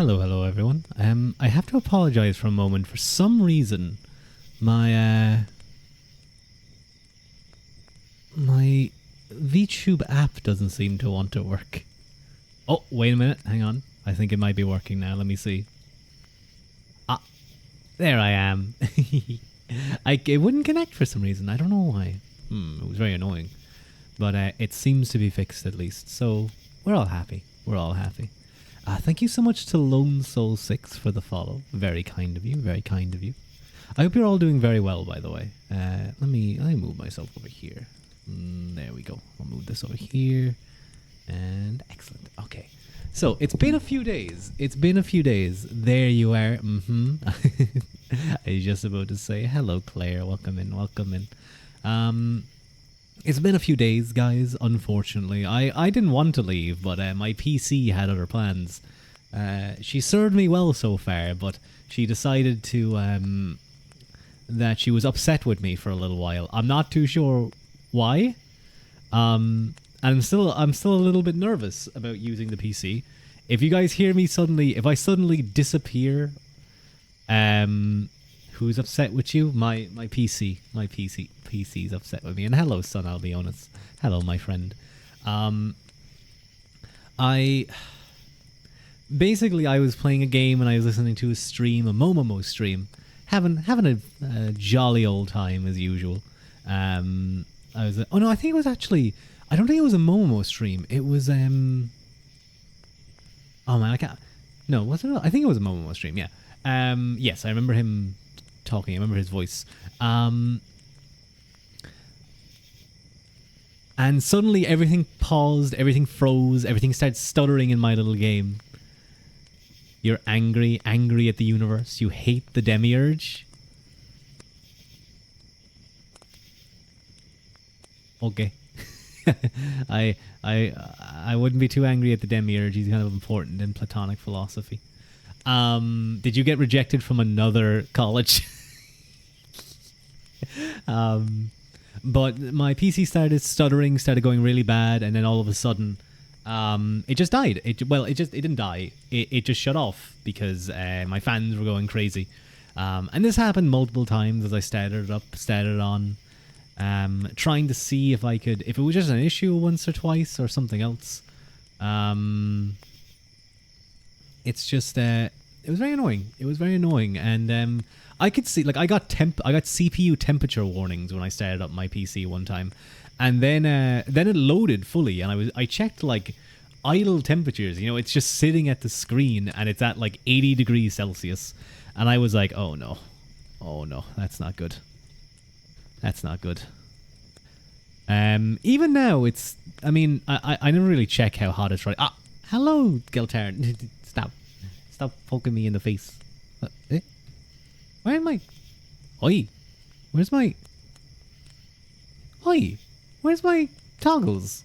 Hello, everyone. I have to apologize for a moment. For some reason, my my VTube app doesn't seem to want to work. Oh, wait a minute. Hang on. I think it might be working now. Let me see. Ah, there I am. It wouldn't connect for some reason. I don't know why. It was very annoying. But it seems to be fixed at least. So we're all happy. We're all happy. Thank you so much to Lone Soul 6 for the follow. Very kind of you. Very kind of you. I hope you're all doing very well, by the way. Let me move myself over here. There we go. I'll move this over here. And excellent. Okay. So it's been a few days. It's been a few days. There you are. I was just about to say hello, Claire. Welcome in. Welcome in. It's been a few days, guys, unfortunately. I didn't want to leave, but my PC had other plans. She served me well so far, but she decided to, that she was upset with me for a little while. I'm not too sure why. And I'm still a little bit nervous about using the PC. If you guys hear me if I suddenly disappear, who's upset with you? My PC's upset with me. And hello, son, I'll be honest. Hello, my friend. Basically, I was playing a game and I was listening to a Momomo stream, having a jolly old time as usual. I think it was actually, I don't think it was a Momomo stream. It was, oh man, I can't, no, was it? I think it was a Momomo stream, yeah. Yes, I remember him talking. I remember his voice. And suddenly everything paused, everything froze, everything started stuttering in my little game. You're angry at the universe. You hate the demiurge. Okay. I wouldn't be too angry at the demiurge. He's kind of important in Platonic philosophy. Did you get rejected from another college? But my PC started stuttering, started going really bad, and then all of a sudden, it just died. It didn't die. It just shut off because my fans were going crazy. And this happened multiple times as I started on, trying to see if it was just an issue once or twice or something else. It's just, it was very annoying. It was very annoying, and I could see, like, I got CPU temperature warnings when I started up my PC one time, and then it loaded fully, and I checked like idle temperatures. You know, it's just sitting at the screen, and it's at like 80 degrees Celsius, and I was like, oh no, that's not good. That's not good. Even now, it's. I mean, I never really check how hot it's right. Ah, hello, Giltarn. Stop poking me in the face. Where am I? Oi! Where's my... Oi! Where's my toggles?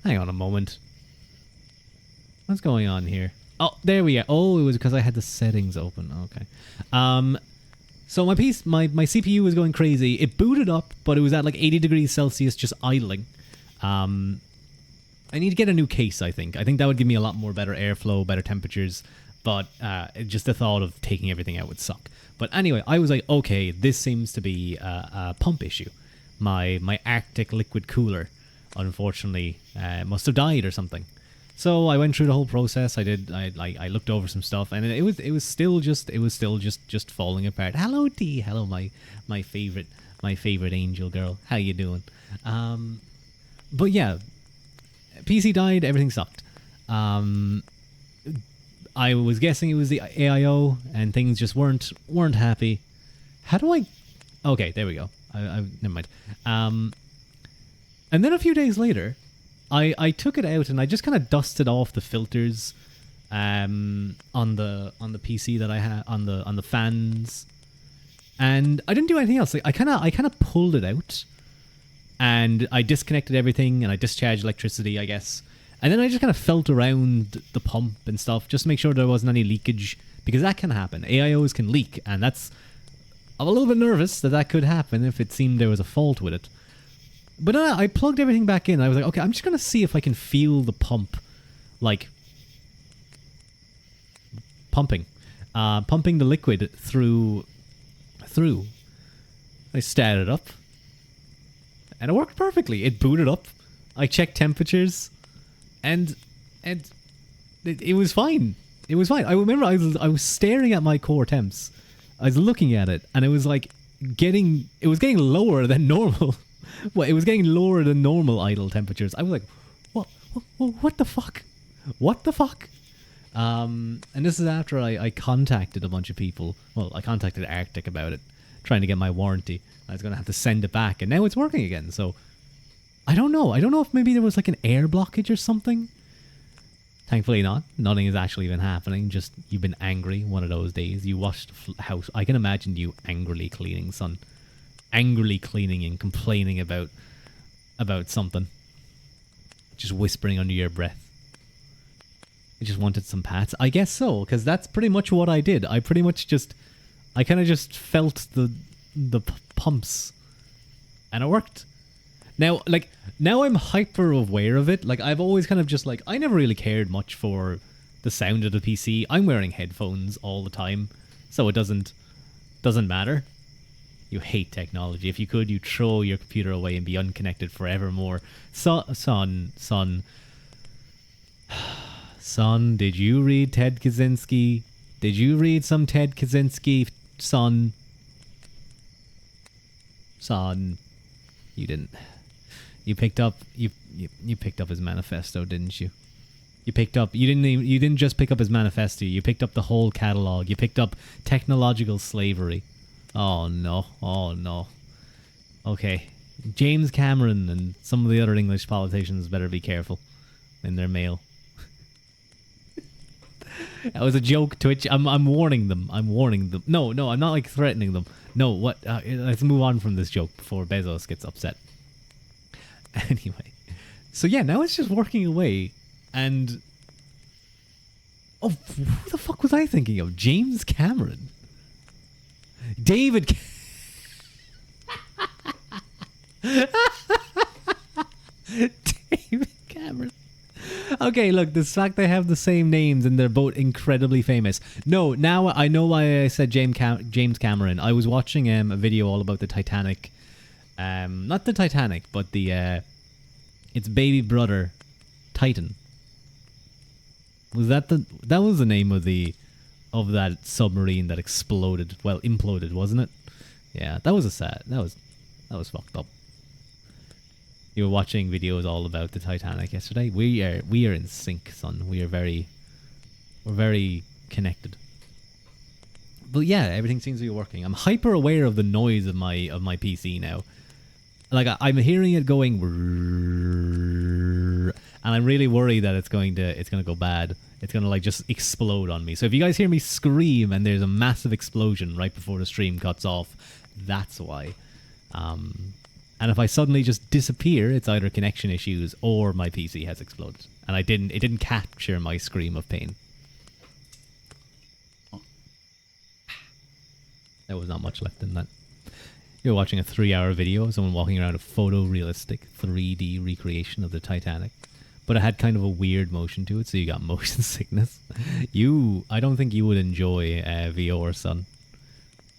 Hang on a moment. What's going on here? Oh, there we are. Oh, it was because I had the settings open. Okay. So my CPU was going crazy. It booted up, but it was at like 80 degrees Celsius just idling. I need to get a new case, I think. I think that would give me a lot more better airflow, better temperatures. But just the thought of taking everything out would suck. But anyway, I was like, okay, this seems to be a pump issue. My Arctic liquid cooler, unfortunately, must have died or something. So I went through the whole process. I looked over some stuff, and it was still just falling apart. Hello, T. Hello, my favorite angel girl. How you doing? But yeah, PC died. Everything sucked. I was guessing it was the AIO, and things just weren't happy. How do I... Okay, there we go. I never mind. And then a few days later, I took it out and I just kind of dusted off the filters on the PC that I had on the fans, and I didn't do anything else. Like I kind of pulled it out, and I disconnected everything and I discharged electricity, I guess. And then I just kind of felt around the pump and stuff just to make sure there wasn't any leakage, because that can happen. AIOs can leak, and I'm a little bit nervous that could happen if it seemed there was a fault with it. But I plugged everything back in. I was like, okay, I'm just going to see if I can feel the pump, like, pumping. Pumping the liquid through. I started it up. And it worked perfectly. It booted up. I checked temperatures. And it was fine. It was fine. I remember I was staring at my core temps. I was looking at it, and it was like getting lower than normal. Well, it was getting lower than normal idle temperatures. I was like, what the fuck? What the fuck? And this is after I contacted a bunch of people. Well, I contacted Arctic about it, trying to get my warranty. I was going to have to send it back, and now it's working again. So, I don't know. I don't know if maybe there was like an air blockage or something. Thankfully not. Nothing has actually been happening. Just, you've been angry one of those days. You washed the house. I can imagine you angrily cleaning, son. Angrily cleaning and complaining about something. Just whispering under your breath. I just wanted some pats. I guess so, because that's pretty much what I did. I kind of just felt the pumps, and it worked. Now I'm hyper aware of it. Like, I've always kind of just like, I never really cared much for the sound of the PC. I'm wearing headphones all the time, so it doesn't matter. You hate technology. If you could, you'd throw your computer away and be unconnected forevermore. Son, did you read Ted Kaczynski? Did you read some Ted Kaczynski, son? Son, you didn't. You picked up his manifesto, didn't you? You didn't just pick up his manifesto. You picked up the whole catalog. You picked up technological slavery. Oh no. Okay. James Cameron and some of the other English politicians better be careful in their mail. That was a joke, Twitch. I'm warning them. No, I'm not like threatening them. No, what? Let's move on from this joke before Bezos gets upset. Anyway, so yeah, now it's just working away, and who the fuck was I thinking of? James Cameron, David. David Cameron. Okay, look, the fact they have the same names and they're both incredibly famous. No, now I know why I said James Cameron. I was watching a video all about the Titanic. Not the Titanic, but its baby brother, Titan. That was the name of that submarine that exploded? Well, imploded, wasn't it? Yeah, that was fucked up. You were watching videos all about the Titanic yesterday. We are in sync, son. We're very connected. But yeah, everything seems to be working. I'm hyper aware of the noise of my PC now. Like, I'm hearing it going, and I'm really worried that it's going to go bad. It's going to like just explode on me. So if you guys hear me scream and there's a massive explosion right before the stream cuts off, that's why. And if I suddenly just disappear, it's either connection issues or my PC has exploded. And it didn't capture my scream of pain. There was not much left in that. You're watching a 3-hour video of someone walking around a photorealistic 3D recreation of the Titanic. But it had kind of a weird motion to it, so you got motion sickness. I don't think you would enjoy VR, son.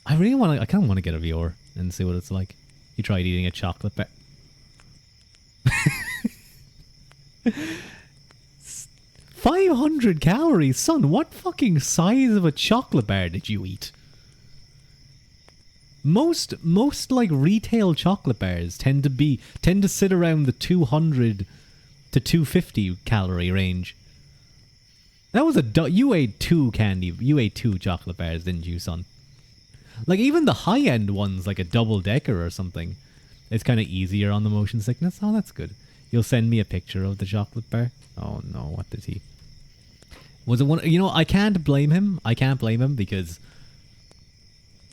I kind of want to get a VR and see what it's like. You tried eating a chocolate bar. 500 calories, son. What fucking size of a chocolate bar did you eat? Most like retail chocolate bars tend to sit around the 200 to 250 calorie range. That was you ate two chocolate bars, didn't you, son? Like, even the high-end ones, like a double-decker or something, it's kind of easier on the motion sickness. Oh, that's good. You'll send me a picture of the chocolate bar? Oh, no, what did he... Was it one... You know, I can't blame him. Because,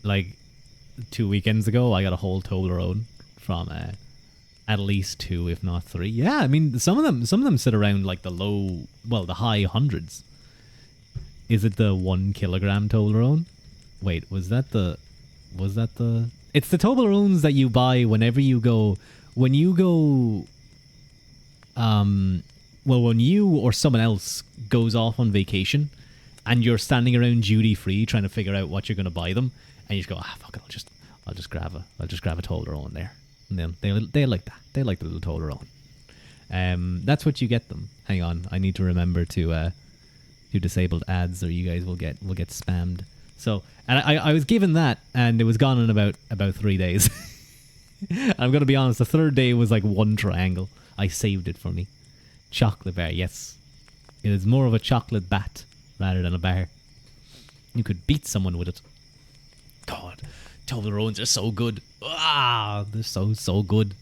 like, 2 weekends ago, I got a whole Toblerone from at least 2, if not 3. Yeah, I mean, some of them sit around, like, the high hundreds. Is it the 1 kilogram Toblerone? Wait, was that the... It's the Toblerones that you buy whenever you go... When you go... when you or someone else goes off on vacation, and you're standing around duty free trying to figure out what you're going to buy them, and you just go, fuck it, I'll just grab a Toblerone there, and then they like that. They like the little Toblerone. That's what you get them. Hang on, I need to remember to disable ads, or you guys will get spammed. So, and I was given that, and it was gone in about 3 days. I'm gonna be honest, the third day was like one triangle. I saved it for me. Chocolate bar, yes. It is more of a chocolate bat rather than a bar. You could beat someone with it. God, Toblerones are so good. They're so good.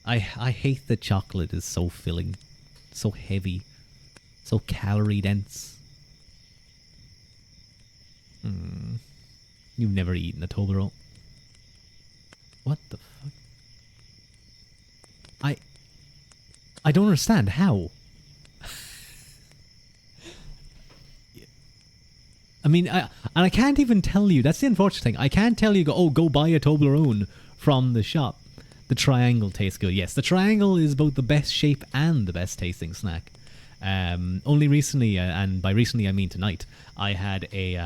I hate that chocolate is so filling, so heavy, so calorie dense. You've never eaten a Toblerone. What the fuck? I don't understand how. I mean, I can't even tell you. That's the unfortunate thing. I can't tell you, go buy a Toblerone from the shop. The triangle tastes good. Yes, the triangle is both the best shape and the best tasting snack. Only recently, and by recently I mean tonight, I had a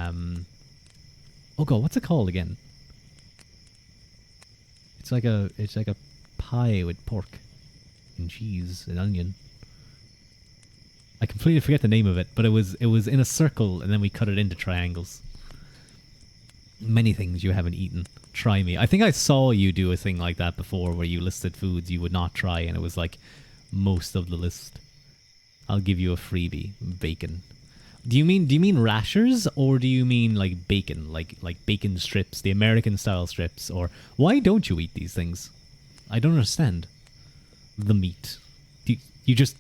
oh god, what's it called again? It's like a pie with pork and cheese and onion. I completely forget the name of it, but it was in a circle, and then we cut it into triangles. Many things you haven't eaten. Try me. I think I saw you do a thing like that before, where you listed foods you would not try, and it was like most of the list. I'll give you a freebie. Bacon. Do you mean rashers, or do you mean like bacon, like bacon strips, the American style strips? Or why don't you eat these things? I don't understand. The meat. You just...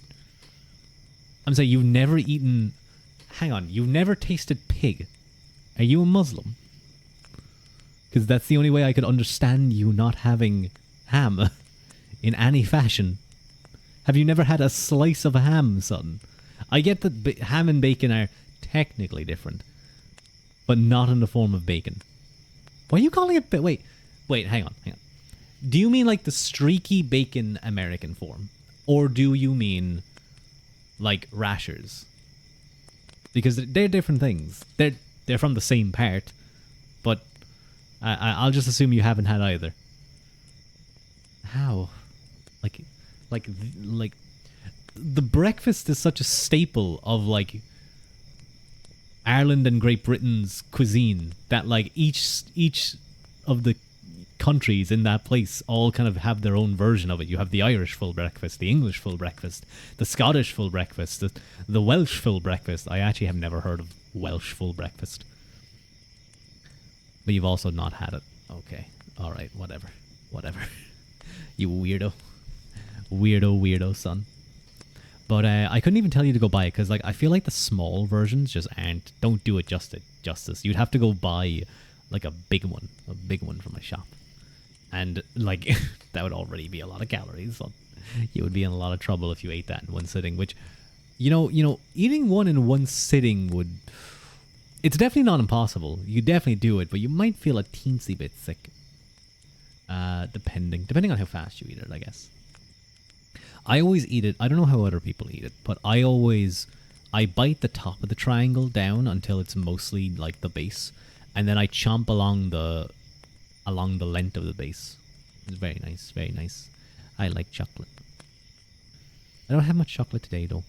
I'm saying you've never eaten... Hang on, you've never tasted pig. Are you a Muslim? Because that's the only way I could understand you not having ham in any fashion. Have you never had a slice of ham, son? I get that ham and bacon are technically different, but not in the form of bacon. Why are you calling it... Wait, hang on. Do you mean like the streaky bacon American form? Or do you mean like rashers? Because they're different things. They're from the same part, but I'll just assume you haven't had either. How? Like the breakfast is such a staple of like Ireland and Great Britain's cuisine that like each of the countries in that place all kind of have their own version of it. You have the Irish full breakfast, the English full breakfast, the Scottish full breakfast, the Welsh full breakfast. I actually have never heard of Welsh full breakfast. But you've also not had it. Okay. Alright, whatever. You weirdo. Weirdo, son. But I couldn't even tell you to go buy it, because like I feel like the small versions just don't do it justice. You'd have to go buy like a big one from a shop. And like that would already be a lot of calories. So you would be in a lot of trouble if you ate that in one sitting, which you know, eating one in one sitting would... It's definitely not impossible. You could definitely do it, but you might feel a teensy bit sick. Depending on how fast you eat it, I guess. I always eat it. I don't know how other people eat it, but I bite the top of the triangle down until it's mostly like the base, and then I chomp along the length of the base. It's very nice, very nice. I like chocolate. I don't have much chocolate today though.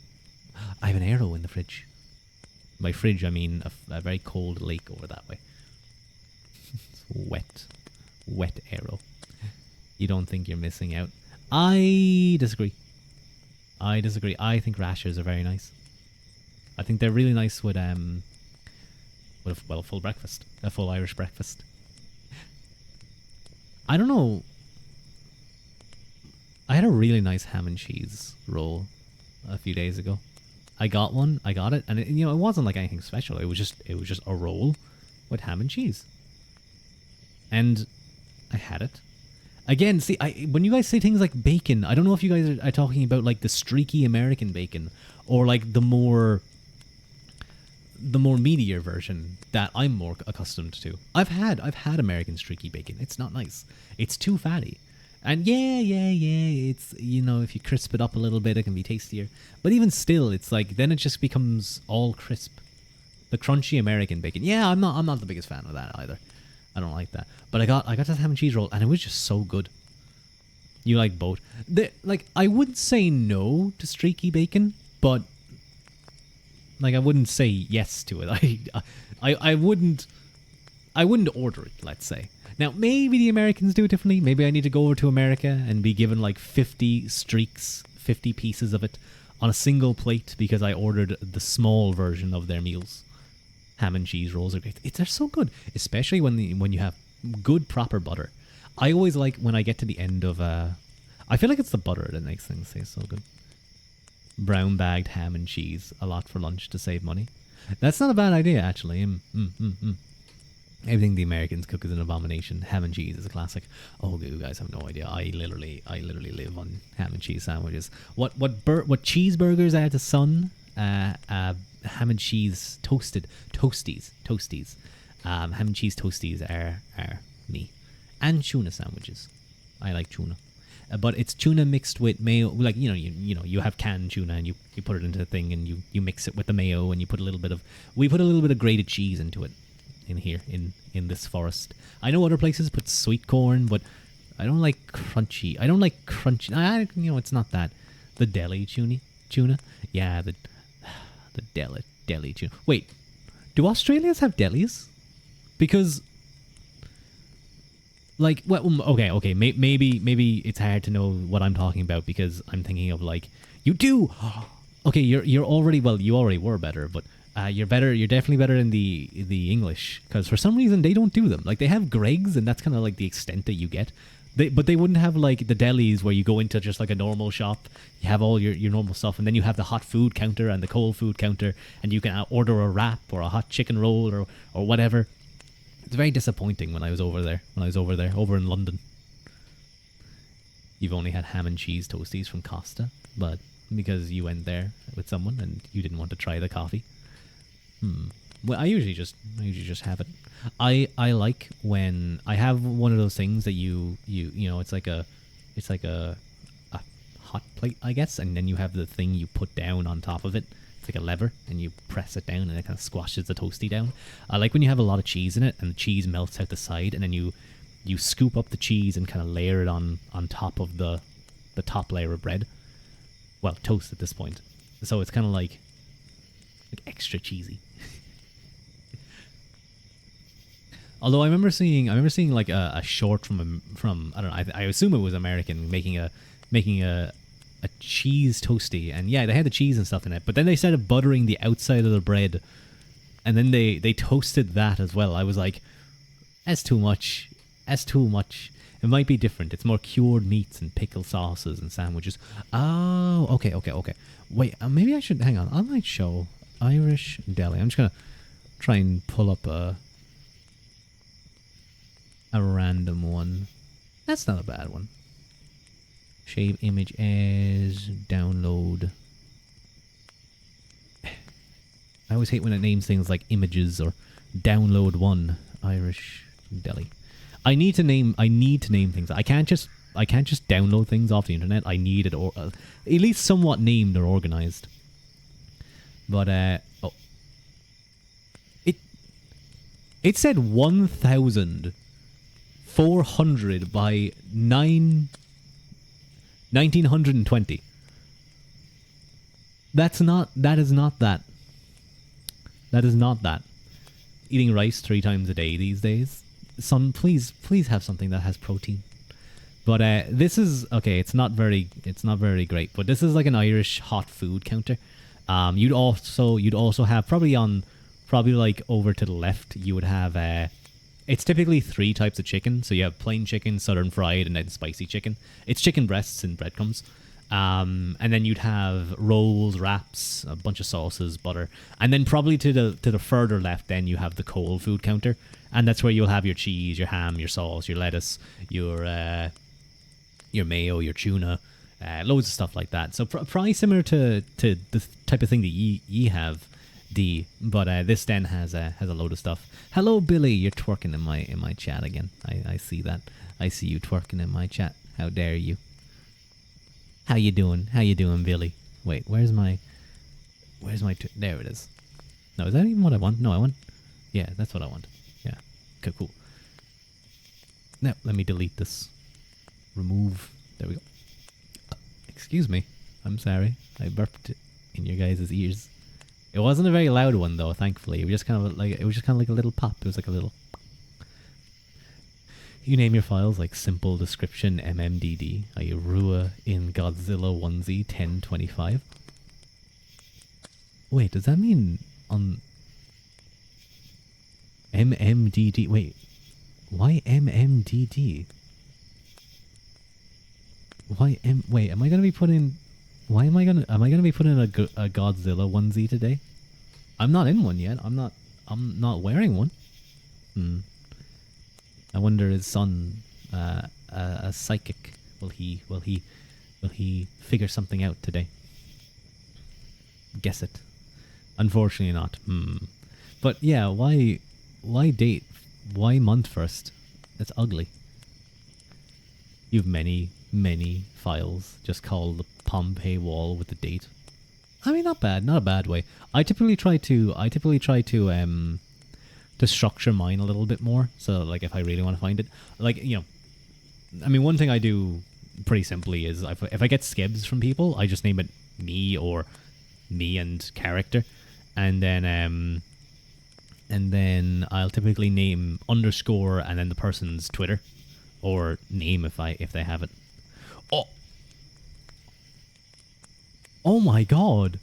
I have an arrow in the fridge. By fridge, I mean a very cold lake over that way. It's wet arrow. You don't think you're missing out? I disagree. I think rashers are very nice. I think they're really nice with a full breakfast, a full Irish breakfast. I don't know. I had a really nice ham and cheese roll a few days ago. I got it, and it wasn't like anything special. It was just a roll with ham and cheese, and I had it. Again, see, when you guys say things like bacon, I don't know if you guys are talking about like the streaky American bacon, or like the more meatier version that I'm more accustomed to. I've had American streaky bacon. It's not nice. It's too fatty. And yeah, it's, if you crisp it up a little bit, it can be tastier. But even still, it's like, then it just becomes all crisp. The crunchy American bacon. Yeah, I'm not the biggest fan of that either. I don't like that. But I got this ham and cheese roll, and it was just so good. You like both? I wouldn't say no to streaky bacon, but like I wouldn't say yes to it. I wouldn't order it, let's say. Now, maybe the Americans do it differently. Maybe I need to go over to America and be given like 50 streaks, 50 pieces of it on a single plate because I ordered the small version of their meals. Ham and cheese rolls are great. They're so good, especially when you have good proper butter. I always like when I get to the end of I feel like it's the butter that makes things taste so good. Brown bagged ham and cheese a lot for lunch to save money. That's not a bad idea, actually. Everything the Americans cook is an abomination. Ham and cheese is a classic. Oh, you guys have no idea. I literally live on ham and cheese sandwiches. What cheeseburgers are to sun? Ham and cheese toasties. Ham and cheese toasties are me. And tuna sandwiches. I like tuna. But it's tuna mixed with mayo. Like, you have canned tuna and you put it into a thing and you mix it with the mayo and you put a little bit of... We put a little bit of grated cheese into it in here, in this forest. I know other places put sweet corn, but I don't like crunchy. It's not that. The deli tuna? Yeah, the deli tuna. Wait, do Australians have delis? Because... Like, well, okay, maybe it's hard to know what I'm talking about because I'm thinking of like, you do. Okay, you're already, well, you already were better, but you're better. You're definitely better in the English because for some reason they don't do them. Like they have Greg's and that's kind of like the extent that you get. But they wouldn't have like the delis where you go into just like a normal shop. You have all your normal stuff, and then you have the hot food counter and the cold food counter, and you can order a wrap or a hot chicken roll or whatever. It's very disappointing when I was over there. Over in London. You've only had ham and cheese toasties from Costa, but because you went there with someone and you didn't want to try the coffee. Well, I usually just have it. I like when I have one of those things that you it's like a hot plate, I guess, and then you have the thing you put down on top of it. Like a lever and you press it down and it kind of squashes the toasty down. I like when you have a lot of cheese in it and the cheese melts out the side and then you scoop up the cheese and kind of layer it on top of the top layer of bread. Well, toast at this point. So it's kind of like extra cheesy. Although I remember seeing like a short from I don't know, I assume it was American making a cheese toasty, and yeah, they had the cheese and stuff in it, but then they started buttering the outside of the bread and then they toasted that as well. I was like, that's too much. It might be different. It's more cured meats and pickle sauces and sandwiches. Oh, okay. Wait, maybe I should hang on. I might show Irish deli. I'm just gonna try and pull up a random one. That's not a bad one. Save image as download. I always hate when it names things like images or download one. Irish deli. I need to name things. I can't just download things off the internet. I need it or at least somewhat named or organized. But it said 1,400 by 1920. That is not that. Eating rice 3 times a day these days. Son, please have something that has protein. But this is okay. It's not very great. But this is like an Irish hot food counter. You'd also have probably like over to the left. You would have it's typically 3 types of chicken. So you have plain chicken, southern fried, and then spicy chicken. It's chicken breasts and breadcrumbs. And then you'd have rolls, wraps, a bunch of sauces, butter, and then probably to the further left, then you have the cold food counter, and that's where you'll have your cheese, your ham, your sauce, your lettuce, your mayo, your tuna, loads of stuff like that. So probably similar to the type of thing that ye have, but this then has a load of stuff. Hello, Billy, you're twerking in my chat again. I see that. I see you twerking in my chat. How dare you? How you doing? How you doing, Billy? Wait, where's my... there it is. No, is that even what I want? No, I want... Yeah, that's what I want. Yeah. Okay, cool. Now, let me delete this. Remove. There we go. Excuse me. I'm sorry. I burped in your guys' ears. It wasn't a very loud one, though, thankfully. It was just kind of like a little pop. It was like a little... You name your files like simple description mmdd. Are you Ruadh in Godzilla onesie 1025? Wait, does that mean on mmdd? Wait, why mmdd? Wait, am I gonna be putting? Am I gonna be putting a Godzilla onesie today? I'm not in one yet. I'm not wearing one. I wonder, is Son a psychic? Will he figure something out today? Guess it. Unfortunately not. But yeah, why date? Why month first? That's ugly. You've many files. Just call the Pompeii wall with the date. I mean, not bad. Not a bad way. I typically try to structure mine a little bit more. So, like, if I really want to find it, like, you know, I mean, one thing I do pretty simply is if I get skibs from people, I just name it me or me and character, and then I'll typically name underscore and then the person's Twitter or name if they have it. Oh my god.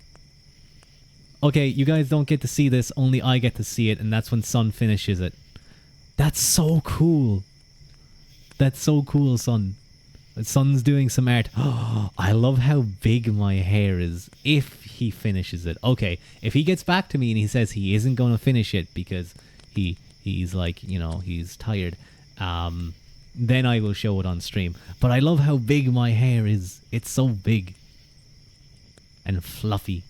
Okay, you guys don't get to see this, only I get to see it, and that's when Son finishes it. That's so cool. That's so cool, Son. Son's doing some art. I love how big my hair is if he finishes it. Okay, if he gets back to me and he says he isn't going to finish it because he's like, you know, he's tired, then I will show it on stream. But I love how big my hair is. It's so big and fluffy.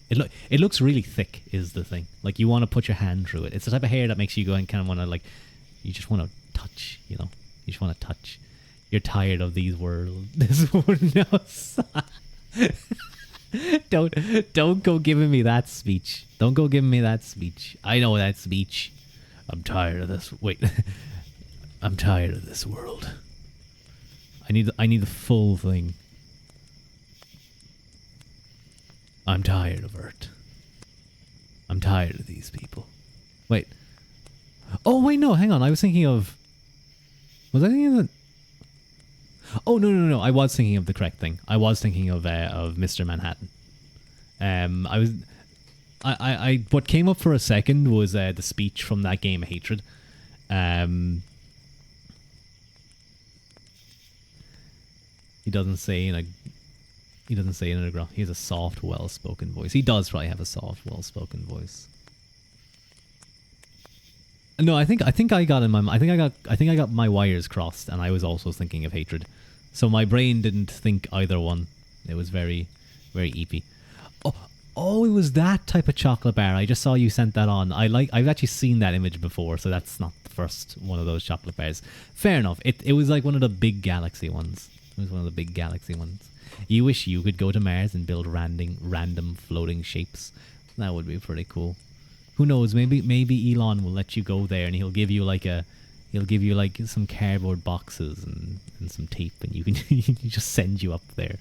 It looks really thick is the thing. Like, you want to put your hand through it. It's the type of hair that makes you go and kind of want to, like, you just want to touch, you know. You just want to touch. You're tired of these world. This world. No. Don't go giving me that speech. Don't go giving me that speech. I know that speech. I'm tired of this. Wait. I'm tired of this world. I need the full thing. I'm tired of Earth. I'm tired of these people. Wait. Oh, wait, no, hang on. I was thinking of... Was I thinking of the... Oh, no. I was thinking of the correct thing. I was thinking of Mr. Manhattan. What came up for a second was the speech from that game, Hatred. He doesn't say in a... He doesn't say it in a gruff. He has a soft, well-spoken voice. He does probably have a soft, well-spoken voice. No, I think I got in my... I think I got my wires crossed, and I was also thinking of Hatred. So my brain didn't think either one. It was very, very eepy. Oh, it was that type of chocolate bar. I just saw you sent that on. I've actually seen that image before, so that's not the first one of those chocolate bars. Fair enough. It was like one of the big galaxy ones. It was one of the big galaxy ones. You wish you could go to Mars and build random floating shapes. That would be pretty cool. Who knows? Maybe Elon will let you go there, and he'll give you like some cardboard boxes and some tape, and you can he just send you up there.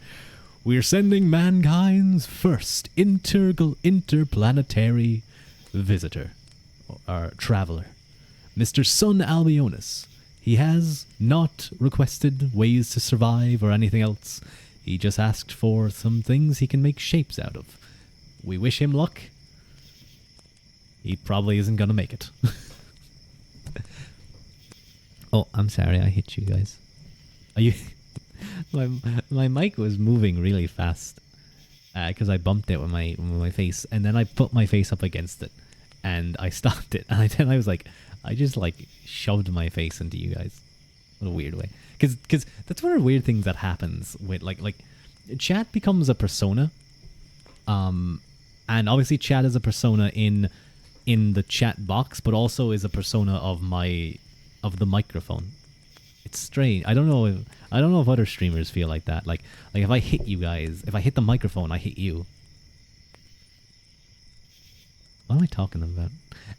We're sending mankind's first interplanetary visitor or traveler, Mr. Sun Albionus. He has not requested ways to survive or anything else. He just asked for some things he can make shapes out of. We wish him luck. He probably isn't gonna make it. Oh, I'm sorry, I hit you guys. Are you... my mic was moving really fast because I bumped it with my face, and then I put my face up against it, and I stopped it, and then I was like, I just like shoved my face into you guys. What a weird way. Because that's one of the weird things that happens with like chat becomes a persona, and obviously chat is a persona in the chat box, but also is a persona of the microphone. It's strange. I don't know if other streamers feel like that. Like if I hit you guys, if I hit the microphone, I hit you. What am I talking about?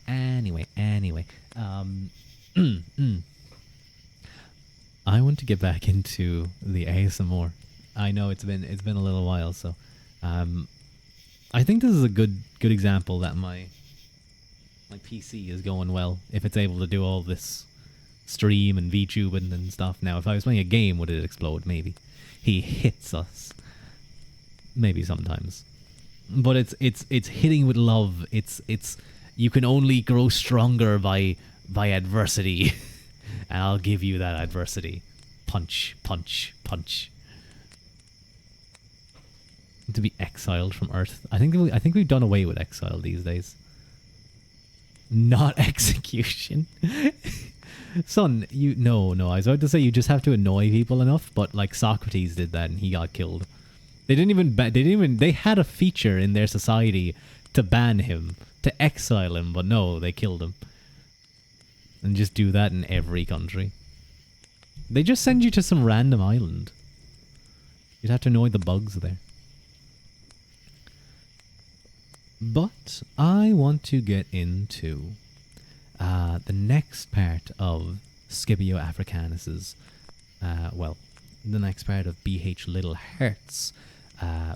Anyway. I want to get back into the ASMR. I know it's been a little while, so I think this is a good example that my PC is going well if it's able to do all this stream and VTube and stuff. Now, if I was playing a game, would it explode? Maybe. He hits us. Maybe sometimes. But it's hitting with love. It's you can only grow stronger by adversity. And I'll give you that adversity. Punch, punch, punch. To be exiled from Earth. I think we've done away with exile these days. Not execution. Son, no. I was about to say you just have to annoy people enough, but like Socrates did that and he got killed. They had a feature in their society to ban him, to exile him, but no, they killed him. And just do that in every country. They just send you to some random island. You'd have to annoy the bugs there. But I want to get into the next part of Scipio Africanus's, the next part of B.H. Littleheart's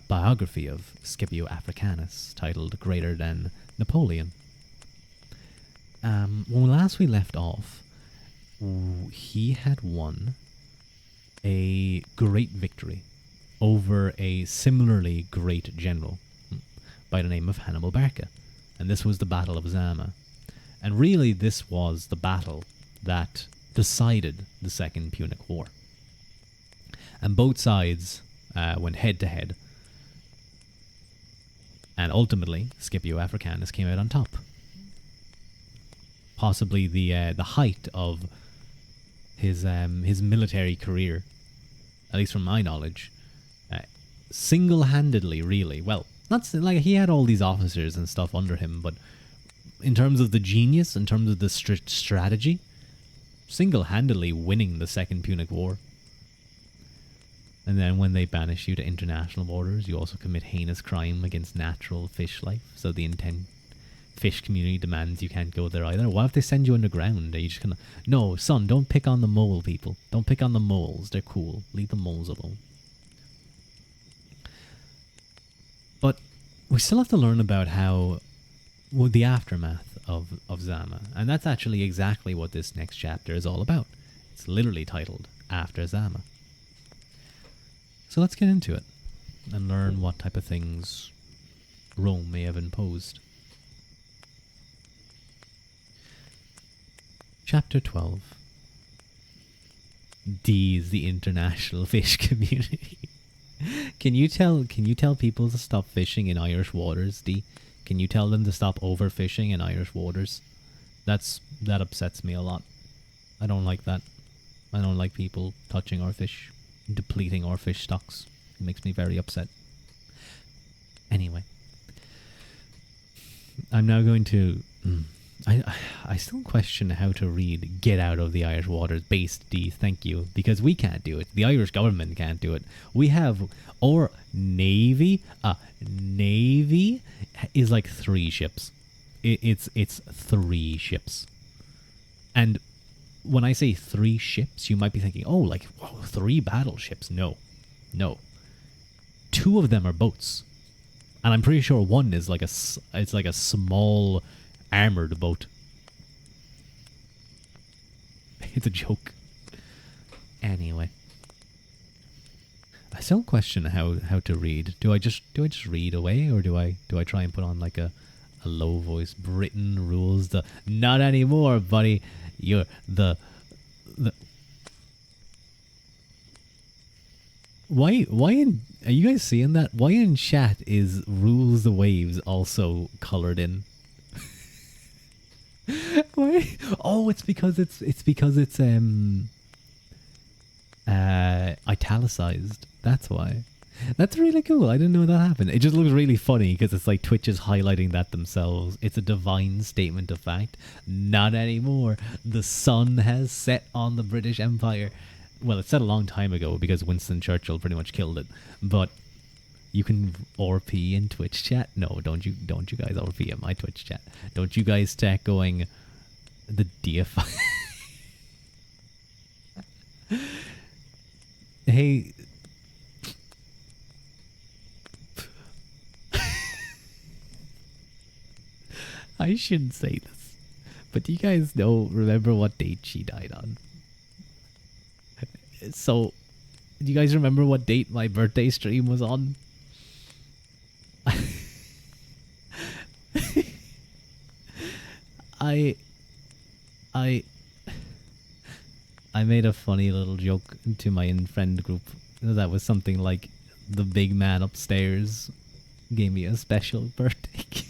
biography of Scipio Africanus, titled Greater Than Napoleon. When last we left off, he had won a great victory over a similarly great general by the name of Hannibal Barca, and this was the Battle of Zama. And really, this was the battle that decided the Second Punic War. And both sides went head to head, and ultimately, Scipio Africanus came out on top. Possibly the height of his military career, at least from my knowledge, single-handedly, really. Well, not like he had all these officers and stuff under him, but in terms of the genius, in terms of the strategy, single-handedly winning the Second Punic War. And then when they banish you to international borders, you also commit heinous crime against natural fish life. So the fish community demands you can't go there either. What if they send you underground? Are you just gonna... No, son, don't pick on the mole people. Don't pick on the moles. They're cool. Leave the moles alone. But we still have to learn about the aftermath of Zama. And that's actually exactly what this next chapter is all about. It's literally titled After Zama. So let's get into it and learn what type of things Rome may have imposed. Chapter 12. D is the international fish community. Can you tell people to stop fishing in Irish waters, D? Can you tell them to stop overfishing in Irish waters? That upsets me a lot. I don't like that. I don't like people touching our fish, depleting our fish stocks. It makes me very upset. Anyway, I'm now going to... I still question how to read "Get out of the Irish waters" based D, thank you, because we can't do it. The Irish government can't do it. We have our navy. Navy is like 3 ships. It's 3 ships. And when I say 3 ships, you might be thinking, oh, like, whoa, 3 battleships. No. 2 of them are boats. And I'm pretty sure one is like a small armored boat. It's a joke. Anyway, I still question how to read. Do I just read away, or do I try and put on like a low voice? Britain rules the... Not anymore, buddy. You're the... Why are you guys seeing that? Why in chat is rules the waves also colored in? Why? Oh, it's because it's italicized. That's why. That's really cool. I didn't know that happened. It just looks really funny because it's like Twitch is highlighting that themselves. It's a divine statement of fact. Not anymore. The sun has set on the British Empire. Well, it set a long time ago because Winston Churchill pretty much killed it. But you can RP in Twitch chat. No, don't you guys RP in my Twitch chat. Don't you guys start going the deify. Hey. I shouldn't say this, but do you guys remember what date she died on? So, do you guys remember what date my birthday stream was on? I made a funny little joke to my friend group that was something like the big man upstairs gave me a special birthday gift.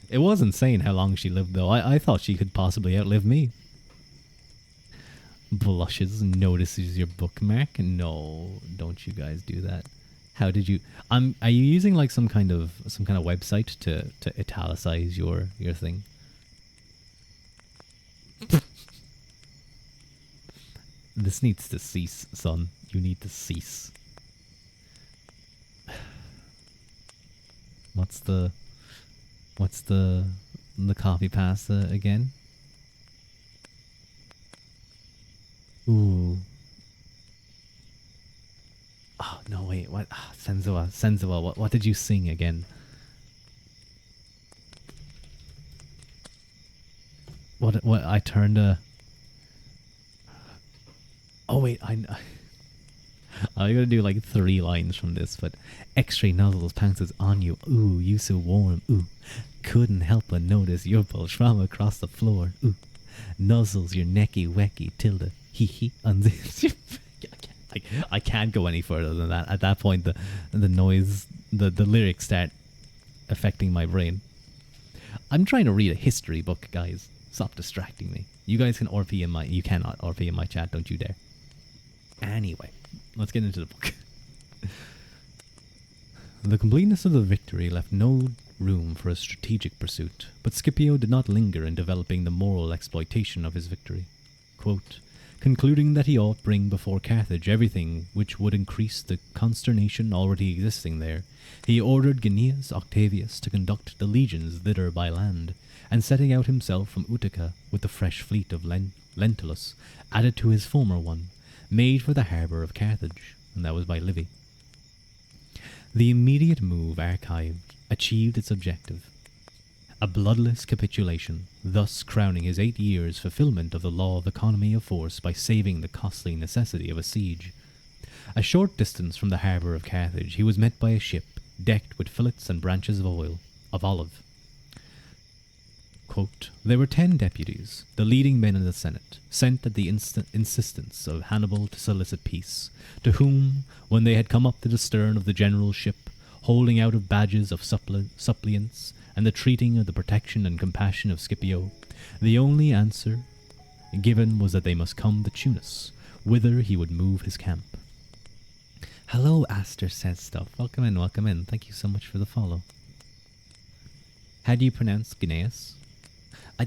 It was insane how long she lived, though. I thought she could possibly outlive me. Blushes, notices your bookmark. No, don't you guys do that. How did you? Are you using like some kind of website to italicize your thing? This needs to cease, son. You need to cease. What's the copy pasta again? Ooh. Oh no! Wait. What? Oh, Senzawa. What did you sing again? What? I turned a. Oh wait! I'm gonna do like 3 lines from this, but X-ray nozzles pounces on you. Ooh, you so warm. Ooh, couldn't help but notice your bulge from across the floor. Ooh, nuzzles your necky wecky tilde. Hee hee unzips your. I can't go any further than that. At that point, the noise, the lyrics start affecting my brain. I'm trying to read a history book, guys. Stop distracting me. You guys can RP in my. You cannot RP in my chat. Don't you dare. Anyway, let's get into the book. The completeness of the victory left no room for a strategic pursuit, but Scipio did not linger in developing the moral exploitation of his victory. Quote, concluding that he ought bring before Carthage everything which would increase the consternation already existing there, he ordered Gnaeus Octavius to conduct the legions thither by land, and setting out himself from Utica with the fresh fleet of Lentulus, added to his former one, made for the harbour of Carthage, and that was by Livy. The immediate move archived achieved its objective. A bloodless capitulation, thus crowning his 8 years' fulfillment of the law of economy of force by saving the costly necessity of a siege. A short distance from the harbour of Carthage he was met by a ship decked with fillets and branches of olive. Quote, there were 10 deputies, the leading men in the Senate, sent at the insistence of Hannibal to solicit peace, to whom, when they had come up to the stern of the general's ship, holding out of badges of suppliance, and the treating of the protection and compassion of Scipio, the only answer given was that they must come to Tunis, whither he would move his camp. Hello, Aster Says Stuff. Welcome in. Thank you so much for the follow. How do you pronounce Gnaeus?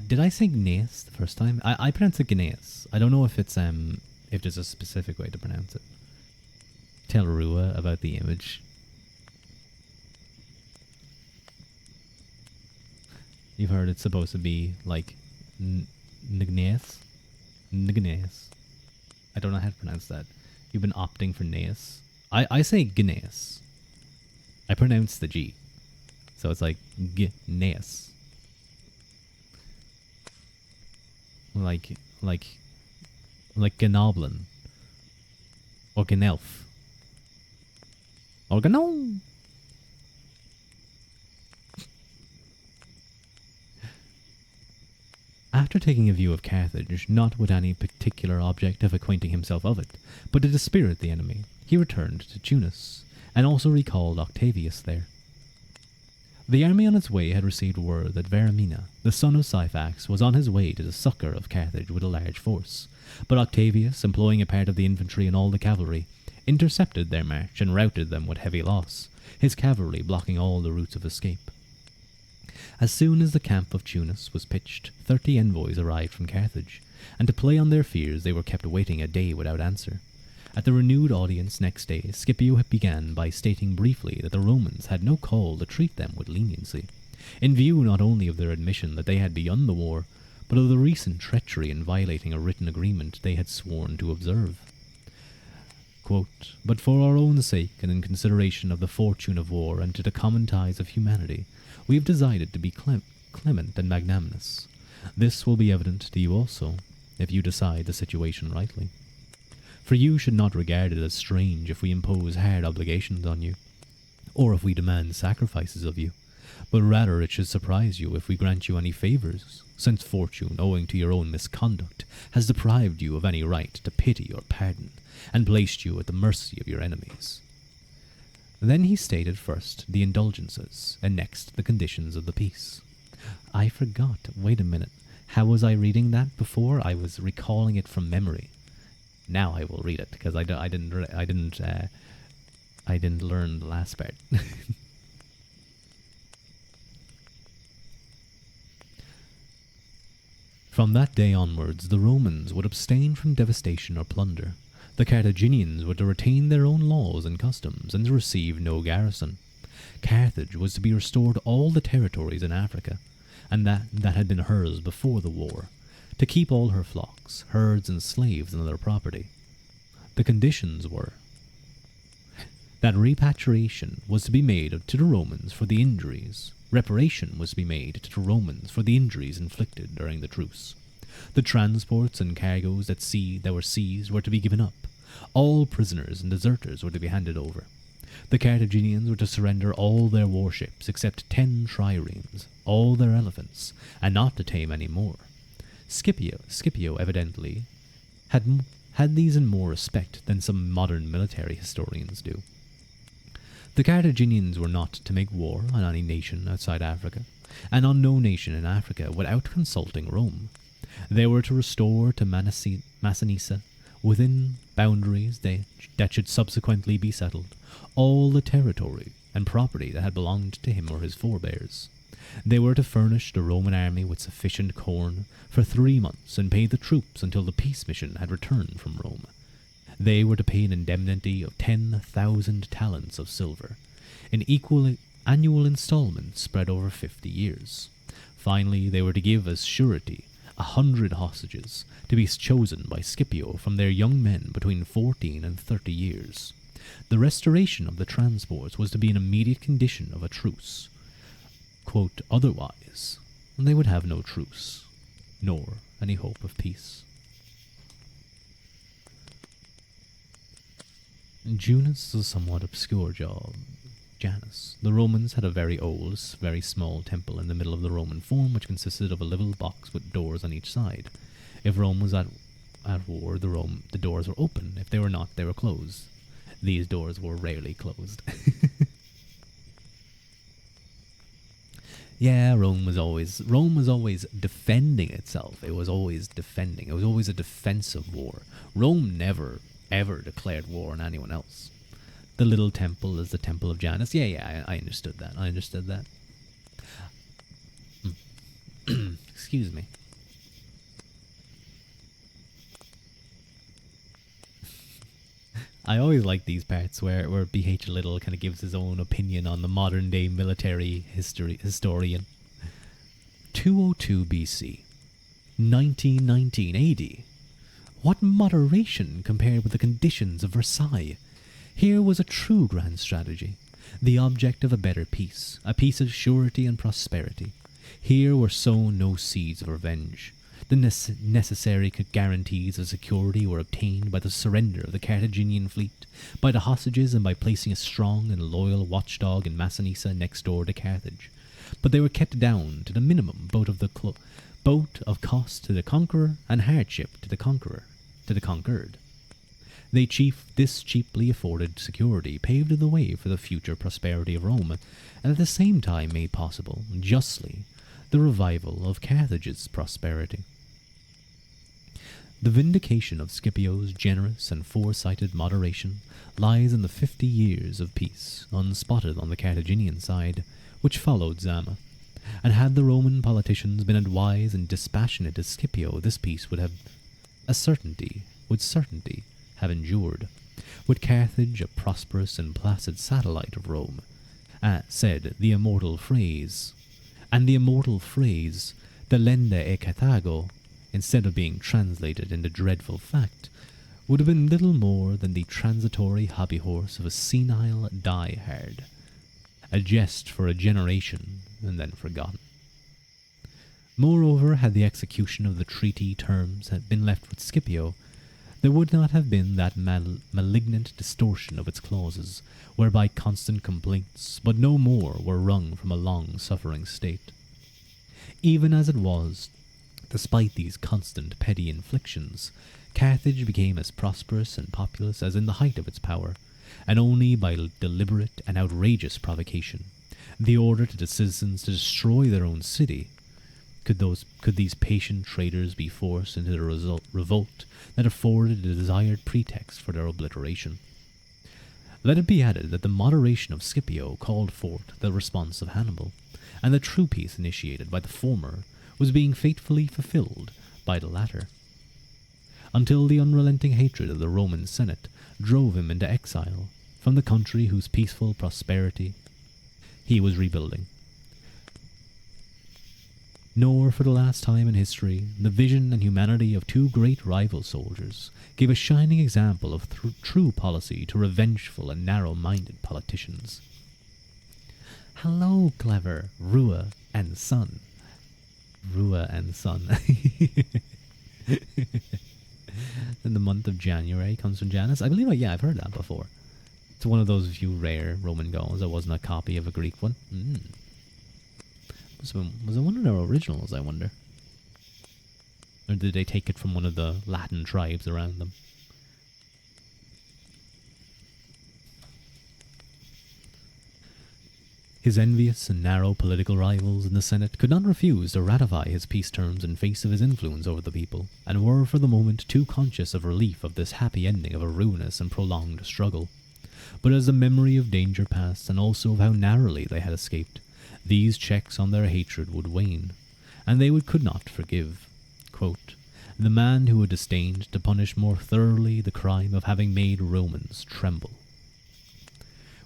Did I say Gnaeus the first time? I pronounce it Gnaeus. I don't know if it's if there's a specific way to pronounce it. Tell Ruadh about the image. You've heard it's supposed to be like Gnaeus? Gnaeus. I don't know how to pronounce that. You've been opting for Gnaeus. I say Gnaeus. I pronounce the G. So it's like Gnaeus. Like Gnoblin. Or Gnelf. Or Gnom. After taking a view of Carthage, not with any particular object of acquainting himself of it, but to dispirit the enemy, he returned to Tunis, and also recalled Octavius there. The army on its way had received word that Veramina, the son of Syphax, was on his way to the succour of Carthage with a large force, But Octavius, employing a part of the infantry and all the cavalry, intercepted their march and routed them with heavy loss, his cavalry blocking all the routes of escape. As soon as the camp of Tunis was pitched, 30 envoys arrived from Carthage, and to play on their fears they were kept waiting a day without answer. At the renewed audience next day, Scipio began by stating briefly that the Romans had no call to treat them with leniency, in view not only of their admission that they had begun the war, but of the recent treachery in violating a written agreement they had sworn to observe. Quote, "But for our own sake, and in consideration of the fortune of war and to the common ties of humanity, we have decided to be clement and magnanimous. This will be evident to you also, if you decide the situation rightly. For you should not regard it as strange if we impose hard obligations on you, or if we demand sacrifices of you, but rather it should surprise you if we grant you any favours, since fortune, owing to your own misconduct, has deprived you of any right to pity or pardon, and placed you at the mercy of your enemies." Then he stated first the indulgences, and next the conditions of the peace. I forgot. Wait a minute. How was I reading that before? I was recalling it from memory. Now I will read it because I didn't learn the last part. From that day onwards, the Romans would abstain from devastation or plunder. The Carthaginians were to retain their own laws and customs, and to receive no garrison. Carthage was to be restored all the territories in Africa, and that had been hers before the war, to keep all her flocks, herds, and slaves and other property. The conditions were that repatriation was to be made to the Romans for the injuries. Reparation was to be made to the Romans for the injuries inflicted during the truce. The transports and cargoes that were seized were to be given up. All prisoners and deserters were to be handed over. The Carthaginians were to surrender all their warships except 10 triremes, all their elephants, and not to tame any more. Scipio evidently had these in more respect than some modern military historians do. The Carthaginians were not to make war on any nation outside Africa, and on no nation in Africa without consulting Rome. They were to restore to Massinissa, within boundaries that should subsequently be settled, all the territory and property that had belonged to him or his forebears. They were to furnish the Roman army with sufficient corn for 3 months and pay the troops until the peace mission had returned from Rome. They were to pay an indemnity of 10,000 talents of silver, in equal annual installments spread over 50 years. Finally, they were to give as surety 100 hostages, to be chosen by Scipio from their young men between 14 and 30 years. The restoration of the transports was to be an immediate condition of a truce. Quote, "Otherwise, they would have no truce, nor any hope of peace." Janus is a somewhat obscure job. Janus. The Romans had a very old, very small temple in the middle of the Roman Forum, which consisted of a little box with doors on each side. If Rome was at war, the doors were open. If they were not, they were closed. These doors were rarely closed. Yeah, Rome was always defending itself. It was always defending. It was always a defensive war. Rome never, ever declared war on anyone else. The little temple is the Temple of Janus. Yeah, I understood that. Excuse me. I always like these parts where BH Little kind of gives his own opinion on the modern day military historian. 202 BC. 1919 AD. What moderation compared with the conditions of Versailles. Here was a true grand strategy, the object of a better peace, a peace of surety and prosperity. Here were sown no seeds of revenge. The necessary guarantees of security were obtained by the surrender of the Carthaginian fleet, by the hostages, and by placing a strong and loyal watchdog in Massinissa next door to Carthage. But they were kept down to the minimum, both of cost to the conqueror and hardship to the conquered. This cheaply afforded security paved the way for the future prosperity of Rome, and at the same time made possible, justly, the revival of Carthage's prosperity. The vindication of Scipio's generous and foresighted moderation lies in the 50 years of peace, unspotted on the Carthaginian side, which followed Zama. And had the Roman politicians been as wise and dispassionate as Scipio, this peace would certainty have endured. With Carthage, a prosperous and placid satellite of Rome, said the immortal phrase, delende e Carthago, instead of being translated into dreadful fact, would have been little more than the transitory hobby-horse of a senile die-hard, a jest for a generation and then forgotten. Moreover, had the execution of the treaty terms had been left with Scipio, there would not have been that malignant distortion of its clauses, whereby constant complaints, but no more, were wrung from a long-suffering state. Even as it was, despite these constant petty inflictions, Carthage became as prosperous and populous as in the height of its power, and only by deliberate and outrageous provocation, the order to the citizens to destroy their own city, could these patient traitors be forced into the revolt that afforded the desired pretext for their obliteration. Let it be added that the moderation of Scipio called forth the response of Hannibal, and the true peace initiated by the former was being faithfully fulfilled by the latter, until the unrelenting hatred of the Roman Senate drove him into exile from the country whose peaceful prosperity he was rebuilding. Nor, for the last time in history, the vision and humanity of two great rival soldiers gave a shining example of true policy to revengeful and narrow-minded politicians. Hello, clever Ruadh and son. Ruadh and son. In the month of January comes from Janus. I believe, I've heard that before. It's one of those few rare Roman gods that wasn't a copy of a Greek one. Was it one of their originals, I wonder? Or did they take it from one of the Latin tribes around them? His envious and narrow political rivals in the Senate could not refuse to ratify his peace terms in face of his influence over the people, and were for the moment too conscious of relief of this happy ending of a ruinous and prolonged struggle. But as the memory of danger passed, and also of how narrowly they had escaped, these checks on their hatred would wane, and they could not forgive. Quote, the man who had disdained to punish more thoroughly the crime of having made Romans tremble.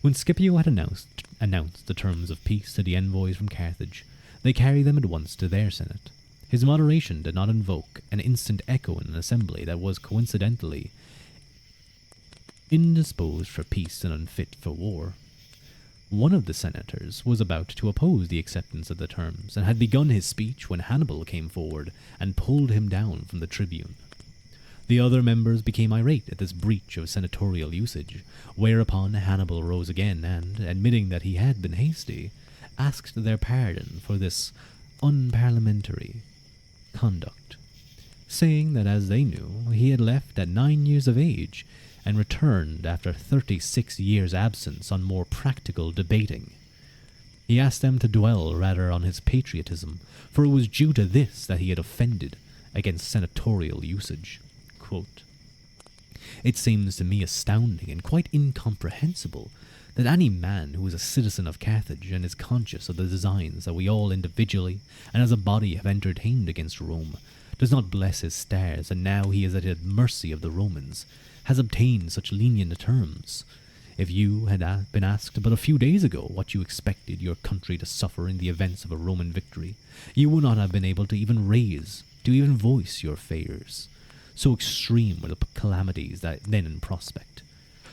When Scipio had announced the terms of peace to the envoys from Carthage, they carried them at once to their senate. His moderation did not invoke an instant echo in an assembly that was coincidentally indisposed for peace and unfit for war. One of the senators was about to oppose the acceptance of the terms, and had begun his speech when Hannibal came forward and pulled him down from the tribune. The other members became irate at this breach of senatorial usage, whereupon Hannibal rose again and, admitting that he had been hasty, asked their pardon for this unparliamentary conduct, saying that as they knew, he had left at 9 years of age, and returned after 36 years' absence on more practical debating. He asked them to dwell rather on his patriotism, for it was due to this that he had offended against senatorial usage. Quote, it seems to me astounding and quite incomprehensible that any man who is a citizen of Carthage and is conscious of the designs that we all individually and as a body have entertained against Rome does not bless his stars, and now he is at the mercy of the Romans, has obtained such lenient terms. If you had been asked but a few days ago what you expected your country to suffer in the events of a Roman victory, you would not have been able to even voice your fears. So extreme were the calamities that then in prospect.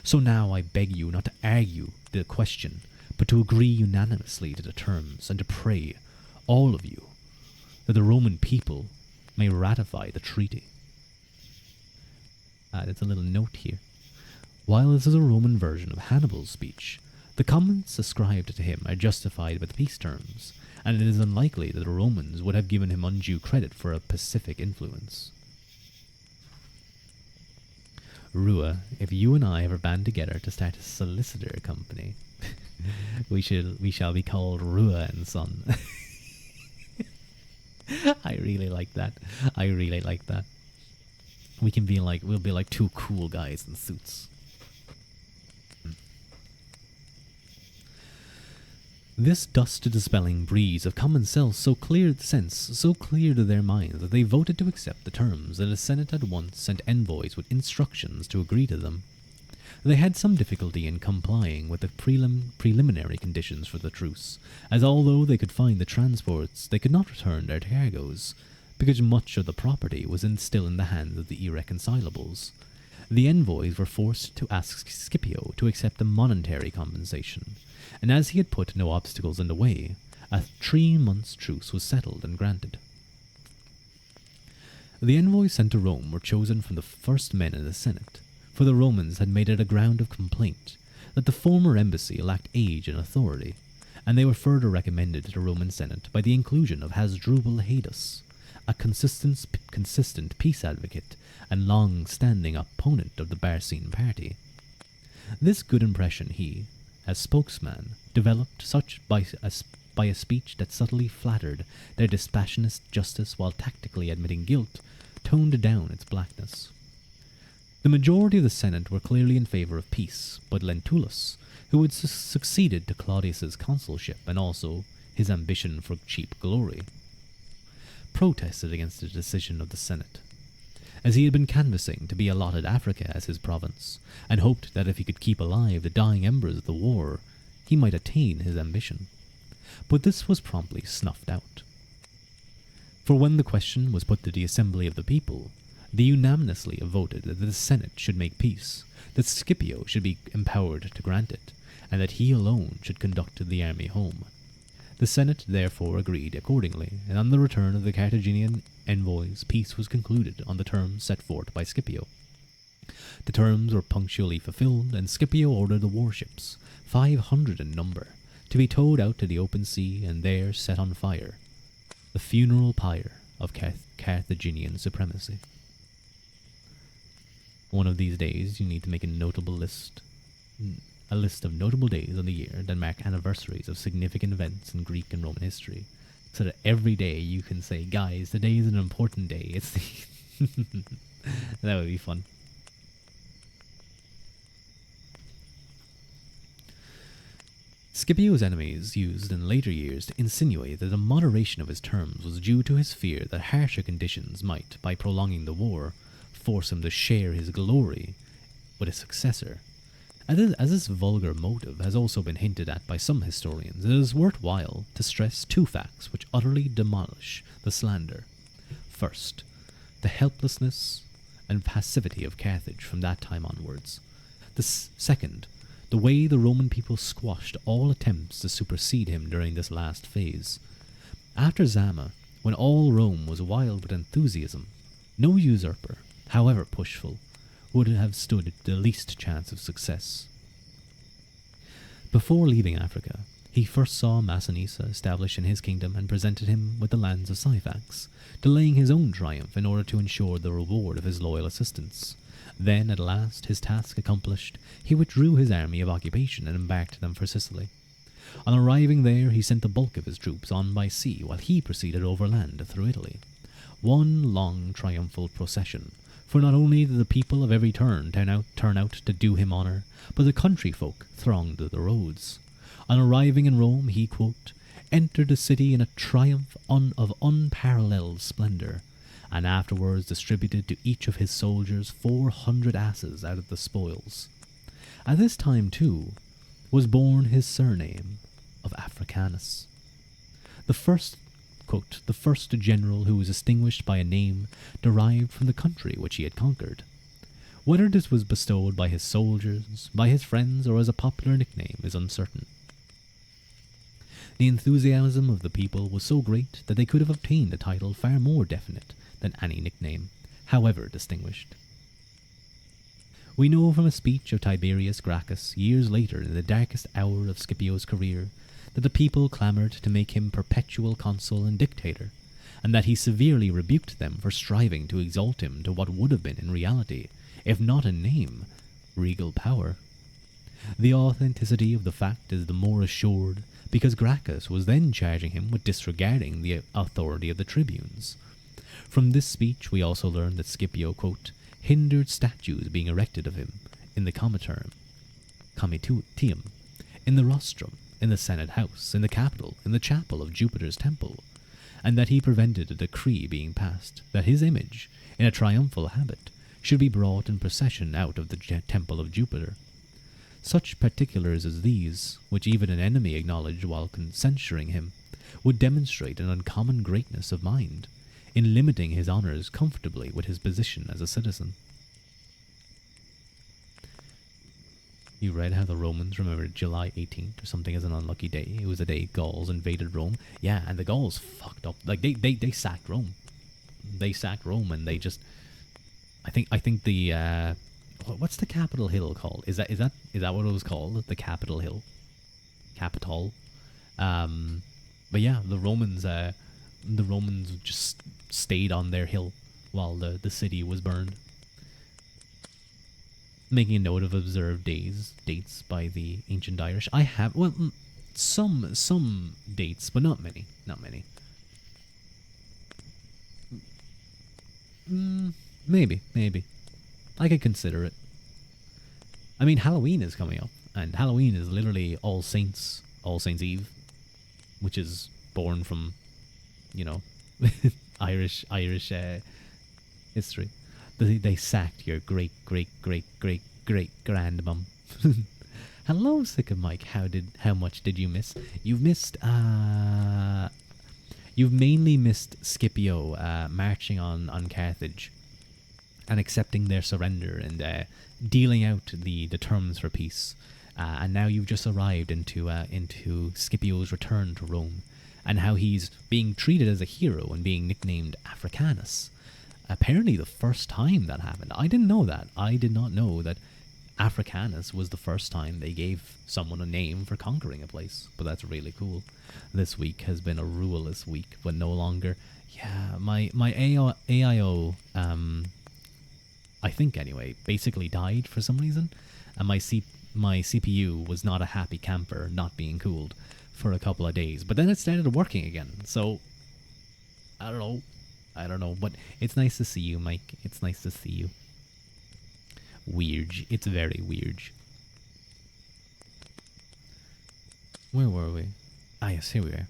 So now I beg you not to argue the question, but to agree unanimously to the terms, and to pray, all of you, that the Roman people may ratify the treaty. There's a little note here. While this is a Roman version of Hannibal's speech, the comments ascribed to him are justified by the peace terms, and it is unlikely that the Romans would have given him undue credit for a pacific influence. Ruadh, if you and I ever band together to start a solicitor company, we shall be called Ruadh and Son. I really like that. we'll be like two cool guys in suits. This dust-dispelling breeze of common sense so clear to their minds that they voted to accept the terms, and the Senate at once sent envoys with instructions to agree to them. They had some difficulty in complying with the preliminary conditions for the truce, as although they could find the transports, they could not return their cargoes, because much of the property was still in the hands of the irreconcilables. The envoys were forced to ask Scipio to accept a monetary compensation, and as he had put no obstacles in the way, a 3-month truce was settled and granted. The envoys sent to Rome were chosen from the first men in the Senate, for the Romans had made it a ground of complaint that the former embassy lacked age and authority, and they were further recommended to the Roman Senate by the inclusion of Hasdrubal Haedus, a consistent peace advocate and long-standing opponent of the Barcine party. This good impression he, as spokesman, developed such by a speech that subtly flattered their dispassionate justice while tactically admitting guilt, toned down its blackness. The majority of the Senate were clearly in favour of peace, but Lentulus, who had succeeded to Claudius's consulship and also his ambition for cheap glory, protested against the decision of the Senate, as he had been canvassing to be allotted Africa as his province, and hoped that if he could keep alive the dying embers of the war, he might attain his ambition. But this was promptly snuffed out. For when the question was put to the assembly of the people, they unanimously voted that the Senate should make peace, that Scipio should be empowered to grant it, and that he alone should conduct the army home. The Senate therefore agreed accordingly, and on the return of the Carthaginian envoys, peace was concluded on the terms set forth by Scipio. The terms were punctually fulfilled, and Scipio ordered the warships, 500 in number, to be towed out to the open sea and there set on fire, the funeral pyre of Carthaginian supremacy. One of these days you need to make a list of notable days of the year that mark anniversaries of significant events in Greek and Roman history, so that every day you can say, guys, today is an important day. It's the that would be fun. Scipio's enemies used in later years to insinuate that the moderation of his terms was due to his fear that harsher conditions might, by prolonging the war, force him to share his glory with a successor. As this vulgar motive has also been hinted at by some historians, it is worthwhile to stress two facts which utterly demolish the slander. First, the helplessness and passivity of Carthage from that time onwards. The second, the way the Roman people squashed all attempts to supersede him during this last phase. After Zama, when all Rome was wild with enthusiasm, no usurper, however pushful, would have stood the least chance of success. Before leaving Africa, he first saw Massinissa established in his kingdom and presented him with the lands of Syphax, delaying his own triumph in order to ensure the reward of his loyal assistance. Then, at last, his task accomplished, he withdrew his army of occupation and embarked them for Sicily. On arriving there, he sent the bulk of his troops on by sea, while he proceeded overland through Italy. One long triumphal procession, for not only did the people of every turn turn out to do him honour, but the country folk thronged the roads. On arriving in Rome, he, quote, entered the city in a triumph of unparalleled splendour, and afterwards distributed to each of his soldiers 400 asses out of the spoils. At this time, too, was born his surname of Africanus. The first general who was distinguished by a name derived from the country which he had conquered. Whether this was bestowed by his soldiers, by his friends, or as a popular nickname is uncertain. The enthusiasm of the people was so great that they could have obtained a title far more definite than any nickname, however distinguished. We know from a speech of Tiberius Gracchus years later in the darkest hour of Scipio's career that the people clamoured to make him perpetual consul and dictator, and that he severely rebuked them for striving to exalt him to what would have been in reality, if not in name, regal power. The authenticity of the fact is the more assured because Gracchus was then charging him with disregarding the authority of the tribunes. From this speech we also learn that Scipio, quote, hindered statues being erected of him in the Comitium, in the Rostrum, in the Senate House, in the Capitol, in the chapel of Jupiter's temple, and that he prevented a decree being passed that his image, in a triumphal habit, should be brought in procession out of the temple of Jupiter. Such particulars as these, which even an enemy acknowledged while censuring him, would demonstrate an uncommon greatness of mind, in limiting his honours comfortably with his position as a citizen. You read how the Romans remembered July 18th or something as an unlucky day. It was the day Gauls invaded Rome. Yeah, and the Gauls fucked up. Like, they sacked Rome. They sacked Rome, and they just... I think the... what's the Capitol Hill called? Is that what it was called? The Capitol Hill? Capitol? But yeah, the Romans just stayed on their hill while the city was burned. Making a note of observed dates by the ancient Irish. I have, well, some dates, but not many. Maybe. I could consider it. I mean, Halloween is coming up, and Halloween is literally All Saints Eve, which is born from, Irish history. They sacked your great grandmum. Hello, Sick of Mike. How much did you miss? You've mainly missed Scipio marching on Carthage and accepting their surrender and dealing out the terms for peace. And now you've just arrived into Scipio's return to Rome, and how he's being treated as a hero and being nicknamed Africanus. Apparently the first time that happened. I didn't know that. I did not know that Africanus was the first time they gave someone a name for conquering a place. But that's really cool. This week has been a ruleless week, but no longer. Yeah, my AIO, I think anyway, basically died for some reason. And my CPU was not a happy camper not being cooled for a couple of days. But then it started working again. So, I don't know, but it's nice to see you, Mike. It's nice to see you. Weird. It's very weird. Where were we? Ah, yes, here we are.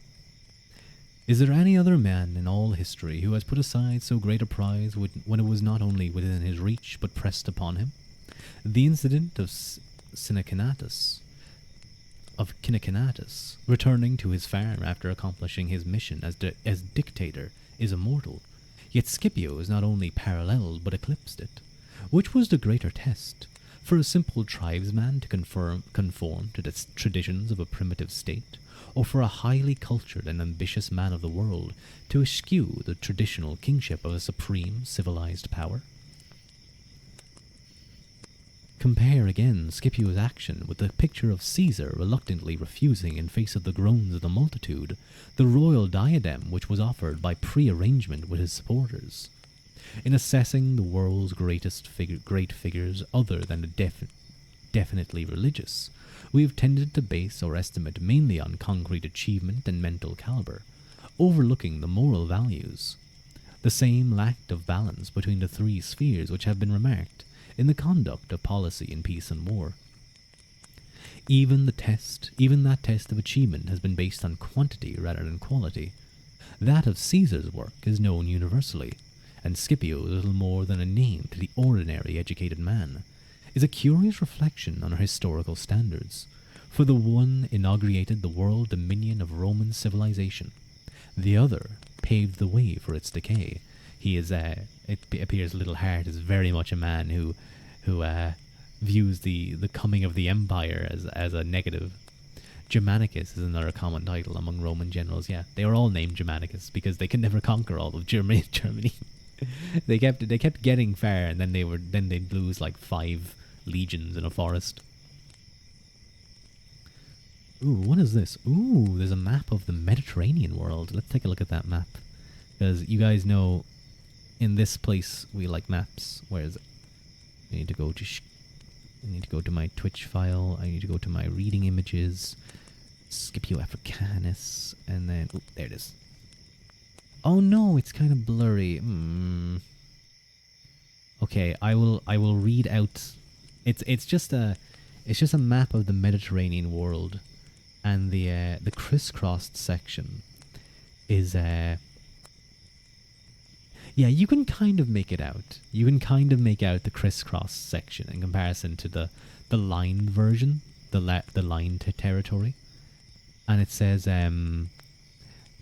Is there any other man in all history who has put aside so great a prize when it was not only within his reach, but pressed upon him? The incident of Cincinnatus, returning to his farm after accomplishing his mission as dictator, is immortal. Yet Scipio is not only paralleled but eclipsed it. Which was the greater test? For a simple tribesman to conform to the traditions of a primitive state, or for a highly cultured and ambitious man of the world to eschew the traditional kingship of a supreme civilized power? Compare again Scipio's action with the picture of Caesar reluctantly refusing, in face of the groans of the multitude, the royal diadem which was offered by pre-arrangement with his supporters. In assessing the world's great figures other than the definitely religious, we have tended to base our estimate mainly on concrete achievement and mental caliber, overlooking the moral values. The same lacked of balance between the three spheres which have been remarked in the conduct of policy in peace and war. Even that test of achievement has been based on quantity rather than quality. That of Caesar's work is known universally, and Scipio, little more than a name to the ordinary educated man, is a curious reflection on our historical standards. For the one inaugurated the world dominion of Roman civilization, the other paved the way for its decay. He is, it appears Little Heart is very much a man who views the coming of the empire as a negative. Germanicus is another common title among Roman generals. Yeah, they were all named Germanicus because they could never conquer all of Germany. They kept getting far, and then they'd lose like 5 legions in a forest. Ooh, what is this? Ooh, there's a map of the Mediterranean world. Let's take a look at that map, because you guys know, in this place we like maps. Where is it? I need to go to my Twitch file. I need to go to my reading images. Scipio Africanus, and then there it is. Oh no, it's kind of blurry. Okay, Okay, I will read out. It's just a map of the Mediterranean world, and the crisscrossed section is yeah, you can kind of make it out. You can kind of make out the crisscross section in comparison to the line version, the line territory, and it says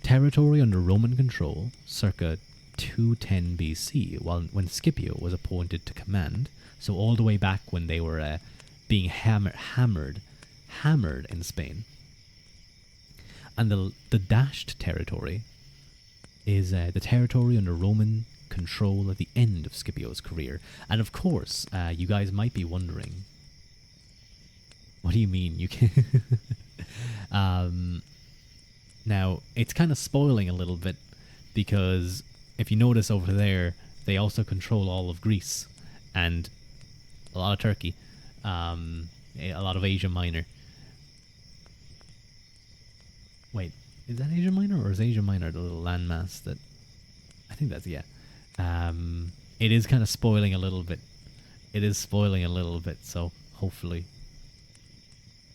territory under Roman control, circa 210 BC, when Scipio was appointed to command. So all the way back when they were being hammered in Spain. And the dashed territory is the territory under Roman control at the end of Scipio's career. And of course, you guys might be wondering, what do you mean you can? Now, it's kind of spoiling a little bit, because if you notice over there, they also control all of Greece and a lot of Turkey, a lot of Asia Minor. Wait, is that Asia Minor, or is Asia Minor the little landmass that... I think that's, yeah. It is kind of spoiling a little bit. It is spoiling a little bit, so hopefully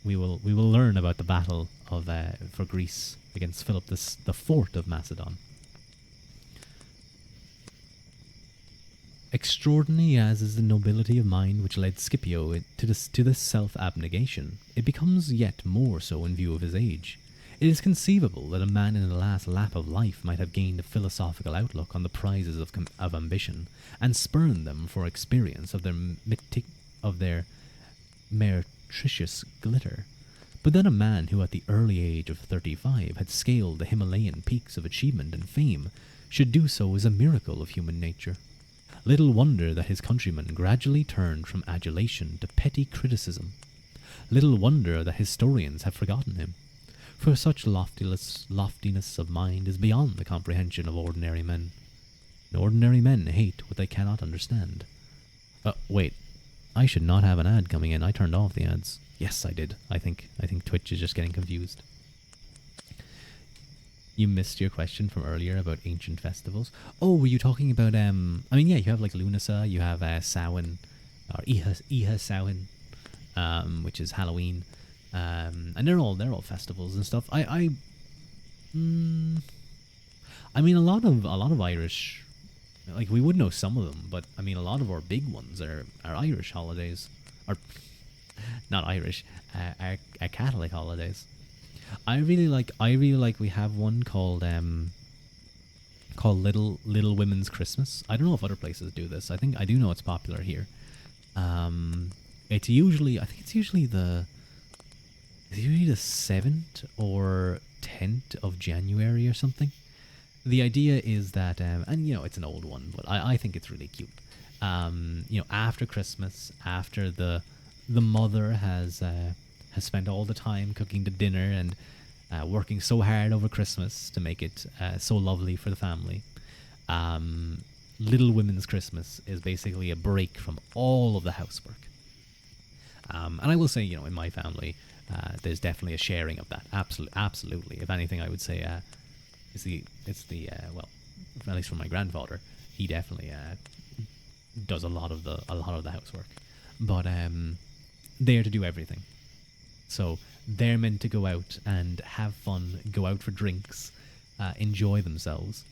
we will learn about the battle of for Greece against Philip the Fourth of Macedon. Extraordinary as is the nobility of mind which led Scipio to this self-abnegation, it becomes yet more so in view of his age. It is conceivable that a man in the last lap of life might have gained a philosophical outlook on the prizes of ambition, and spurned them for experience of their meretricious glitter. But then a man who at the early age of 35 had scaled the Himalayan peaks of achievement and fame should do so is a miracle of human nature. Little wonder that his countrymen gradually turned from adulation to petty criticism. Little wonder that historians have forgotten him. For such loftiness of mind is beyond the comprehension of ordinary men. And ordinary men hate what they cannot understand. Wait. I should not have an ad coming in. I turned off the ads. Yes, I did. I think Twitch is just getting confused. You missed your question from earlier about ancient festivals. Oh, were you talking about I mean, yeah, you have like Lunasa, you have Samhain, or Iha Samhain, which is Halloween, and they're all festivals and stuff. I mean, a lot of Irish, like, we would know some of them, but I mean, a lot of our big ones are Irish holidays, or not Irish, are Catholic holidays. I really like we have one called Little Women's Christmas. I don't know if other places do this. I do know it's popular here. It's usually the 7th or 10th of January or something. The idea is that and you know, it's an old one, but I think it's really cute. You know, after Christmas, after the mother has spent all the time cooking the dinner and working so hard over Christmas to make it so lovely for the family. Little Women's Christmas is basically a break from all of the housework. And I will say, you know, in my family, there's definitely a sharing of that. Absolutely. If anything, I would say it's the well, at least from my grandfather, he definitely does a lot of the housework. But they're to do everything. So they're meant to go out and have fun, go out for drinks, enjoy themselves,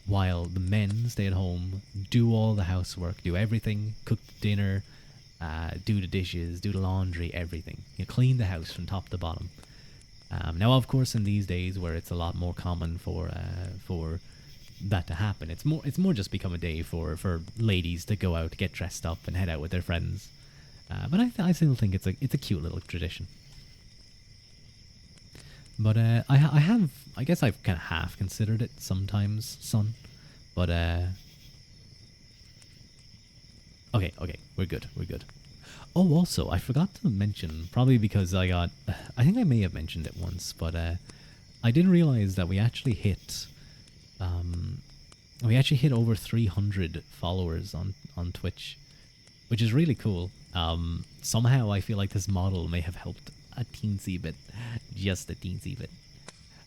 while the men stay at home, do all the housework, do everything, cook dinner, do the dishes, do the laundry, everything. You clean the house from top to bottom. Now, of course, in these days where it's a lot more common for that to happen, it's more just become a day for ladies to go out, get dressed up, and head out with their friends. But I still think it's a cute little tradition. But I guess I've kind of half considered it sometimes, son. But okay, we're good. Oh, also, I forgot to mention, probably because I think I may have mentioned it once, but I didn't realize that we actually hit over 300 followers on Twitch, which is really cool. Somehow I feel like this model may have helped a teensy bit, just a teensy bit.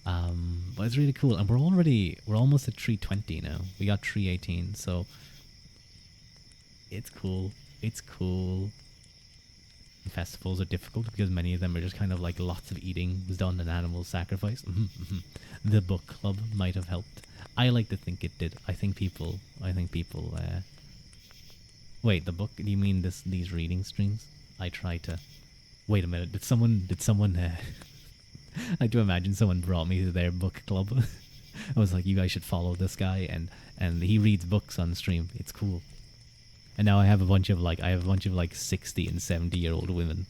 But it's really cool, and we're almost at 320 now. We got 318, so It's cool. It's cool. Festivals are difficult because many of them are just kind of like lots of eating was done and animals sacrificed. The book club might have helped. I like to think it did. I think people. Wait, the book? Do you mean these reading streams? I try to. Wait a minute. Did someone? I like to imagine someone brought me to their book club. I was like, you guys should follow this guy, and he reads books on stream. It's cool. And now I have a bunch of like 60 and 70-year-old women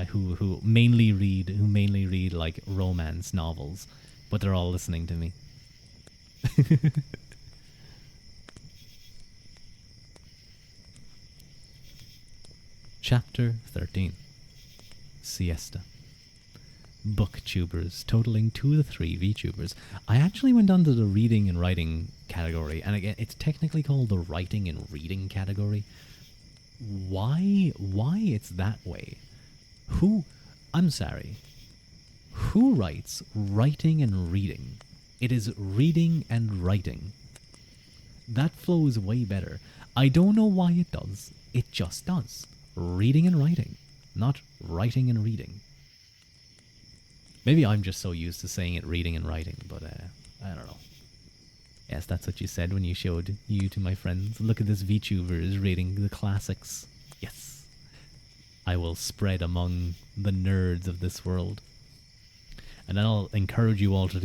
who mainly read like romance novels, but they're all listening to me. Chapter 13. Siesta. Booktubers, totaling 2 to 3 VTubers. I actually went on to the reading and writing category, and again, it's technically called the writing and reading category. Why it's that way? I'm sorry. Who writes writing and reading? It is reading and writing. That flows way better. I don't know why it does. It just does. Reading and writing, not writing and reading. Maybe I'm just so used to saying it reading and writing, but I don't know. Yes, that's what you said when you showed you to my friends. Look at this VTuber is reading the classics. Yes. I will spread among the nerds of this world. And then I'll encourage you all to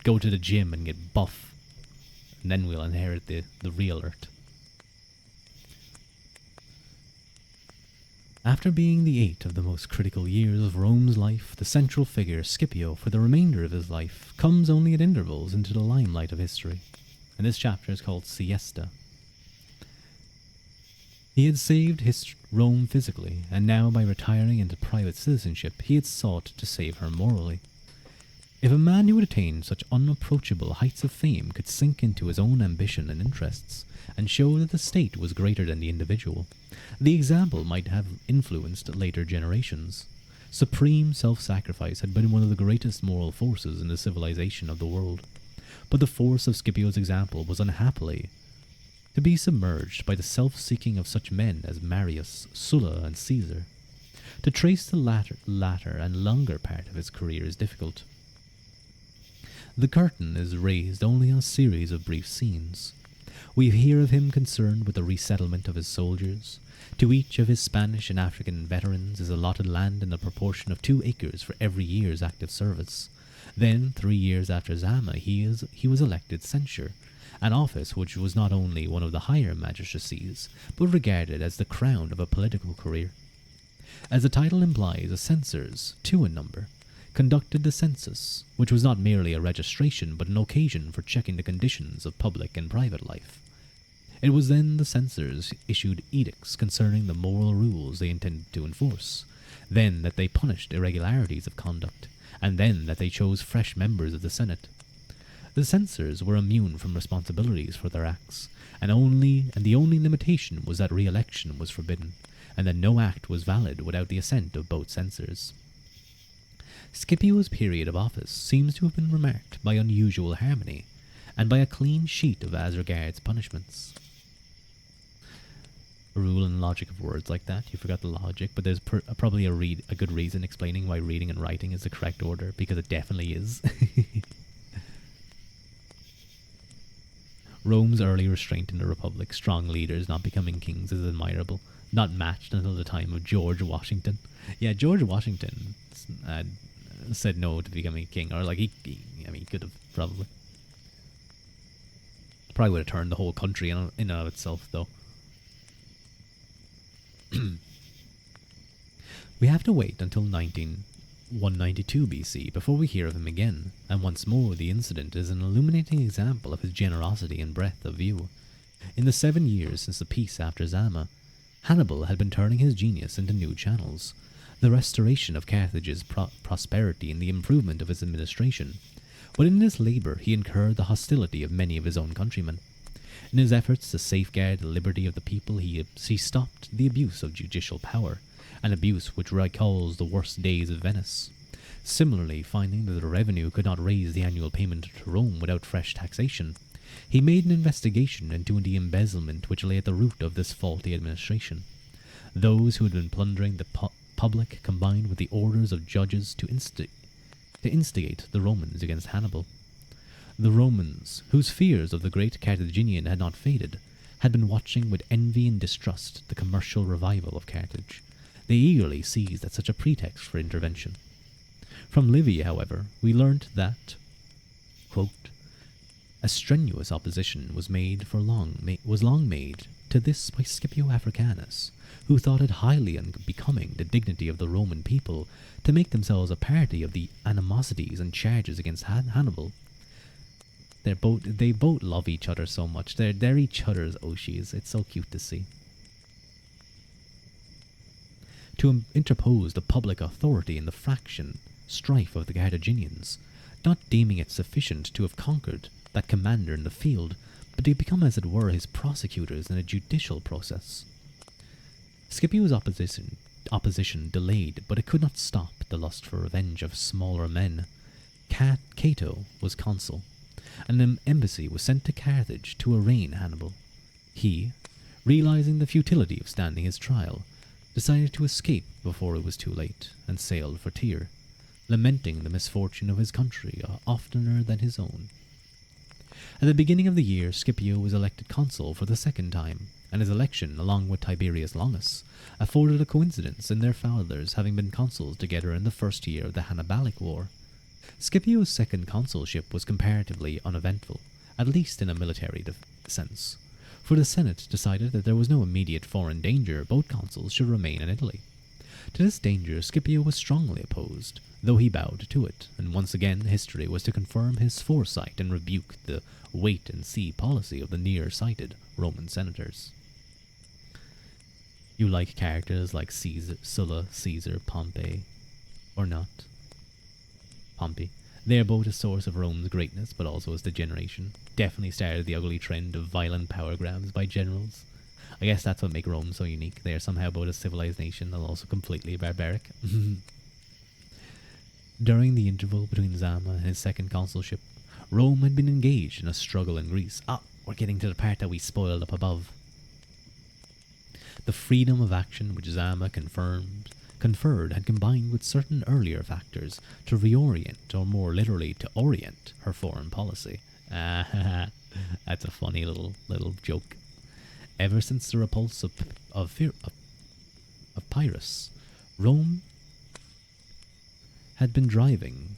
go to the gym and get buff. And then we'll inherit the real Earth. After being the 8 of the most critical years of Rome's life, the central figure, Scipio, for the remainder of his life, comes only at intervals into the limelight of history. And this chapter is called Siesta. He had saved Rome physically, and now by retiring into private citizenship, he had sought to save her morally. If a man who had attained such unapproachable heights of fame could sink into his own ambition and interests, and show that the state was greater than the individual, the example might have influenced later generations. Supreme self-sacrifice had been one of the greatest moral forces in the civilization of the world, but the force of Scipio's example was unhappily to be submerged by the self-seeking of such men as Marius, Sulla, and Caesar. To trace the latter and longer part of his career is difficult. The curtain is raised only on a series of brief scenes. We hear of him concerned with the resettlement of his soldiers. To each of his Spanish and African veterans is allotted land in the proportion of 2 acres for every year's active service. Then, 3 years after Zama, he was elected censor, an office which was not only one of the higher magistracies, but regarded as the crown of a political career. As the title implies, the censors, 2 in number, conducted the census, which was not merely a registration but an occasion for checking the conditions of public and private life. It was then the censors issued edicts concerning the moral rules they intended to enforce, then that they punished irregularities of conduct, and then that they chose fresh members of the Senate. The censors were immune from responsibilities for their acts, and the only limitation was that re-election was forbidden, and that no act was valid without the assent of both censors. Scipio's period of office seems to have been remarked by unusual harmony, and by a clean sheet as regards punishments. A rule and logic of words like that, you forgot the logic, but there's probably a good reason explaining why reading and writing is the correct order, because it definitely is. Rome's early restraint in the Republic, strong leaders not becoming kings, is admirable, not matched until the time of George Washington. Yeah, George Washington said no to becoming a king, or like he could have probably would have turned the whole country in and of itself, though. We have to wait until 192 BC before we hear of him again, and once more the incident is an illuminating example of his generosity and breadth of view. In the 7 years since the peace after Zama, Hannibal had been turning his genius into new channels. The restoration of Carthage's prosperity and the improvement of his administration. But in this labour he incurred the hostility of many of his own countrymen. In his efforts to safeguard the liberty of the people, he stopped the abuse of judicial power, an abuse which recalls the worst days of Venice. Similarly, finding that the revenue could not raise the annual payment to Rome without fresh taxation, He made an investigation into the embezzlement which lay at the root of this faulty administration. Those who had been plundering the public combined with the orders of judges to instigate the Romans against Hannibal. The Romans, whose fears of the great Carthaginian had not faded, had been watching with envy and distrust the commercial revival of Carthage. They eagerly seized at such a pretext for intervention. From Livy, however, we learnt that, quote, a strenuous opposition was long made to this by Scipio Africanus, who thought it highly unbecoming the dignity of the Roman people to make themselves a party of the animosities and charges against Hannibal. They both love each other so much. They're each other's Oshis. It's so cute to see. To interpose the public authority in the strife of the Carthaginians, not deeming it sufficient to have conquered that commander in the field, but to become as it were his prosecutors in a judicial process. Scipio's opposition delayed, but it could not stop the lust for revenge of smaller men. Cato was consul, and an embassy was sent to Carthage to arraign Hannibal. He, realizing the futility of standing his trial, decided to escape before it was too late, and sailed for Tyre, lamenting the misfortune of his country oftener than his own. At the beginning of the year, Scipio was elected consul for the second time, and his election, along with Tiberius Longus, afforded a coincidence in their fathers having been consuls together in the first year of the Hannibalic War. Scipio's second consulship was comparatively uneventful, at least in a military sense, for the Senate decided that there was no immediate foreign danger both consuls should remain in Italy. To this danger Scipio was strongly opposed, though he bowed to it, and once again history was to confirm his foresight and rebuke the wait-and-see policy of the near-sighted Roman senators. You like characters like Sulla, Caesar, Pompey, or not? Pompey. They are both a source of Rome's greatness, but also its degeneration. Definitely started the ugly trend of violent power grabs by generals. I guess that's what makes Rome so unique. They are somehow both a civilized nation and also completely barbaric. During the interval between Zama and his second consulship, Rome had been engaged in a struggle in Greece. We're getting to the part that we spoiled up above. The freedom of action which Zama conferred had combined with certain earlier factors to reorient, or more literally to orient, her foreign policy. That's a funny little joke. Ever since the repulse of Pyrrhus, Rome had been driving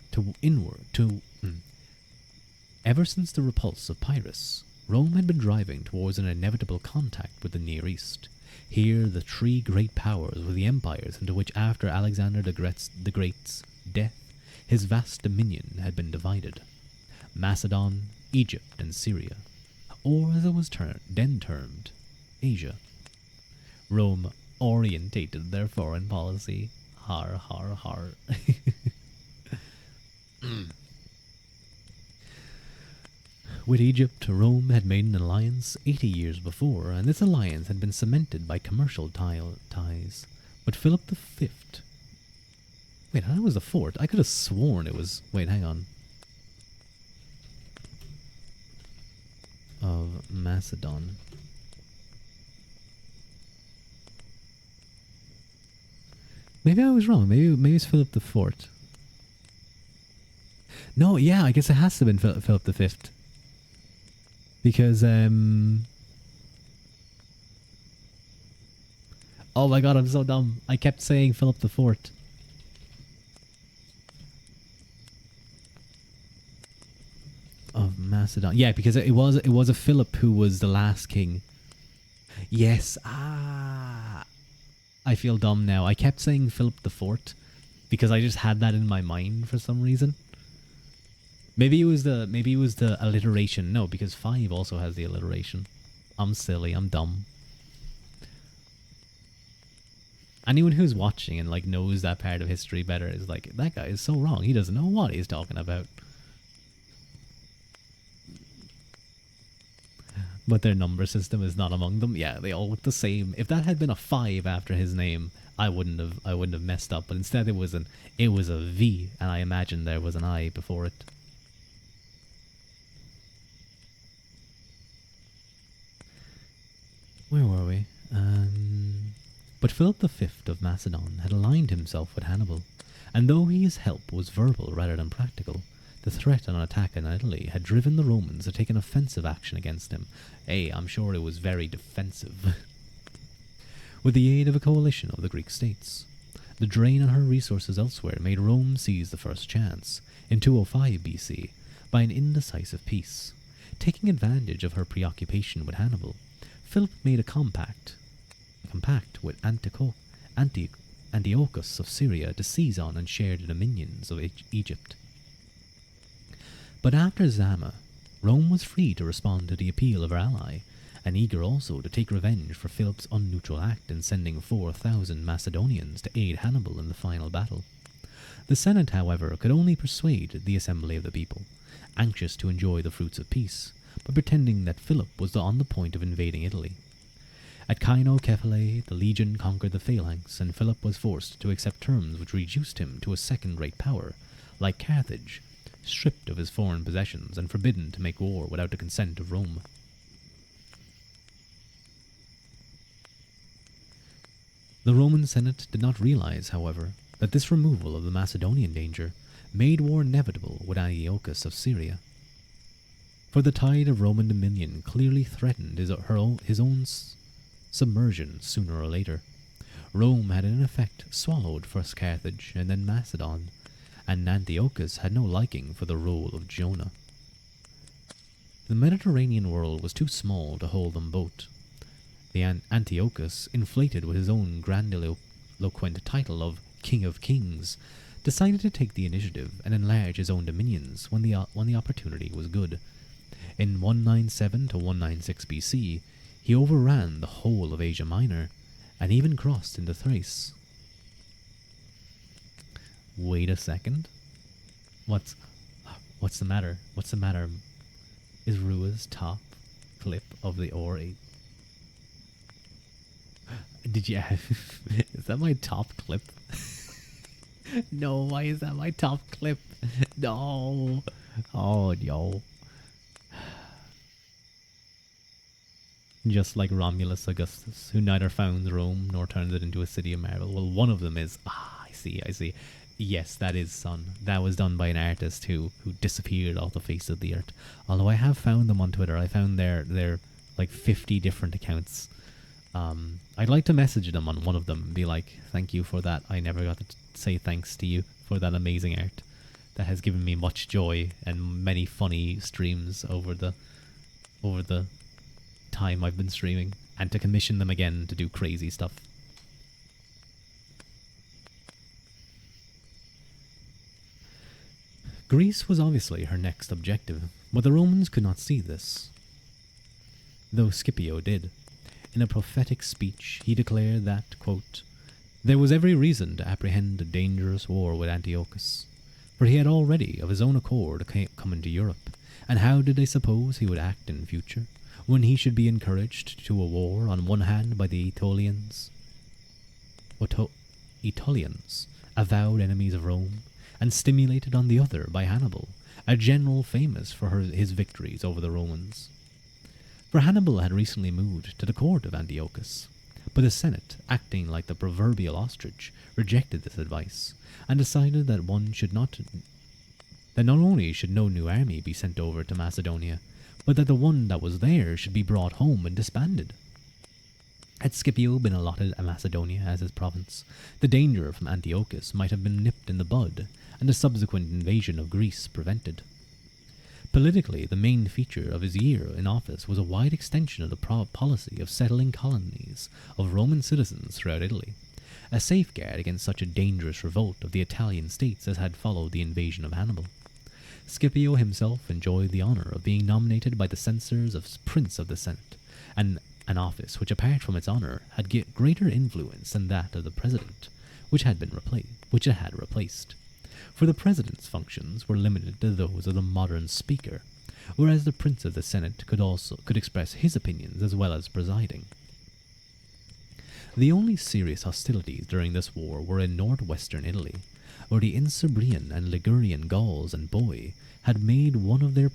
towards an inevitable contact with the Near East. Here the three great powers were the empires into which after Alexander the Great's death, his vast dominion had been divided. Macedon, Egypt, and Syria, or as it was then termed, Asia. Rome orientated their foreign policy. Har, har, har. With Egypt, Rome had made an alliance 80 years before, and this alliance had been cemented by commercial ties. But Philip V... Wait, that was the fourth. I could have sworn it was... Wait, hang on. Of Macedon. Maybe I was wrong. Maybe it's Philip IV. No, yeah, I guess it has to have been Philip V. Because, oh my god, I'm so dumb. I kept saying Philip IV. Of Macedon. Yeah, because it was a Philip who was the last king. Yes, I feel dumb now. I kept saying Philip IV because I just had that in my mind for some reason. Maybe it was the alliteration. No, because 5 also has the alliteration. I'm silly. I'm dumb. Anyone who's watching and like knows that part of history better is like, that guy is so wrong. He doesn't know what he's talking about. But their number system is not among them. Yeah, they all look the same. If that had been a 5 after his name, I wouldn't have messed up. But instead it was a V, and I imagine there was an I before it. Where were we? But Philip V of Macedon had aligned himself with Hannibal, and though his help was verbal rather than practical, the threat of an attack on Italy had driven the Romans to take an offensive action against him. I'm sure it was very defensive. With the aid of a coalition of the Greek states, the drain on her resources elsewhere made Rome seize the first chance, in 205 BC, by an indecisive peace. Taking advantage of her preoccupation with Hannibal, Philip made a compact with Antiochus of Syria to seize on and share the dominions of Egypt. But after Zama, Rome was free to respond to the appeal of her ally, and eager also to take revenge for Philip's unneutral act in sending 4,000 Macedonians to aid Hannibal in the final battle. The Senate, however, could only persuade the assembly of the people, anxious to enjoy the fruits of peace, by pretending that Philip was on the point of invading Italy. At Caino-Kephale, the legion conquered the Phalanx, and Philip was forced to accept terms which reduced him to a second-rate power, like Carthage, stripped of his foreign possessions and forbidden to make war without the consent of Rome. The Roman Senate did not realize, however, that this removal of the Macedonian danger made war inevitable with Antiochus of Syria. For the tide of Roman dominion clearly threatened his own submersion sooner or later. Rome had in effect swallowed first Carthage and then Macedon, and Antiochus had no liking for the role of Jonah. The Mediterranean world was too small to hold them both. The Antiochus, inflated with his own grandiloquent title of King of Kings, decided to take the initiative and enlarge his own dominions when the opportunity was good. In 197 to 196 BC, he overran the whole of Asia Minor, and even crossed into Thrace. Wait a second. What's the matter? What's the matter? Is Ruadh's top clip of the OR8? Did you? Is that my top clip? No, why is that my top clip? No. Oh, no. Just like Romulus Augustus, who neither founds Rome nor turns it into a city of marble. Well, one of them is... I see. Yes, that is Sun. That was done by an artist who disappeared off the face of the earth. Although I have found them on Twitter. I found their like 50 different accounts. I'd like to message them on one of them and be like, thank you for that. I never got to say thanks to you for that amazing art. That has given me much joy and many funny streams over the time I've been streaming, and to commission them again to do crazy stuff. Greece was obviously her next objective, but the Romans could not see this, though Scipio did. In a prophetic speech, he declared that, quote, there was every reason to apprehend a dangerous war with Antiochus, for he had already of his own accord come into Europe, and how did they suppose he would act in future, when he should be encouraged to a war on one hand by the Aetolians, avowed enemies of Rome, and stimulated on the other by Hannibal, a general famous for his victories over the Romans. For Hannibal had recently moved to the court of Antiochus, but the Senate, acting like the proverbial ostrich, rejected this advice, and decided that not only should no new army be sent over to Macedonia, but that the one that was there should be brought home and disbanded. Had Scipio been allotted a Macedonia as his province, the danger from Antiochus might have been nipped in the bud, and a subsequent invasion of Greece prevented. Politically, the main feature of his year in office was a wide extension of the policy of settling colonies of Roman citizens throughout Italy, a safeguard against such a dangerous revolt of the Italian states as had followed the invasion of Hannibal. Scipio himself enjoyed the honour of being nominated by the censors as Prince of the Senate, an office which, apart from its honour, had greater influence than that of the President, which it had replaced. For the President's functions were limited to those of the modern Speaker, whereas the Prince of the Senate could express his opinions as well as presiding. The only serious hostilities during this war were in northwestern Italy, where the Insubrian and Ligurian Gauls and Boii had made one of their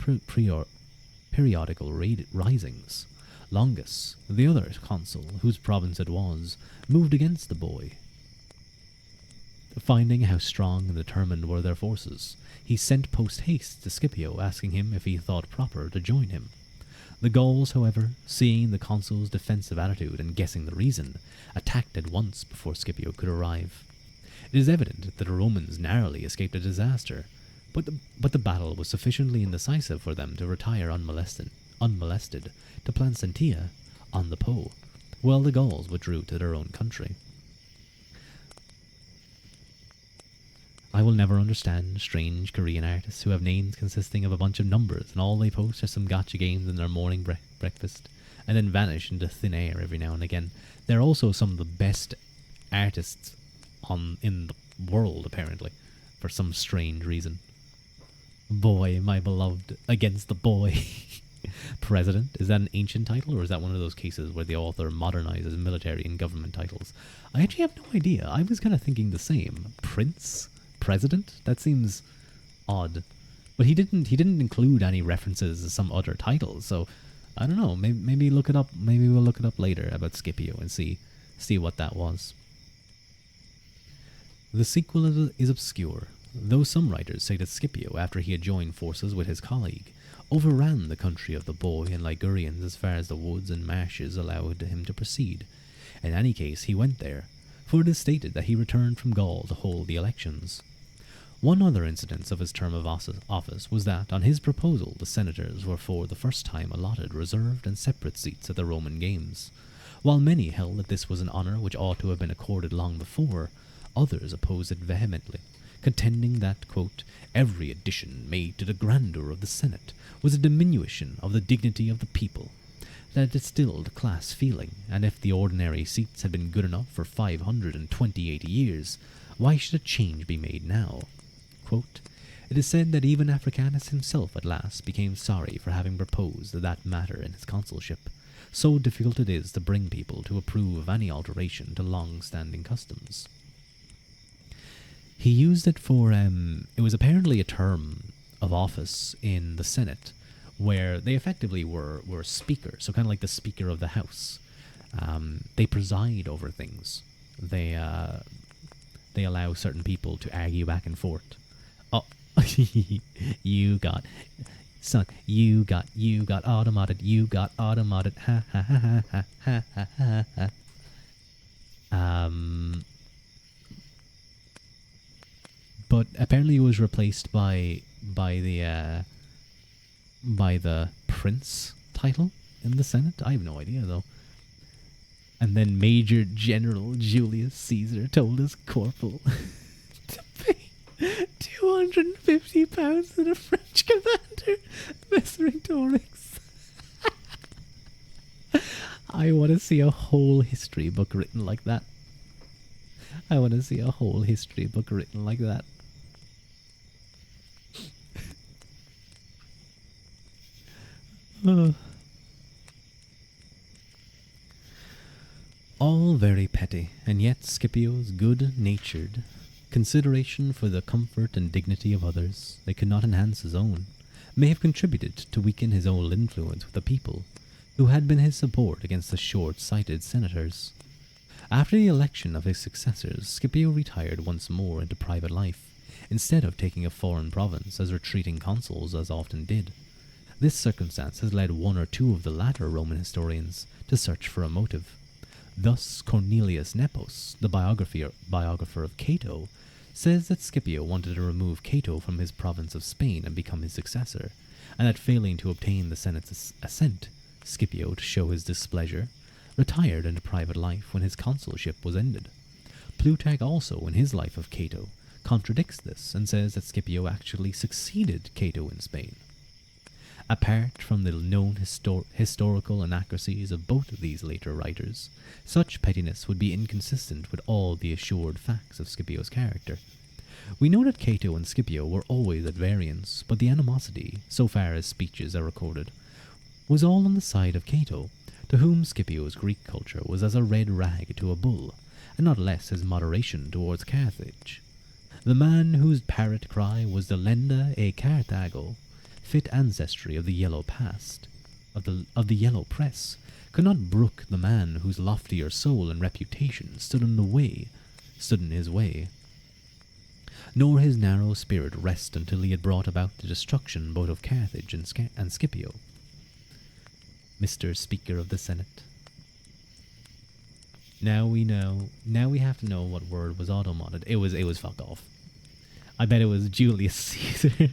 periodical risings, Longus, the other consul, whose province it was, moved against the boy. Finding how strong and determined were their forces, he sent post-haste to Scipio asking him if he thought proper to join him. The Gauls, however, seeing the consul's defensive attitude and guessing the reason, attacked at once before Scipio could arrive. It is evident that the Romans narrowly escaped a disaster, but the battle was sufficiently indecisive for them to retire unmolested to Placentia on the Po, while the Gauls withdrew to their own country. I will never understand strange Korean artists who have names consisting of a bunch of numbers and all they post are some gotcha games in their morning breakfast and then vanish into thin air every now and again. They're also some of the best artists in the world, apparently, for some strange reason. Boy, my beloved, against the boy. President, is that an ancient title, or is that one of those cases where the author modernizes military and government titles? I actually have no idea. I was kind of thinking the same. Prince? President? That seems odd. But he didn't include any references to some other titles, so I don't know. Maybe look it up. Maybe we'll look it up later about Scipio and see what that was. The sequel is obscure, though some writers say that Scipio, after he had joined forces with his colleague, overran the country of the Boii and Ligurians as far as the woods and marshes allowed him to proceed. In any case, he went there, for it is stated that he returned from Gaul to hold the elections. One other incident of his term of office was that, on his proposal, the senators were for the first time allotted reserved and separate seats at the Roman games. While many held that this was an honour which ought to have been accorded long before, others opposed it vehemently, contending that, quote, every addition made to the grandeur of the Senate was a diminution of the dignity of the people, that it distilled class feeling, and if the ordinary seats had been good enough for 528 years, why should a change be made now? Quote, it is said that even Africanus himself at last became sorry for having proposed that matter in his consulship. So difficult it is to bring people to approve of any alteration to long-standing customs. He used it for, it was apparently a term of office in the Senate, where they effectively were speakers, so kind of like the Speaker of the House. They preside over things. They allow certain people to argue back and forth. Oh, you got automated, ha ha ha ha ha ha ha. But apparently it was replaced by the prince title in the Senate. I have no idea though. And then Major General Julius Caesar told his corporal to pay £250 to the French commander, Vercingetorix. I want to see a whole history book written like that. All very petty, and yet Scipio's good-natured consideration for the comfort and dignity of others, they could not enhance his own, may have contributed to weaken his old influence with the people, who had been his support against the short-sighted senators. After the election of his successors, Scipio retired once more into private life, instead of taking a foreign province as retreating consuls as often did. This circumstance has led one or two of the latter Roman historians to search for a motive. Thus Cornelius Nepos, the biographer of Cato, says that Scipio wanted to remove Cato from his province of Spain and become his successor, and that failing to obtain the Senate's assent, Scipio, to show his displeasure, retired into private life when his consulship was ended. Plutarch also, in his life of Cato, contradicts this and says that Scipio actually succeeded Cato in Spain. Apart from the known historical inaccuracies of both of these later writers, such pettiness would be inconsistent with all the assured facts of Scipio's character. We know that Cato and Scipio were always at variance, but the animosity, so far as speeches are recorded, was all on the side of Cato, to whom Scipio's Greek culture was as a red rag to a bull, and not less his moderation towards Carthage. The man whose parrot cry was Delenda e Carthago, fit ancestry of the yellow past, of the yellow press could not brook the man whose loftier soul and reputation stood in his way, nor his narrow spirit rest until he had brought about the destruction both of Carthage and Scipio. Mr. Speaker of the Senate. Now we have to know what word was auto-modded. It was fuck off. I bet it was Julius Caesar.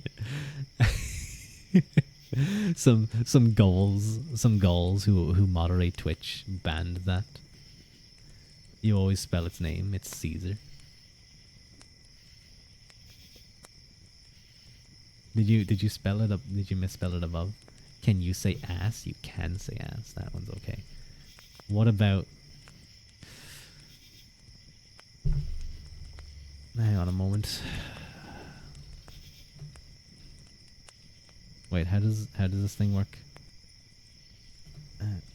some gulls who moderate Twitch banned that. You always spell its name. It's Caesar. Did you spell it up? Did you misspell it above? Can you say ass? You can say ass. That one's okay. What about? Hang on a moment. Wait, how does this thing work?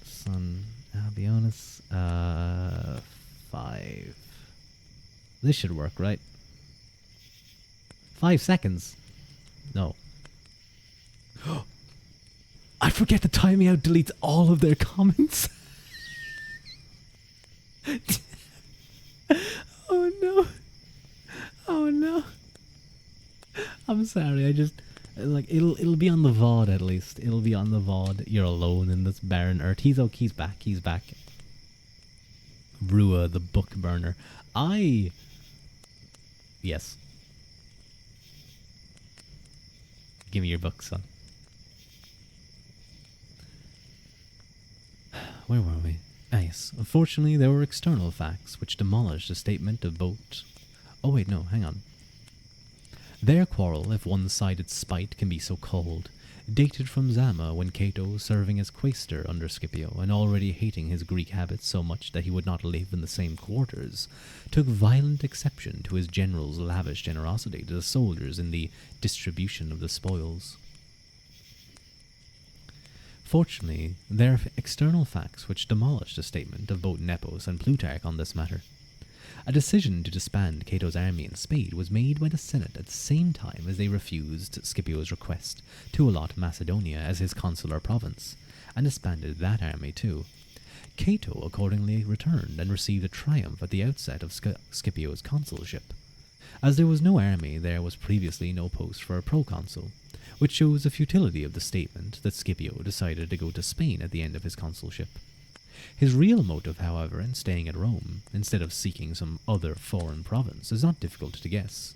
Son, I'll be honest. 5. This should work, right? 5 seconds. No. I forget the timing out deletes all of their comments. Oh no. Oh no. I'm sorry, I just it'll be on the VOD at least. It'll be on the VOD. You're alone in this barren earth. He's back. Ruadh, the book burner. Yes. Give me your book, son. Where were we? Ah, yes. Unfortunately, there were external facts which demolished the statement of both. Oh wait, no, hang on. Their quarrel, if one-sided spite can be so called, dated from Zama when Cato, serving as quaestor under Scipio and already hating his Greek habits so much that he would not live in the same quarters, took violent exception to his general's lavish generosity to the soldiers in the distribution of the spoils. Fortunately, there are external facts which demolish the statement of both Nepos and Plutarch on this matter. A decision to disband Cato's army in Spain was made by the Senate at the same time as they refused Scipio's request to allot Macedonia as his consular province, and disbanded that army too. Cato accordingly returned and received a triumph at the outset of Scipio's consulship. As there was no army, there was previously no post for a proconsul, which shows the futility of the statement that Scipio decided to go to Spain at the end of his consulship. His real motive, however, in staying at Rome, instead of seeking some other foreign province, is not difficult to guess.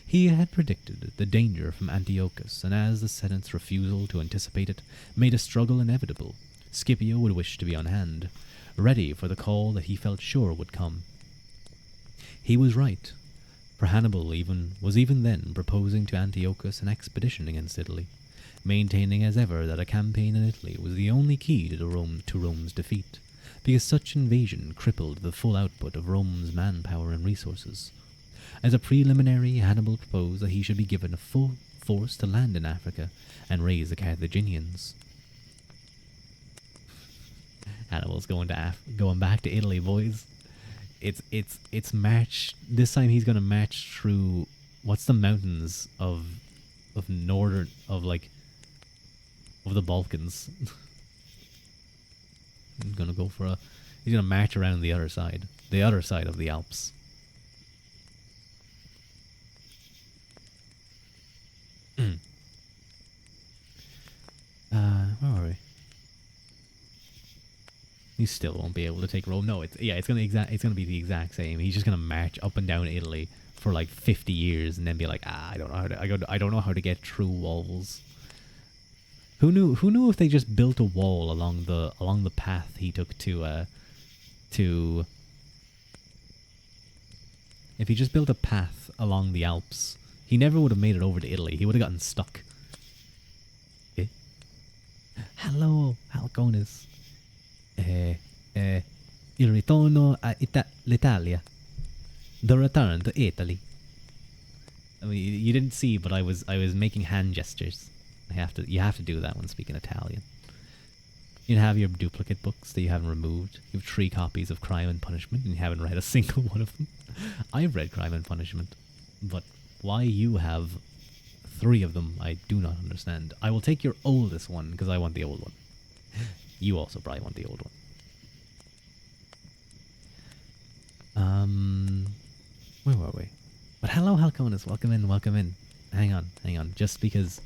He had predicted the danger from Antiochus, and as the Senate's refusal to anticipate it made a struggle inevitable, Scipio would wish to be on hand, ready for the call that he felt sure would come. He was right, for Hannibal was even then proposing to Antiochus an expedition against Italy, maintaining as ever that a campaign in Italy was the only key to Rome's defeat, because such invasion crippled the full output of Rome's manpower and resources. As a preliminary, Hannibal proposed that he should be given a full force to land in Africa and raise the Carthaginians. Hannibal's going back to Italy, boys. It's march. This time he's gonna march through what's the mountains of northern of the Balkans. He's gonna he's gonna march around the other side of the Alps. Where are we? He still won't be able to take Rome. No, it's gonna be the exact same. He's just gonna march up and down Italy for like 50 years and then be like, I don't know how to get through walls. Who knew if they just built a wall along the path he took to if he just built a path along the Alps, he never would have made it over to Italy. He would have gotten stuck. Eh? Hello, Halconis. Il ritorno all'Italia. The return to Italy. I mean, you didn't see, but I was making hand gestures. You have to do that when speaking Italian. You have your duplicate books that you haven't removed. You have 3 copies of Crime and Punishment, and you haven't read a single one of them. I've read Crime and Punishment, but why you have 3 of them, I do not understand. I will take your oldest one because I want the old one. You also probably want the old one. Where were we? But hello, Halconus. Welcome in, welcome in. Hang on, hang on. Just because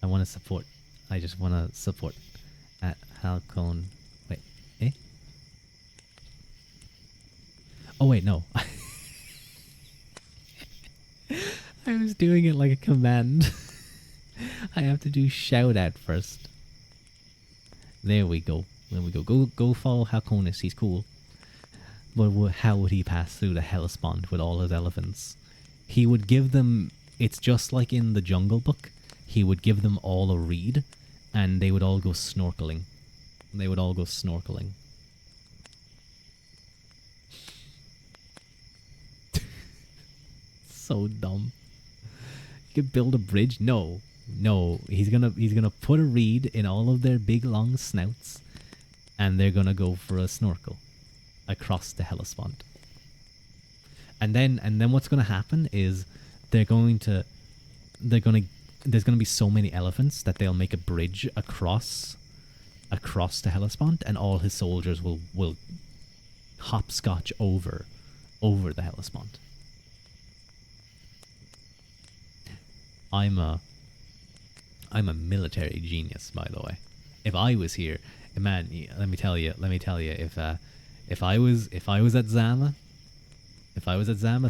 I want to support. I just want to support at Halcon. Wait, eh? Oh, wait, no. I was doing it like a command. I have to do shout out first. There we go. There we go. Go follow Halconus. He's cool. But how would he pass through the Hellespont with all his elephants? He would give them... It's just like in the Jungle Book. He would give them all a reed, and they would all go snorkeling. They would all go snorkeling. So dumb. You could build a bridge? No. No. He's gonna put a reed in all of their big long snouts, and they're gonna go for a snorkel across the Hellespont. And then what's gonna happen is there's gonna be so many elephants that they'll make a bridge across the Hellespont, and all his soldiers will hopscotch over the Hellespont. I'm a military genius, by the way. If I was here, man, let me tell you, if I was at Zama,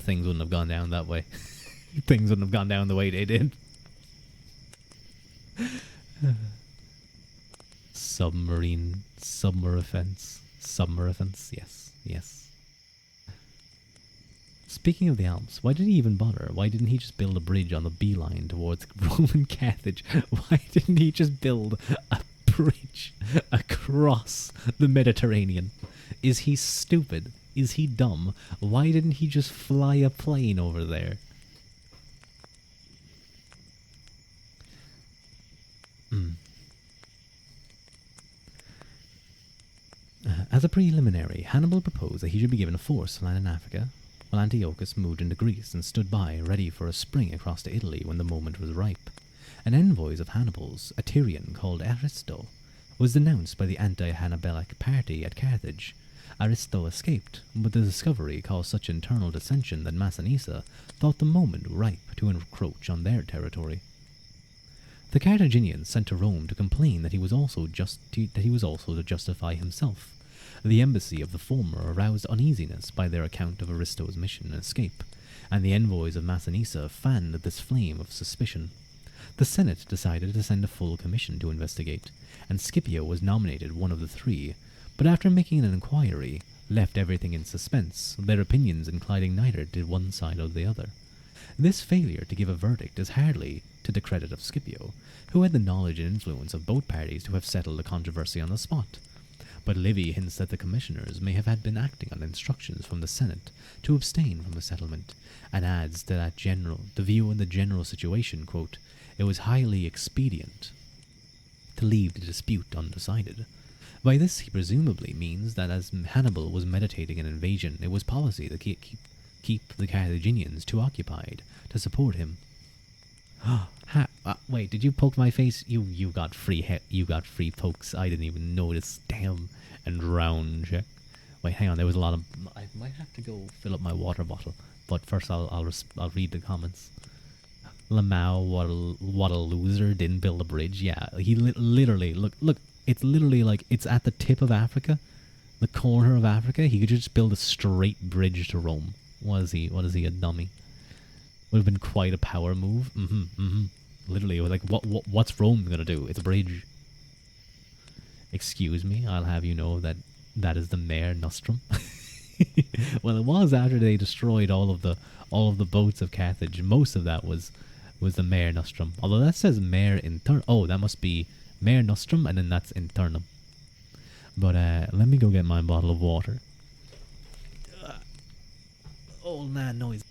things wouldn't have gone down that way. Things wouldn't have gone down the way they did. Submerifence, yes. Speaking of the Alps, why did he even bother? Why didn't he just build a bridge on the beeline towards Roman Carthage? Why didn't he just build a bridge across the Mediterranean? Is he stupid? Is he dumb? Why didn't he just fly a plane over there? As a preliminary, Hannibal proposed that he should be given a force to land in Africa, while Antiochus moved into Greece and stood by, ready for a spring across to Italy when the moment was ripe. An envoy of Hannibal's, a Tyrian called Aristo, was denounced by the anti-Hannibalic party at Carthage. Aristo escaped, but the discovery caused such internal dissension that Massinissa thought the moment ripe to encroach on their territory. The Carthaginians sent to Rome to complain that he was also to justify himself. The embassy of the former aroused uneasiness by their account of Aristo's mission and escape, and the envoys of Massinissa fanned this flame of suspicion. The Senate decided to send a full commission to investigate, and Scipio was nominated one of the three, but after making an inquiry, left everything in suspense, their opinions inclining neither to one side or the other. This failure to give a verdict is hardly to the credit of Scipio, who had the knowledge and influence of both parties to have settled the controversy on the spot. But Livy hints that the commissioners may have been acting on instructions from the Senate to abstain from the settlement, and adds to the view in the general situation, quote, it was highly expedient to leave the dispute undecided. By this he presumably means that as Hannibal was meditating an invasion, it was policy to keep the Carthaginians too occupied to support him. Wait, did you poke my face? You got free pokes. I didn't even notice. Damn. And round check. Wait, hang on. There was a lot of. I might have to go fill up my water bottle. But first, I'll read the comments. Lamau, what a loser! Didn't build a bridge. Yeah, he literally look. It's literally like it's at the tip of Africa, the corner of Africa. He could just build a straight bridge to Rome. What is he, a dummy? Would have been quite a power move. Literally, like what's Rome gonna do? It's a bridge. Excuse me, I'll have you know that is the Mare Nostrum. Well, it was after they destroyed all of the boats of Carthage. Most of that was the Mare Nostrum. Although that says Mare Internum. Oh, that must be Mare Nostrum, and then that's Internum. But let me go get my bottle of water. Old man noise.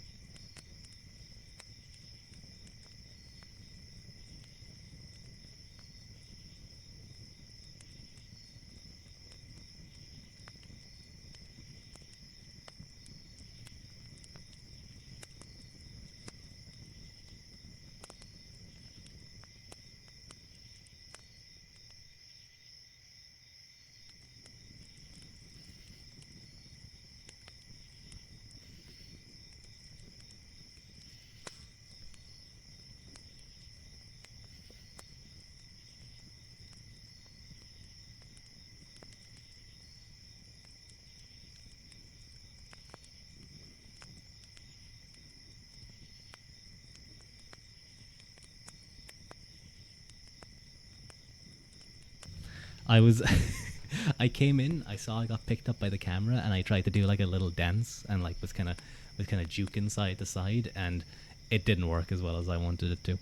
I was I came in, I saw I got picked up by the camera, and I tried to do like a little dance and like was kind of juking side to side, and it didn't work as well as I wanted it to.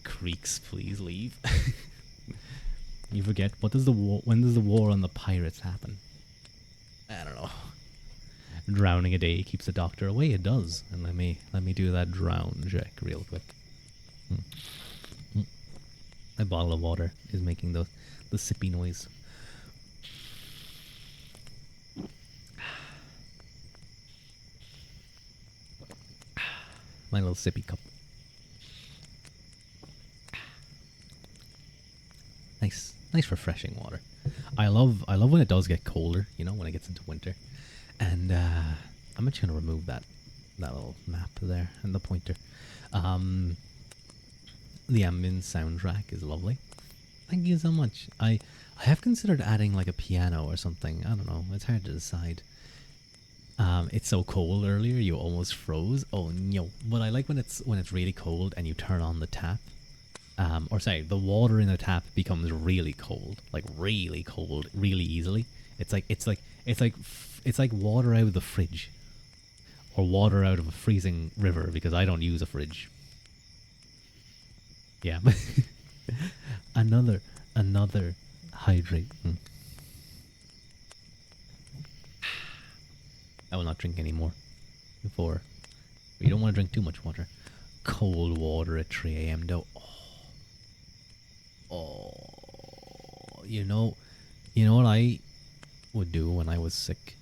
Creeks, please leave. You forget, when does the war on the pirates happen? I don't know. Drowning a day keeps the doctor away. It does. And let me do that drown check real quick. My bottle of water is making the sippy noise. My little sippy cup. Nice refreshing water. I love when it does get colder, you know, when it gets into winter. And I'm actually gonna remove that little map there and the pointer. The ambient soundtrack is lovely. Thank you so much. I have considered adding like a piano or something. I don't know. It's hard to decide. It's so cold earlier, you almost froze. Oh no! But I like when it's really cold and you turn on the tap. Or sorry, the water in the tap becomes really cold, really easily. It's like water out of the fridge, or water out of a freezing river, because I don't use a fridge. Yeah. another hydrate. I will not drink anymore. Before, you don't want to drink too much water. Cold water at 3 a.m. though. Oh, you know what I would do when I was sick.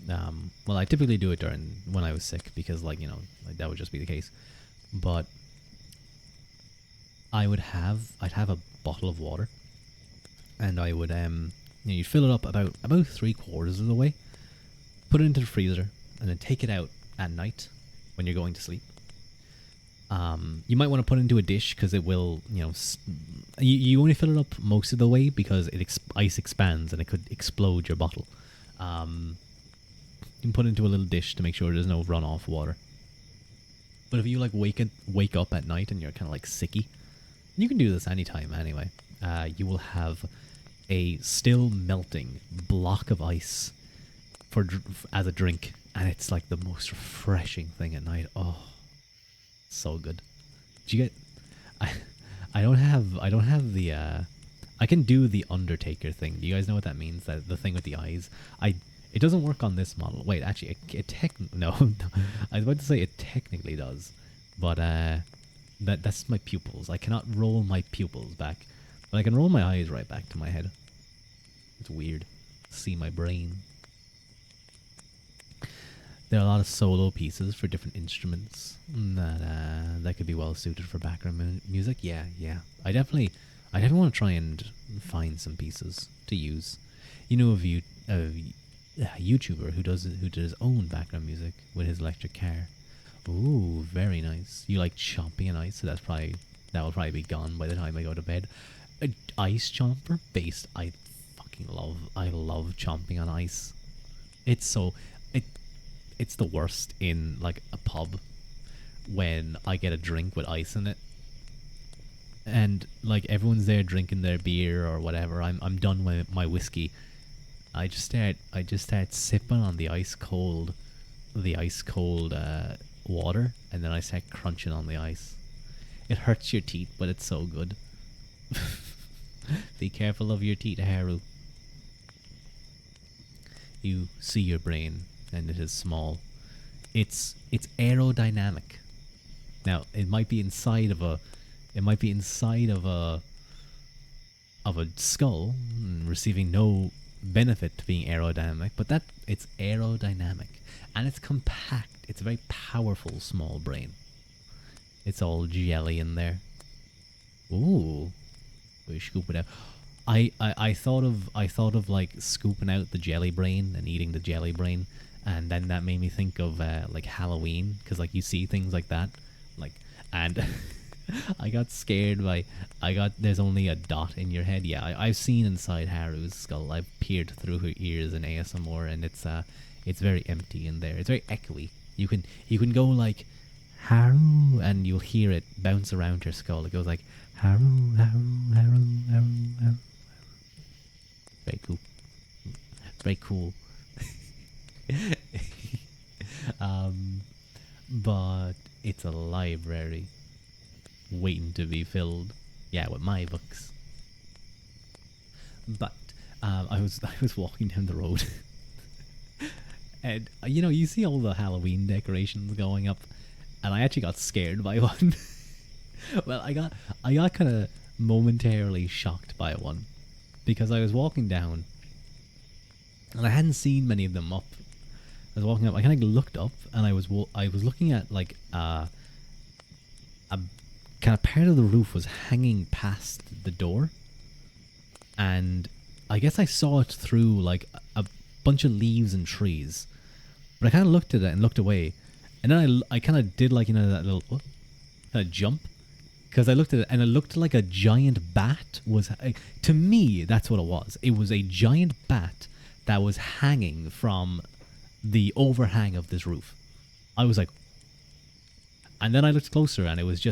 Well, I typically do it when I was sick because, like that would just be the case. But I'd have a bottle of water, and I would you'd fill it up about 3/4 of the way, put it into the freezer, and then take it out at night when you're going to sleep. You might want to put it into a dish because it will, you only fill it up most of the way because ice expands and it could explode your bottle. You can put it into a little dish to make sure there's no runoff water. But if you like wake up at night and you're kind of like sicky, you can do this anytime anyway. You will have a still melting block of ice as a drink, and it's like the most refreshing thing at night. Oh, so good. Do you get? I don't have the. I can do the Undertaker thing. Do you guys know what that means? That the thing with the eyes. It doesn't work on this model. Wait, actually, no. I was about to say it technically does, but that's my pupils. I cannot roll my pupils back, but I can roll my eyes right back to my head. It's weird. See my brain. There are a lot of solo pieces for different instruments that could be well suited for background music. Yeah. I definitely want to try and find some pieces to use. You know, a YouTuber who did his own background music with his electric car. Ooh, very nice. You like chomping on ice, so that will probably be gone by the time I go to bed. Ice chomper based. I love chomping on ice. It's the worst in like a pub when I get a drink with ice in it, and like everyone's there drinking their beer or whatever. I'm done with my whiskey. I just start sipping on the ice cold water, and then I start crunching on the ice. It hurts your teeth, but it's so good. Be careful of your teeth, Haru. You see your brain, and it is small. It's aerodynamic. Now it might be inside of a skull, receiving no benefit to being aerodynamic, but it's aerodynamic, and it's compact. It's a very powerful small brain. It's all jelly in there. Ooh, we scoop it out. I thought of like scooping out the jelly brain and eating the jelly brain, and then that made me think of like Halloween, because like you see things like that, like, and I got scared there's only a dot in your head. Yeah, I've seen inside Haru's skull. I've peered through her ears in ASMR, and it's very empty in there. It's very echoey. You can go like Haru, and you'll hear it bounce around her skull. It goes like Haru, Haru, cool. But it's a library waiting to be filled. Yeah, with my books. But I was walking down the road, and you see all the Halloween decorations going up, and I actually got scared by one. Well, I got kind of momentarily shocked by one because I was walking down, and I hadn't seen many of them up. I was walking up. I kind of looked up, and I was looking at like a kind of part of the roof was hanging past the door, and I guess I saw it through like a bunch of leaves and trees. But I kind of looked at it and looked away, and then I kind of did like that little kind of jump, because I looked at it and it looked like a giant bat was. To me, that's what it was. It was a giant bat that was hanging from the overhang of this roof. I was like, and then I looked closer, and it was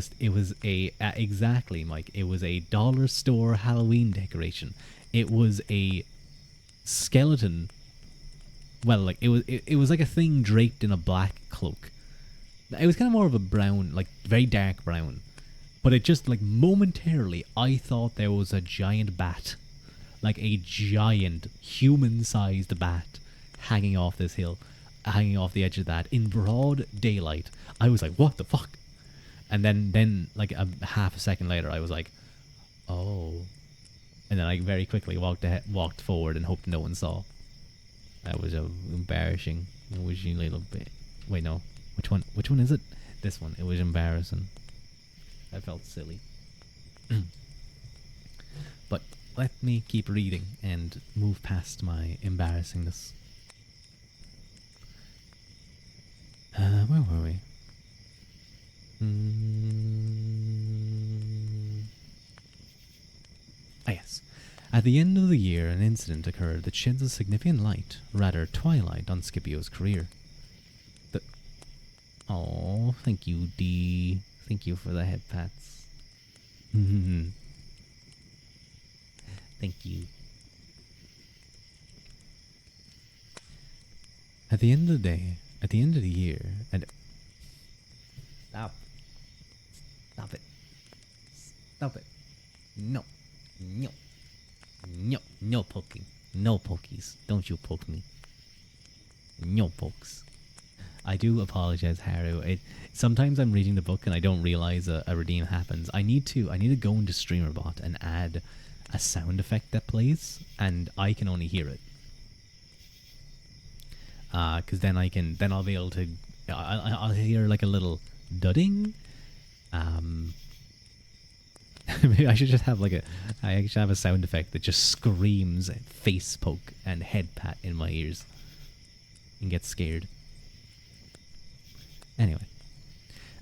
exactly, Mike. It was a dollar store Halloween decoration. It was a skeleton. Well, like it was like a thing draped in a black cloak. It was kind of more of a brown, like very dark brown. But it just like momentarily, I thought there was a giant bat, like a giant human-sized bat, hanging off this hill, hanging off the edge of that in broad daylight. I was like, what the fuck? And then like a half a second later, I was like, oh. And then I very quickly walked forward and hoped no one saw. That was embarrassing. It was a little bit. Wait, no. Which one is it? This one. It was embarrassing. I felt silly. But let me keep reading and move past my embarrassingness. Where were we? Yes. At the end of the year, an incident occurred that sheds a significant light, rather twilight, on Scipio's career. Oh, thank you, D. Thank you for the head pats. Thank you. At the end of the day, at the end of the year, and stop it, stop it, no, poking, no pokies, don't you poke me, no pokes. I do apologize, Haru. Sometimes I'm reading the book and I don't realize a redeem happens. I need to go into StreamerBot and add a sound effect that plays, and I can only hear it. Because then I'll be able to, I'll hear like a little dudding. Maybe I should just have I actually have a sound effect that just screams face poke and head pat in my ears and gets scared. Anyway,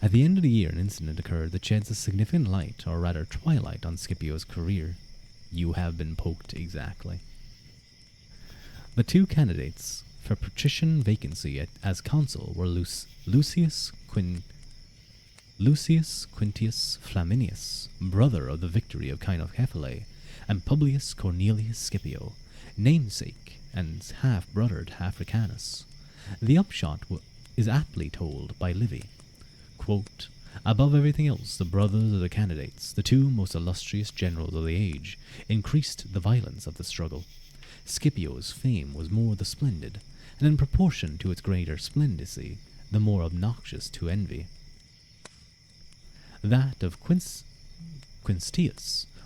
at the end of the year, an incident occurred that sheds a significant light, or rather twilight, on Scipio's career. You have been poked, exactly. The two candidates for patrician vacancy as consul were Lucius Quintius Flaminius, brother of the victory of Cynocephalae, and Publius Cornelius Scipio, namesake and half-brother to Africanus. The upshot is aptly told by Livy. Quote, above everything else, the brothers of the candidates, the two most illustrious generals of the age, increased the violence of the struggle. Scipio's fame was more the splendid, and in proportion to its greater splendicy, the more obnoxious to envy. That of Quintius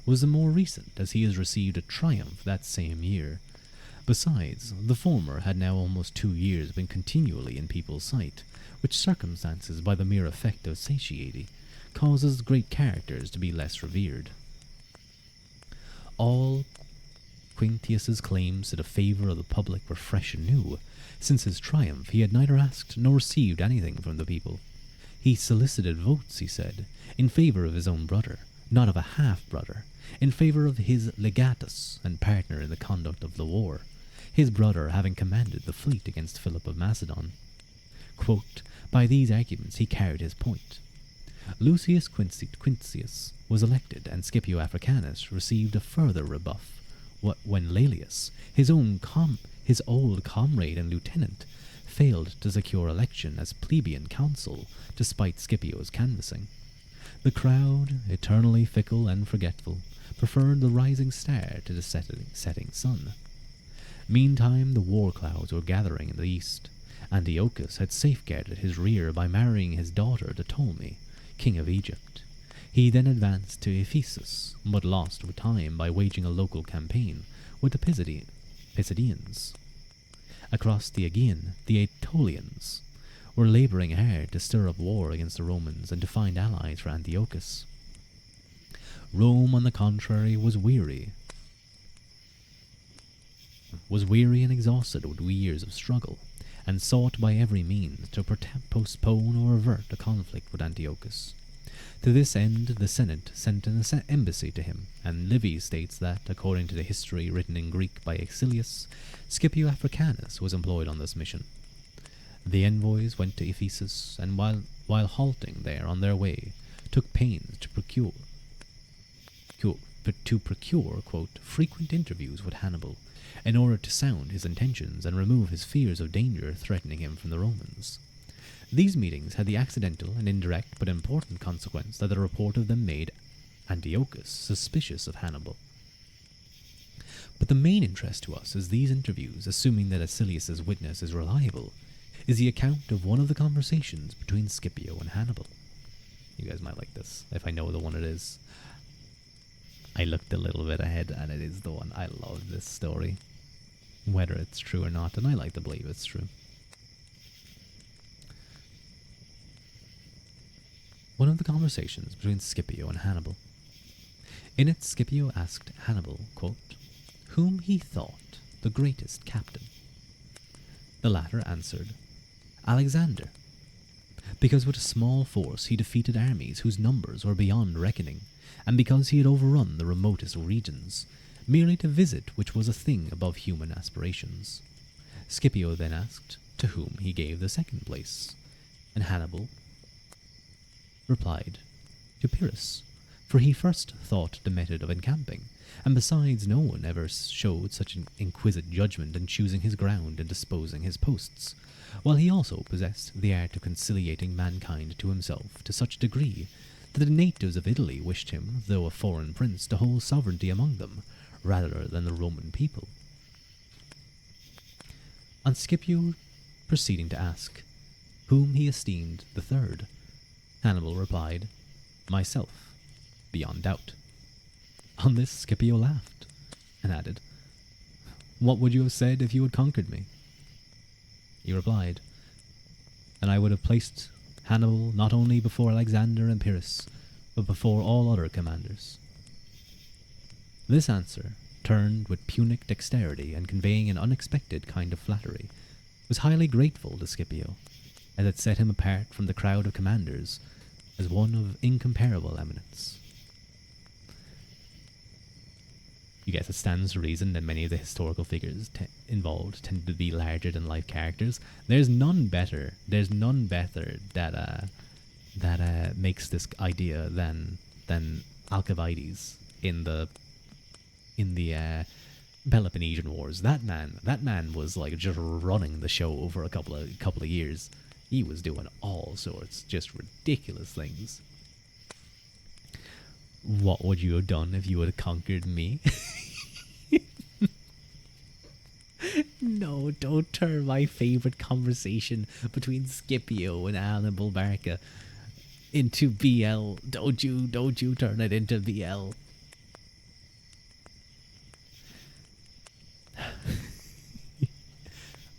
was the more recent, as he has received a triumph that same year. Besides, the former had now almost 2 years been continually in people's sight, which circumstances, by the mere effect of satiety, causes great characters to be less revered. All Quintius's claims to the favour of the public were fresh and new. Since his triumph he had neither asked nor received anything from the people. He solicited votes, he said, in favour of his own brother, not of a half-brother, in favour of his legatus and partner in the conduct of the war, his brother having commanded the fleet against Philip of Macedon. Quote, by these arguments he carried his point. Lucius Quintius was elected, and Scipio Africanus received a further rebuff, when Laelius, his old comrade and lieutenant, failed to secure election as plebeian consul despite Scipio's canvassing. The crowd, eternally fickle and forgetful, preferred the rising star to the setting sun. Meantime, the war clouds were gathering in the east. Antiochus had safeguarded his rear by marrying his daughter to Ptolemy, king of Egypt. He then advanced to Ephesus, but lost time by waging a local campaign with the Pisidians. Across the Aegean, the Aetolians were laboring hard to stir up war against the Romans and to find allies for Antiochus. Rome, on the contrary, was weary and exhausted with years of struggle, and sought by every means to postpone or avert a conflict with Antiochus. To this end, the Senate sent an embassy to him, and Livy states that, according to the history written in Greek by Exilius, Scipio Africanus was employed on this mission. The envoys went to Ephesus, and while halting there on their way, took pains to procure, quote, frequent interviews with Hannibal, in order to sound his intentions and remove his fears of danger threatening him from the Romans. These meetings had the accidental and indirect but important consequence that the report of them made Antiochus suspicious of Hannibal. But the main interest to us is these interviews, assuming that Acilius's witness is reliable, is the account of one of the conversations between Scipio and Hannibal. You guys might like this, if I know the one it is. I looked a little bit ahead, and it is the one. I love this story, whether it's true or not, and I like to believe it's true. One of the conversations between Scipio and Hannibal. In it, Scipio asked Hannibal, quote, whom he thought the greatest captain. The latter answered, Alexander, because with a small force he defeated armies whose numbers were beyond reckoning, and because he had overrun the remotest regions, merely to visit which was a thing above human aspirations. Scipio then asked to whom he gave the second place, and Hannibal replied, to Pyrrhus, for he first thought the method of encamping, and besides no one ever showed such an exquisite judgment in choosing his ground and disposing his posts, while he also possessed the art of conciliating mankind to himself to such degree that the natives of Italy wished him, though a foreign prince, to hold sovereignty among them, rather than the Roman people. On Scipio proceeding to ask whom he esteemed the third, Hannibal replied, myself, beyond doubt. On this Scipio laughed, and added, what would you have said if you had conquered me? He replied, and I would have placed Hannibal not only before Alexander and Pyrrhus, but before all other commanders. This answer, turned with Punic dexterity and conveying an unexpected kind of flattery, was highly grateful to Scipio, as it set him apart from the crowd of commanders as one of incomparable eminence. You guess it stands to reason that many of the historical figures involved tend to be larger-than-life characters. There's none better that makes this idea than Alcibiades in the Peloponnesian Wars. That man was like just running the show over a couple of years. He was doing all sorts, just ridiculous things. What would you have done if you had conquered me? No, don't turn my favorite conversation between Scipio and Hannibal Barca into BL. Don't you turn it into BL.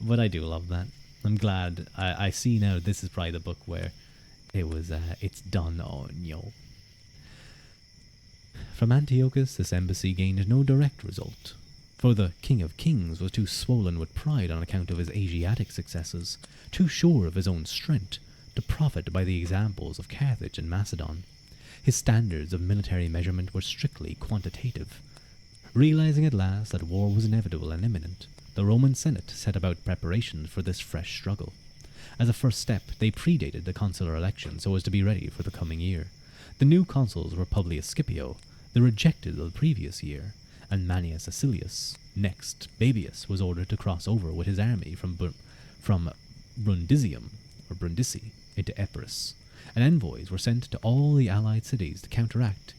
But I do love that. I'm glad. I see now this is probably the book where it's done on, From Antiochus, this embassy gained no direct result, for the King of Kings was too swollen with pride on account of his Asiatic successes, too sure of his own strength, to profit by the examples of Carthage and Macedon. His standards of military measurement were strictly quantitative. Realizing at last that war was inevitable and imminent, the Roman Senate set about preparations for this fresh struggle. As a first step, they predated the consular election so as to be ready for the coming year. The new consuls were Publius Scipio, the rejected of the previous year, and Manius Acilius. Next, Baebius was ordered to cross over with his army from Brundisi into Epirus, and envoys were sent to all the allied cities to counteract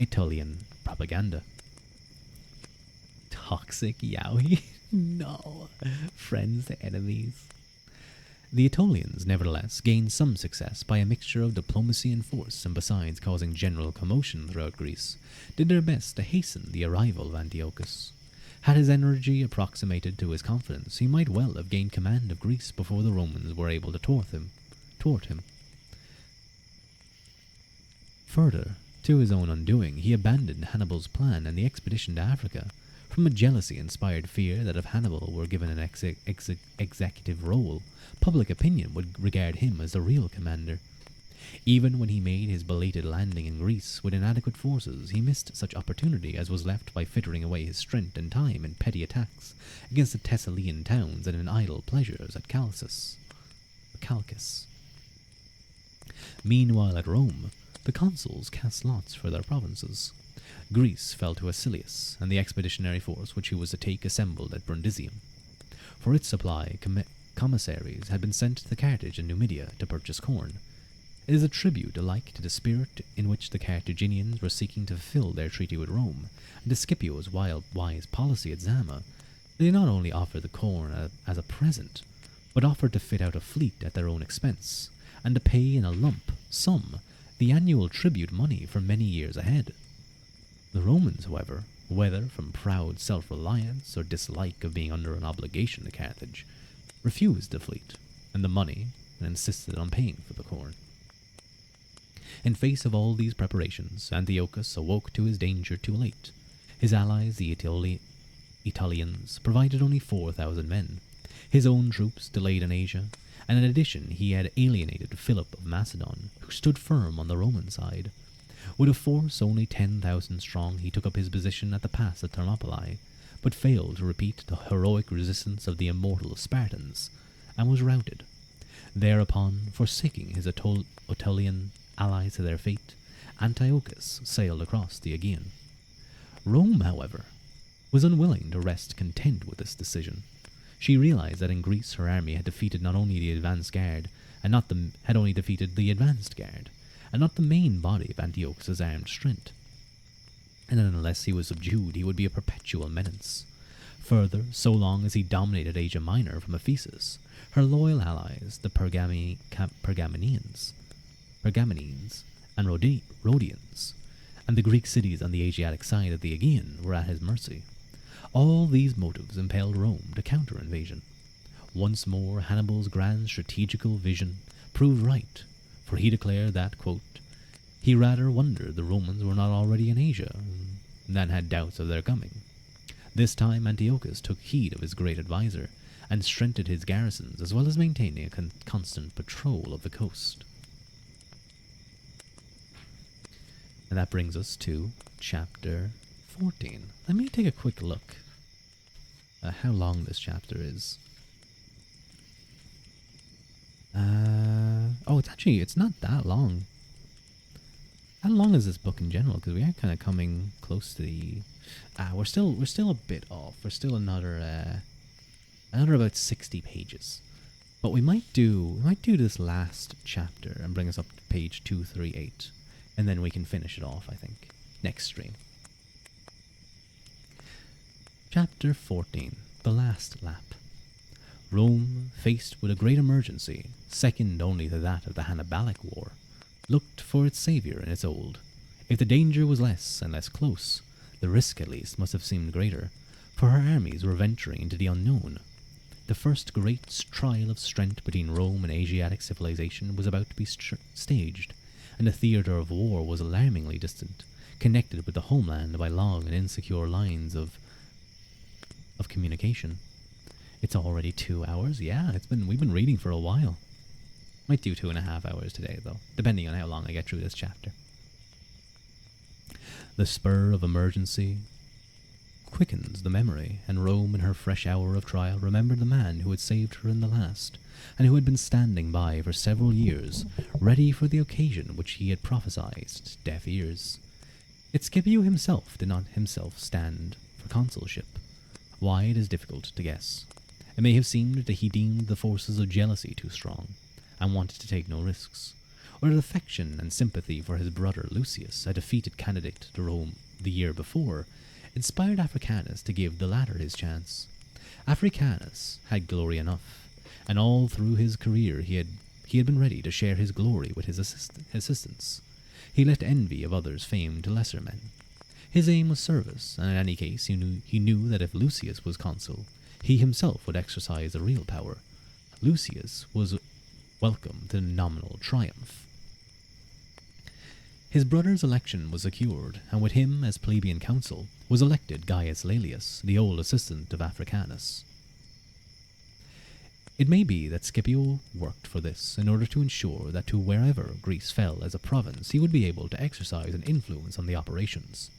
Aetolian propaganda. Toxic yaoi? No. Friends to enemies. The Aetolians, nevertheless, gained some success by a mixture of diplomacy and force, and besides causing general commotion throughout Greece, did their best to hasten the arrival of Antiochus. Had his energy approximated to his confidence, he might well have gained command of Greece before the Romans were able to thwart him. Further, to his own undoing, he abandoned Hannibal's plan and the expedition to Africa, from a jealousy-inspired fear that if Hannibal were given an executive role, public opinion would regard him as the real commander. Even when he made his belated landing in Greece with inadequate forces, he missed such opportunity as was left by frittering away his strength and time in petty attacks against the Thessalian towns and in idle pleasures at Chalcis. Meanwhile at Rome, the consuls cast lots for their provinces. Greece fell to Acilius, and the expeditionary force which he was to take assembled at Brundisium. For its supply, commissaries had been sent to Carthage and Numidia to purchase corn. It is a tribute alike to the spirit in which the Carthaginians were seeking to fulfill their treaty with Rome, and to Scipio's wise policy at Zama. They not only offered the corn as a present, but offered to fit out a fleet at their own expense, and to pay in a lump sum the annual tribute money for many years ahead. The Romans, however, whether from proud self-reliance or dislike of being under an obligation to Carthage, refused the fleet and the money and insisted on paying for the corn. In face of all these preparations, Antiochus awoke to his danger too late. His allies, the Italians, provided only 4,000 men. His own troops delayed in Asia, and in addition he had alienated Philip of Macedon, who stood firm on the Roman side. With a force only 10,000 strong, he took up his position at the pass of Thermopylae, but failed to repeat the heroic resistance of the immortal Spartans, and was routed. Thereupon, forsaking his Aetolian allies to their fate, Antiochus sailed across the Aegean. Rome, however, was unwilling to rest content with this decision. She realized that in Greece her army had defeated not only the advanced guard, and not the main body of Antiochus's armed strength, and that unless he was subdued he would be a perpetual menace. Further, so long as he dominated Asia Minor from Ephesus, her loyal allies, the Pergamenes and Rhodians, and the Greek cities on the Asiatic side of the Aegean were at his mercy. All these motives impelled Rome to counter-invasion. Once more Hannibal's grand strategical vision proved right, for he declared that, quote, he rather wondered the Romans were not already in Asia, than had doubts of their coming. This time Antiochus took heed of his great adviser, and strengthened his garrisons, as well as maintaining a constant patrol of the coast. And that brings us to chapter 14. Let me take a quick look at how long this chapter is. It's not that long. How long is this book in general? Because we are kind of coming close to the... we're still a bit off. We're still another about 60 pages. But we might do this last chapter and bring us up to page 238. And then we can finish it off, I think, next stream. Chapter 14. The Last Lap. Rome, faced with a great emergency, second only to that of the Hannibalic War, looked for its saviour in its old. If the danger was less and less close, the risk at least must have seemed greater, for her armies were venturing into the unknown. The first great trial of strength between Rome and Asiatic civilization was about to be staged, and the theatre of war was alarmingly distant, connected with the homeland by long and insecure lines of communication. It's already 2 hours. Yeah, we've been reading for a while. Might do 2.5 hours today, though, depending on how long I get through this chapter. The spur of emergency quickens the memory, and Rome, in her fresh hour of trial, remembered the man who had saved her in the last, and who had been standing by for several years, ready for the occasion which he had prophesied to deaf ears. Yet Scipio himself did not himself stand for consulship. Why, it is difficult to guess. It may have seemed that he deemed the forces of jealousy too strong, and wanted to take no risks, or that affection and sympathy for his brother Lucius, a defeated candidate to Rome the year before, inspired Africanus to give the latter his chance. Africanus had glory enough, and all through his career he had been ready to share his glory with his assistants. He let envy of others' fame to lesser men. His aim was service, and in any case he knew that if Lucius was consul, he himself would exercise the real power. Lucius was welcome to the nominal triumph. His brother's election was secured, and with him as plebeian consul was elected Gaius Laelius, the old assistant of Africanus. It may be that Scipio worked for this in order to ensure that to wherever Greece fell as a province he would be able to exercise an influence on the operations.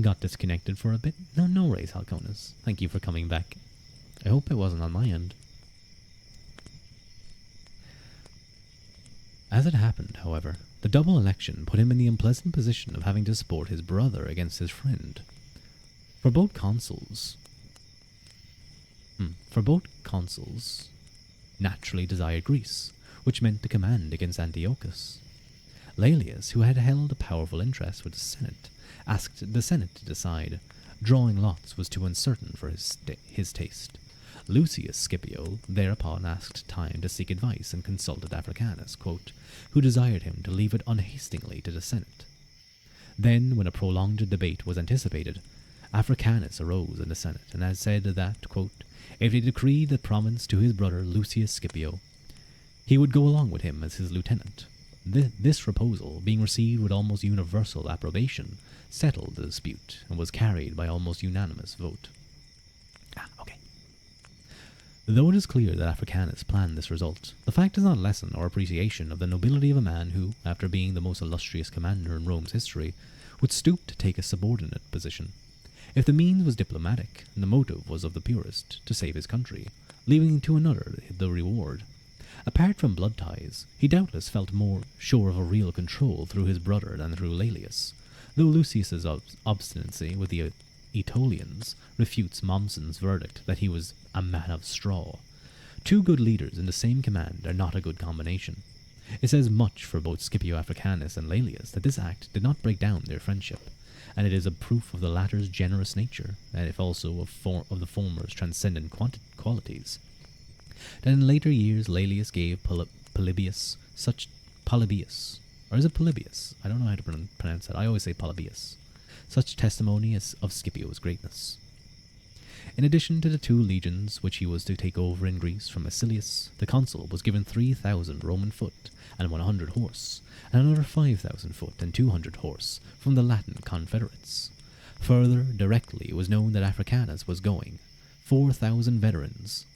Got disconnected for a bit? No worries, Halconus. Thank you for coming back. I hope it wasn't on my end. As it happened, however, the double election put him in the unpleasant position of having to support his brother against his friend. For both consuls naturally desired Greece, which meant the command against Antiochus. Laelius, who had held a powerful interest with the Senate, asked the Senate to decide. Drawing lots was too uncertain for his taste. Lucius Scipio thereupon asked time to seek advice and consulted Africanus, quote, who desired him to leave it unhastingly to the Senate. Then, when a prolonged debate was anticipated, Africanus arose in the Senate and had said that, quote, if they decreed the province to his brother Lucius Scipio, he would go along with him as his lieutenant. This proposal, being received with almost universal approbation, settled the dispute and was carried by almost unanimous vote. Okay. Though it is clear that Africanus planned this result, the fact does not lessen our appreciation of the nobility of a man who, after being the most illustrious commander in Rome's history, would stoop to take a subordinate position. If the means was diplomatic, and the motive was of the purest, to save his country, leaving to another the reward. Apart from blood ties, he doubtless felt more sure of a real control through his brother than through Laelius, though Lucius's obstinacy with the Aetolians refutes Mommsen's verdict that he was a man of straw. Two good leaders in the same command are not a good combination. It says much for both Scipio Africanus and Laelius that this act did not break down their friendship, and it is a proof of the latter's generous nature, and if also of the former's transcendent qualities. That in later years Laelius gave Polybius or is it Polybius? I don't know how to pronounce it. I always say Polybius. Such testimony as of Scipio's greatness. In addition to the 2 legions which he was to take over in Greece from Acilius, the consul was given 3,000 Roman foot and 100 horse, and another 5,000 foot and 200 horse from the Latin confederates. Further, directly it was known that Africanus was going. 4,000 veterans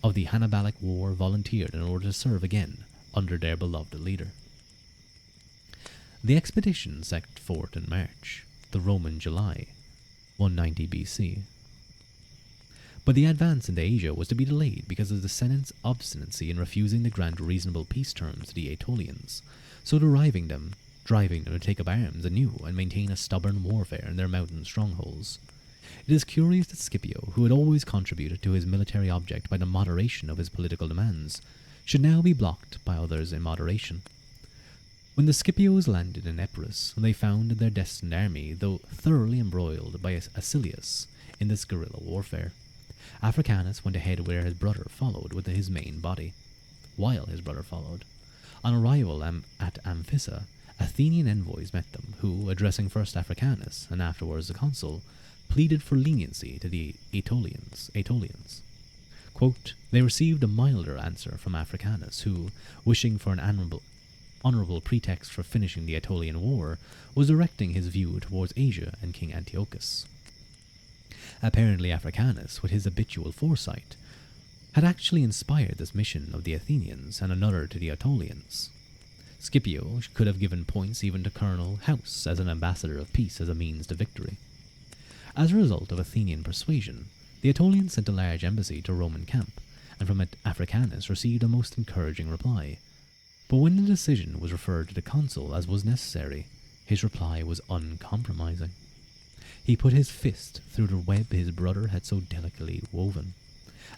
of the Hannibalic War volunteered in order to serve again under their beloved leader. The expedition set forth in March, the Roman July, 190 BC. But the advance into Asia was to be delayed because of the Senate's obstinacy in refusing to grant reasonable peace terms to the Aetolians, so driving them to take up arms anew and maintain a stubborn warfare in their mountain strongholds. It is curious that Scipio, who had always contributed to his military object by the moderation of his political demands, should now be blocked by others in moderation. When the Scipios landed in Epirus, they found their destined army, though thoroughly embroiled by Acilius in this guerrilla warfare. Africanus went ahead where his brother followed with his main body. While his brother followed, on arrival at Amphissa, Athenian envoys met them, who, addressing first Africanus and afterwards the consul, pleaded for leniency to the Aetolians. Quote, they received a milder answer from Africanus, who, wishing for an honourable pretext for finishing the Aetolian war, was directing his view towards Asia and King Antiochus. Apparently Africanus, with his habitual foresight, had actually inspired this mission of the Athenians and another to the Aetolians. Scipio could have given points even to Colonel House as an ambassador of peace as a means to victory. As a result of Athenian persuasion, the Aetolians sent a large embassy to Roman camp, and from it Africanus received a most encouraging reply. But when the decision was referred to the consul as was necessary, his reply was uncompromising. He put his fist through the web his brother had so delicately woven.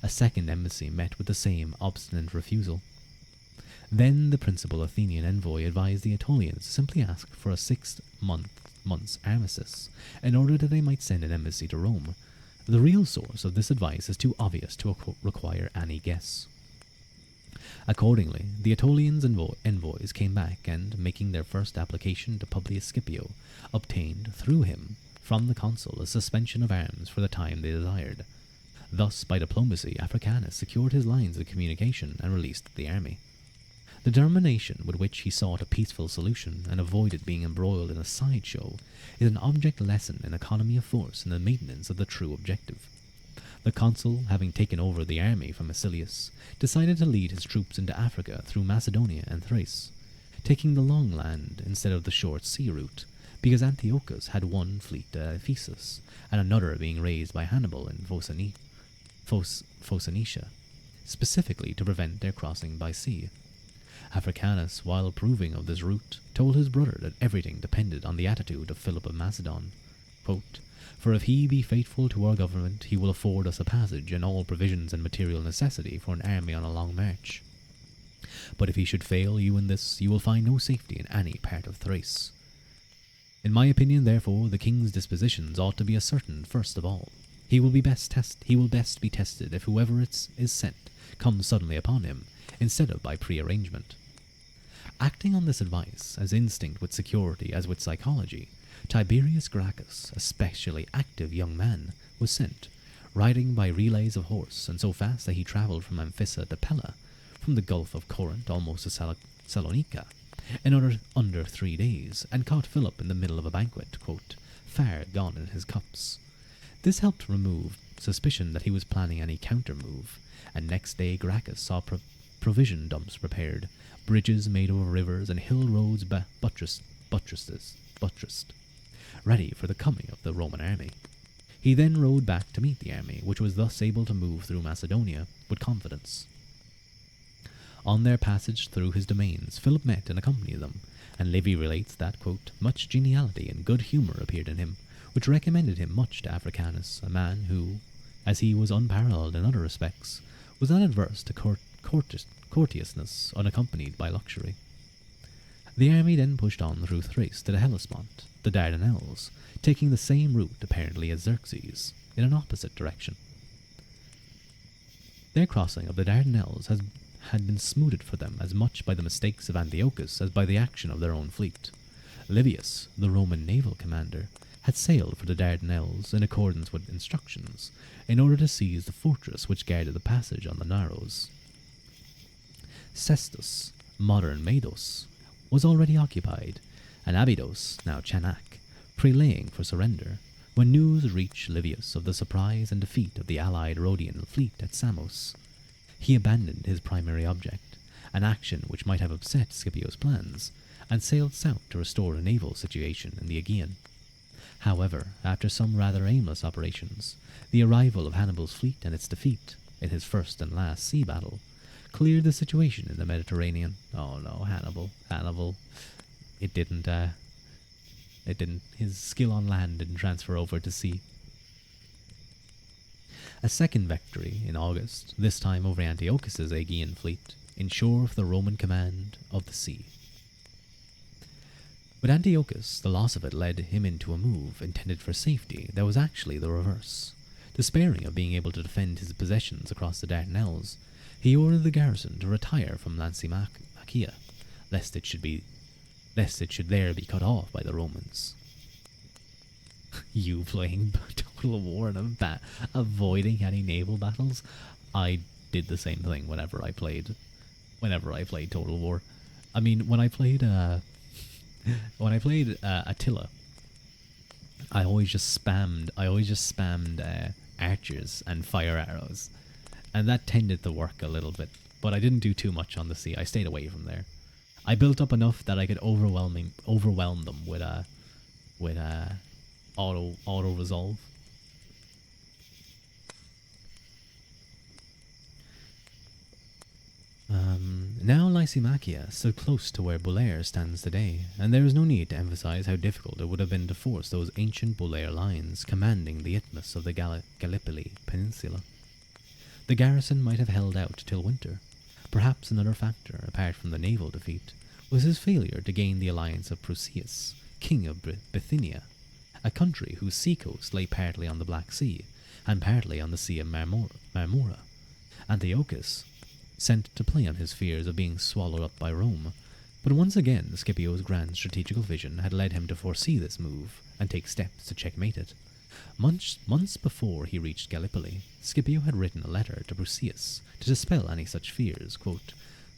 A second embassy met with the same obstinate refusal. Then the principal Athenian envoy advised the Aetolians to simply ask for a 6-month's armistice, in order that they might send an embassy to Rome. The real source of this advice is too obvious to require any guess. Accordingly, the Aetolians' envoys came back and, making their first application to Publius Scipio, obtained, through him, from the consul a suspension of arms for the time they desired. Thus, by diplomacy, Africanus secured his lines of communication and released the army. The determination with which he sought a peaceful solution and avoided being embroiled in a sideshow is an object lesson in economy of force and the maintenance of the true objective. The consul, having taken over the army from Massilius, decided to lead his troops into Africa through Macedonia and Thrace, taking the long land instead of the short sea route, because Antiochus had one fleet at Ephesus, and another being raised by Hannibal in Phoenicia, specifically to prevent their crossing by sea. Africanus, while approving of this route, told his brother that everything depended on the attitude of Philip of Macedon. Quote, "For if he be faithful to our government, he will afford us a passage and all provisions and material necessity for an army on a long march. But if he should fail you in this, you will find no safety in any part of Thrace. In my opinion, therefore, the king's dispositions ought to be ascertained first of all. He will best be tested if whoever is sent comes suddenly upon him, instead of by pre-arrangement." Acting on this advice, as instinct with security as with psychology, Tiberius Gracchus, a specially active young man, was sent, riding by relays of horse, and so fast that he travelled from Amphissa to Pella, from the Gulf of Corinth almost to Salonica, in under 3 days, and caught Philip in the middle of a banquet, quote, "far gone in his cups." This helped remove suspicion that he was planning any counter-move, and next day Gracchus saw provision dumps prepared, bridges made over rivers, and hill roads buttressed, ready for the coming of the Roman army. He then rode back to meet the army, which was thus able to move through Macedonia with confidence. On their passage through his domains, Philip met and accompanied them, and Livy relates that, quote, "much geniality and good humour appeared in him, which recommended him much to Africanus, a man who, as he was unparalleled in other respects, was not adverse to courteousness unaccompanied by luxury." The army then pushed on through Thrace to the Hellespont, the Dardanelles, taking the same route apparently as Xerxes, in an opposite direction. Their crossing of the Dardanelles had been smoothed for them as much by the mistakes of Antiochus as by the action of their own fleet. Livius, the Roman naval commander, had sailed for the Dardanelles in accordance with instructions, in order to seize the fortress which guarded the passage on the Narrows. Cestus, modern Mados, was already occupied, and Abydos, now Chanak, prelaying for surrender, when news reached Livius of the surprise and defeat of the allied Rhodian fleet at Samos. He abandoned his primary object, an action which might have upset Scipio's plans, and sailed south to restore the naval situation in the Aegean. However, after some rather aimless operations, the arrival of Hannibal's fleet and its defeat, in his first and last sea battle, cleared the situation in the Mediterranean. Oh no, Hannibal. His skill on land didn't transfer over to sea. A second victory in August, this time over Antiochus's Aegean fleet, ensured the Roman command of the sea. With Antiochus, the loss of it led him into a move intended for safety that was actually the reverse. Despairing of being able to defend his possessions across the Dardanelles, he ordered the garrison to retire from Lancimacia, lest it should there be cut off by the Romans. You playing Total War and avoiding any naval battles? I did the same thing whenever I played Total War. I mean, when I played Attila, I always just spammed archers and fire arrows, and that tended to work a little bit. But I didn't do too much on the sea. I stayed away from there. I built up enough that I could overwhelm them with auto resolve. Now Lysimachia stood close to where Bulair stands today, and there is no need to emphasize how difficult it would have been to force those ancient Bulair lines commanding the isthmus of the Gallipoli Peninsula. The garrison might have held out till winter. Perhaps another factor, apart from the naval defeat, was his failure to gain the alliance of Prusias, king of Bithynia, a country whose seacoast lay partly on the Black Sea and partly on the Sea of Marmora. Antiochus sent to play on his fears of being swallowed up by Rome, but once again Scipio's grand strategical vision had led him to foresee this move and take steps to checkmate it. Months before he reached Gallipoli, Scipio had written a letter to Prusias to dispel any such fears. Quote,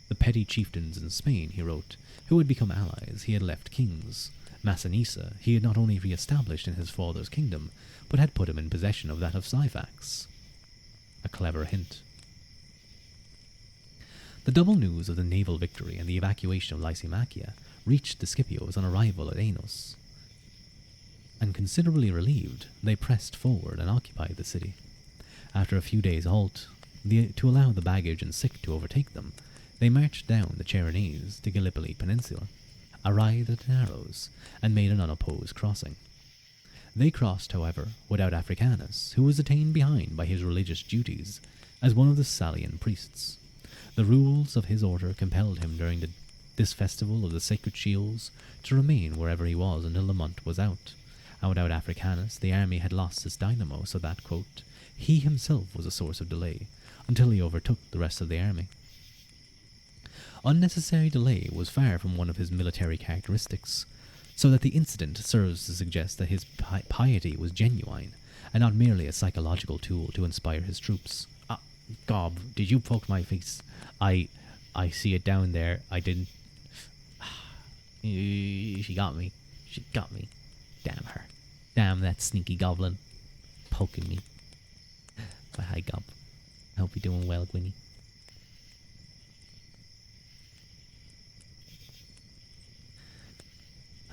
"The petty chieftains in Spain," he wrote, "who had become allies, he had left kings. Massinissa he had not only re-established in his father's kingdom, but had put him in possession of that of Syphax." A clever hint. The double news of the naval victory and the evacuation of Lysimachia reached the Scipios on arrival at Anos, and considerably relieved, they pressed forward and occupied the city. After a few days' halt, to allow the baggage and sick to overtake them, they marched down the Chersonese to Gallipoli Peninsula, arrived at the Narrows, and made an unopposed crossing. They crossed, however, without Africanus, who was detained behind by his religious duties as one of the Salian priests. The rules of his order compelled him during this festival of the sacred shields to remain wherever he was until the month was out. And without Africanus, the army had lost its dynamo, so that, quote, "he himself was a source of delay until he overtook the rest of the army." Unnecessary delay was far from one of his military characteristics, so that the incident serves to suggest that his piety was genuine and not merely a psychological tool to inspire his troops. Gob, did you poke my face? I see it down there. I didn't. She got me. She got me. Damn her. Damn that sneaky goblin. Poking me. But hi, Gob. I hope you're doing well, Gwynny.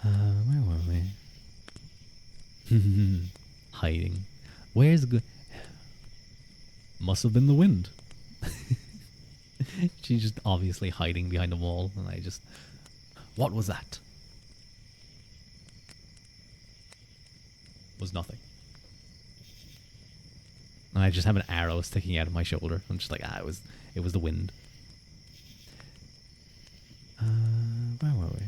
Where were we? Hiding. Where's the... Must have been the wind. She's just obviously hiding behind a wall, and I just... What was that? Was nothing. And I just have an arrow sticking out of my shoulder. I'm just like, it was the wind. Where were we?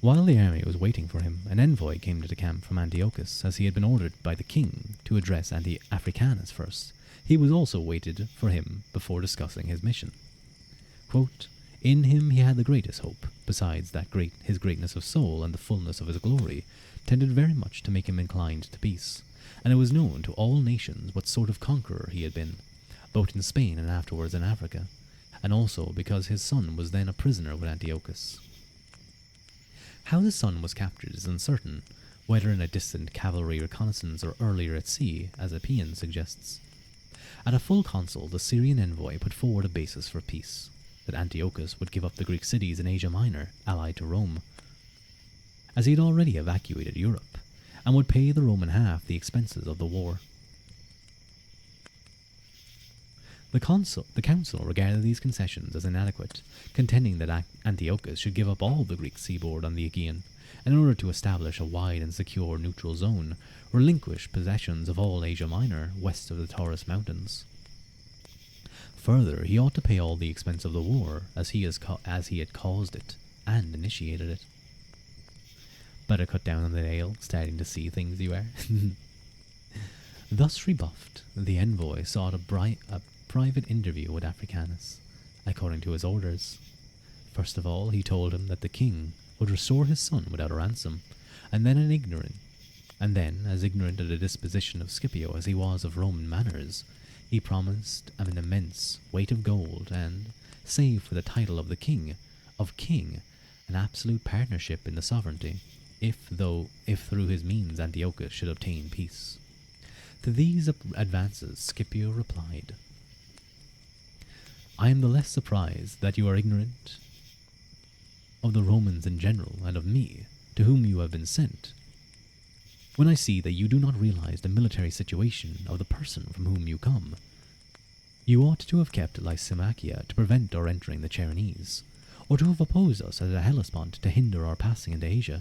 While the army was waiting for him, an envoy came to the camp from Antiochus, as he had been ordered by the king to address Africanus first. He was also waited for him before discussing his mission. Quote, "In him he had the greatest hope, besides that his greatness of soul and the fullness of his glory tended very much to make him inclined to peace, and it was known to all nations what sort of conqueror he had been, both in Spain and afterwards in Africa, and also because his son was then a prisoner with Antiochus. How the son was captured is uncertain, whether in a distant cavalry reconnaissance or earlier at sea, as Appian suggests. At a full council, the Syrian envoy put forward a basis for peace, that Antiochus would give up the Greek cities in Asia Minor, allied to Rome, as he had already evacuated Europe, and would pay the Roman half the expenses of the war. The council regarded these concessions as inadequate, contending that Antiochus should give up all the Greek seaboard on the Aegean, and in order to establish a wide and secure neutral zone, relinquish possessions of all Asia Minor west of the Taurus Mountains. Further, he ought to pay all the expense of the war, as he had caused it and initiated it. Better cut down on the nail, starting to see things you are. Thus rebuffed, the envoy sought a private interview with Africanus, according to his orders. First of all, he told him that the king would restore his son without a ransom, and then as ignorant of the disposition of Scipio as he was of Roman manners, he promised an immense weight of gold and, save for the title of king, an absolute partnership in the sovereignty, if through his means Antiochus should obtain peace. To these advances Scipio replied, "I am the less surprised that you are ignorant of the Romans in general and of me, to whom you have been sent, when I see that you do not realize the military situation of the person from whom you come. You ought to have kept Lysimachia to prevent our entering the Chersonese, or to have opposed us as a Hellespont to hinder our passing into Asia,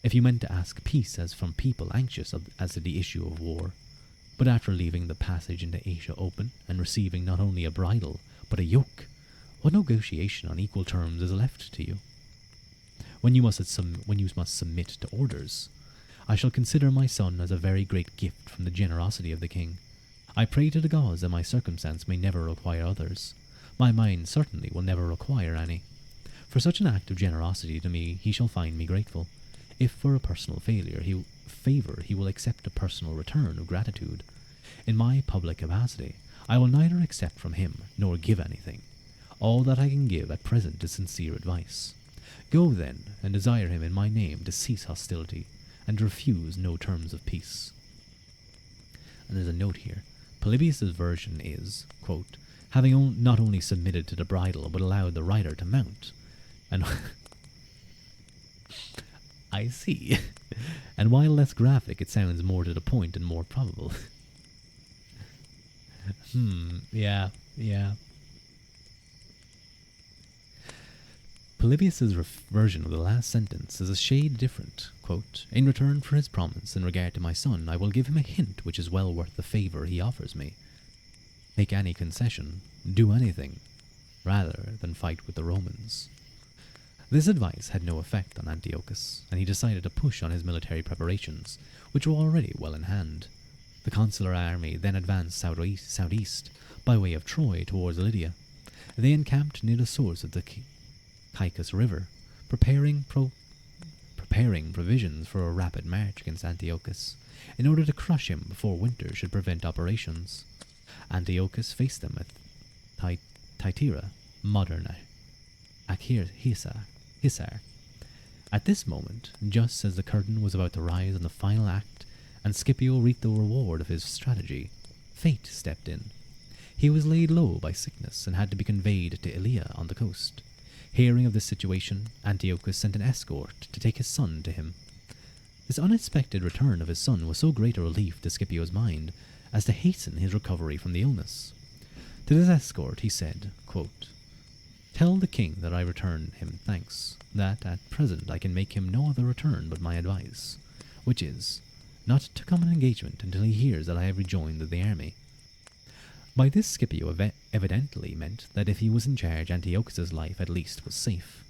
if you meant to ask peace as from people anxious as to the issue of war. But after leaving the passage into Asia open, and receiving not only a bridle, but a yoke, what negotiation on equal terms is left to you? When you must submit to orders, I shall consider my son as a very great gift from the generosity of the king. I pray to the gods that my circumstance may never require others. My mind certainly will never require any. For such an act of generosity to me he shall find me grateful. If for a personal favor he will accept a personal return of gratitude. In my public capacity, I will neither accept from him nor give anything. All that I can give at present is sincere advice. Go then, and desire him in my name to cease hostility, and to refuse no terms of peace. And there's a note here. Polybius' version is, quote, having not only submitted to the bridle, but allowed the rider to mount. And I see. And while less graphic, it sounds more to the point and more probable. Yeah. Polybius' version of the last sentence is a shade different. Quote, in return for his promise in regard to my son, I will give him a hint which is well worth the favor he offers me. Make any concession, do anything, rather than fight with the Romans. This advice had no effect on Antiochus, and he decided to push on his military preparations, which were already well in hand. The consular army then advanced southeast by way of Troy towards Lydia. They encamped near the source of the Caicus River, preparing provisions for a rapid march against Antiochus, in order to crush him before winter should prevent operations. Antiochus faced them at Thyatira, modern Hisar. At this moment, just as the curtain was about to rise on the final act, and Scipio reaped the reward of his strategy, fate stepped in. He was laid low by sickness and had to be conveyed to Iliia on the coast. Hearing of this situation, Antiochus sent an escort to take his son to him. This unexpected return of his son was so great a relief to Scipio's mind as to hasten his recovery from the illness. To this escort he said, quote, tell the king that I return him thanks, that at present I can make him no other return but my advice, which is, not to come an engagement until he hears that I have rejoined the army. By this Scipio evidently meant that if he was in charge, Antiochus's life at least was safe.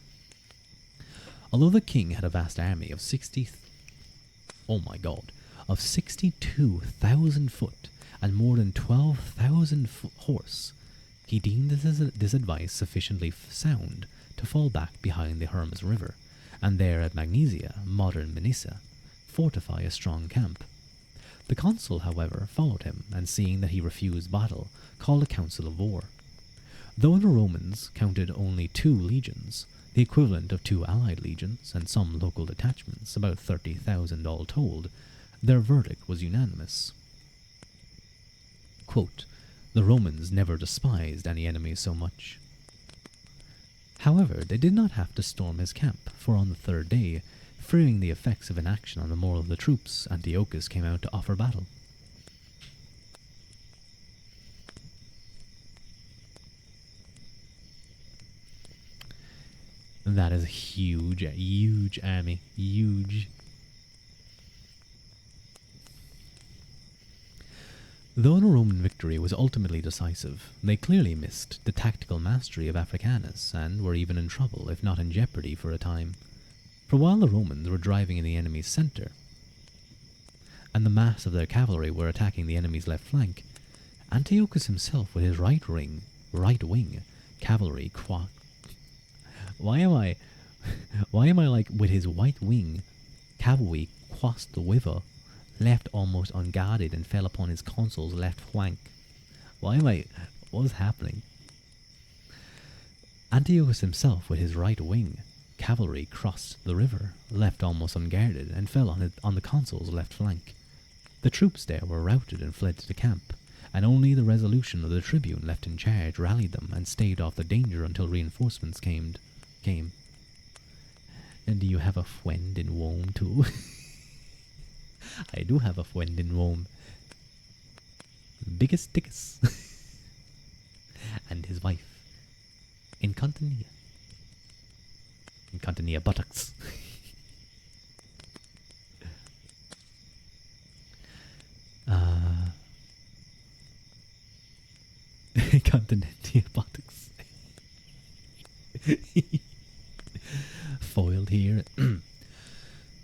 Although the king had a vast army of 62,000 foot and more than 12,000 horse, he deemed this advice sufficiently sound to fall back behind the Hermus River, and there at Magnesia, modern Manisa, fortify a strong camp. The consul, however, followed him, and seeing that he refused battle, called a council of war. Though the Romans counted only 2 legions, the equivalent of 2 allied legions, and some local detachments, about 30,000 all told, their verdict was unanimous. Quote, the Romans never despised any enemy so much. However, they did not have to storm his camp, for on the 3rd day, fearing the effects of inaction on the morale of the troops, Antiochus came out to offer battle. That is a huge army. Huge. Though the Roman victory was ultimately decisive, they clearly missed the tactical mastery of Africanus, and were even in trouble, if not in jeopardy, for a time. For while the Romans were driving in the enemy's centre, and the mass of their cavalry were attacking the enemy's left flank, Antiochus himself with his right wing cavalry Why am I like with his right wing cavalry crossed the river, left almost unguarded, and fell upon his consul's left flank? What's happening? Antiochus himself with his right wing cavalry crossed the river, left almost unguarded, and fell on the consul's left flank. The troops there were routed and fled to the camp, and only the resolution of the tribune left in charge rallied them and staved off the danger until reinforcements came. And do you have a friend in Rome too? I do have a friend in Rome. Biggest dickus. his wife, Incontinea buttocks. Incontinentia buttocks. Foiled here.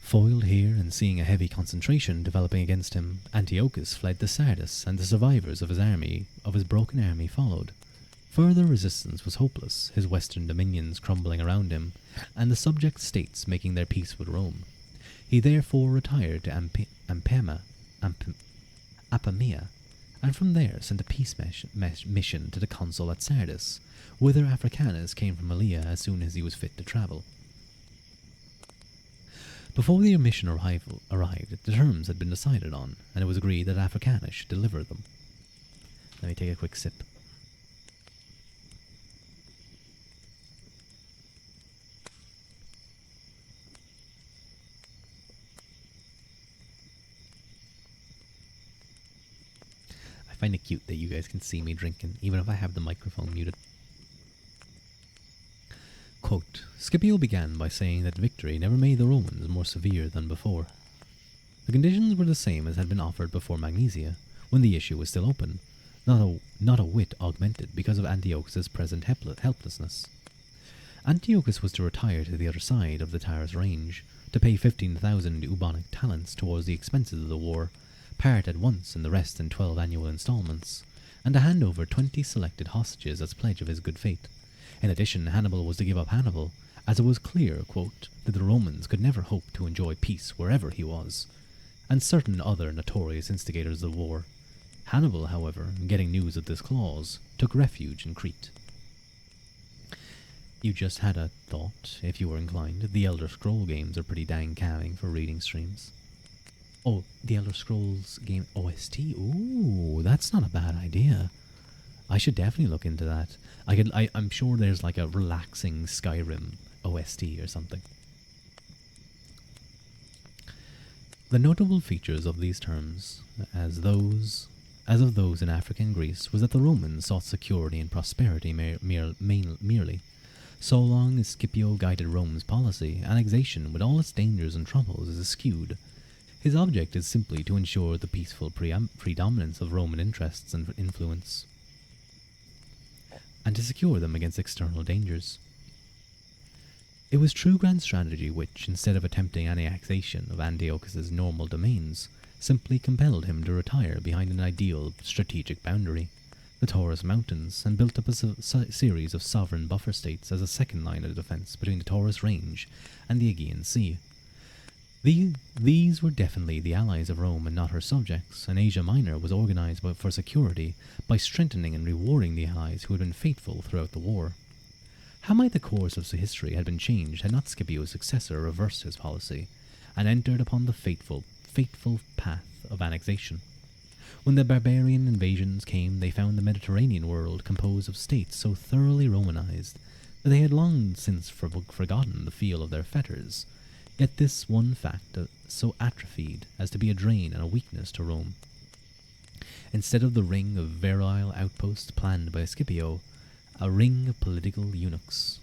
Foiled here, and seeing a heavy concentration developing against him, Antiochus fled to Sardis, and the survivors of his broken army followed. Further resistance was hopeless, his western dominions crumbling around him, and the subject states making their peace with Rome. He therefore retired to Apamea, and from there sent a peace mission to the consul at Sardis, whither Africanus came from Aelia as soon as he was fit to travel. Before the mission arrived, the terms had been decided on, and it was agreed that Africanus should deliver them. Let me take a quick sip. I find it cute that you guys can see me drinking, even if I have the microphone muted. Quote, Scipio began by saying that victory never made the Romans more severe than before. The conditions were the same as had been offered before Magnesia, when the issue was still open, not a whit augmented because of Antiochus' present helplessness. Antiochus was to retire to the other side of the Taurus range, to pay 15,000 Eubonic talents towards the expenses of the war, part at once and the rest in 12 annual installments, and to hand over 20 selected hostages as pledge of his good faith. In addition, Hannibal was to give up Hannibal, as it was clear, quote, that the Romans could never hope to enjoy peace wherever he was, and certain other notorious instigators of the war. Hannibal, however, getting news of this clause, took refuge in Crete. You just had a thought, if you were inclined. The Elder Scroll games are pretty dang calming for reading streams. Oh, the Elder Scrolls game OST? Ooh, that's not a bad idea. I should definitely look into that. I'm sure there's like a relaxing Skyrim OST or something. The notable features of these terms, as of those in African Greece, was that the Romans sought security and prosperity merely. So long as Scipio guided Rome's policy, annexation, with all its dangers and troubles, is eschewed. His object is simply to ensure the peaceful predominance of Roman interests and influence, and to secure them against external dangers. It was true grand strategy which, instead of attempting annexation of Antiochus's normal domains, simply compelled him to retire behind an ideal strategic boundary, the Taurus Mountains, and built up a series of sovereign buffer states as a second line of defense between the Taurus Range and the Aegean Sea. These were definitely the allies of Rome and not her subjects, and Asia Minor was organized for security by strengthening and rewarding the allies who had been faithful throughout the war. How might the course of history have been changed had not Scipio's successor reversed his policy, and entered upon the fateful path of annexation? When the barbarian invasions came, they found the Mediterranean world composed of states so thoroughly Romanized that they had long since forgotten the feel of their fetters. Yet this one fact so atrophied as to be a drain and a weakness to Rome. Instead of the ring of virile outposts planned by Scipio, a ring of political eunuchs.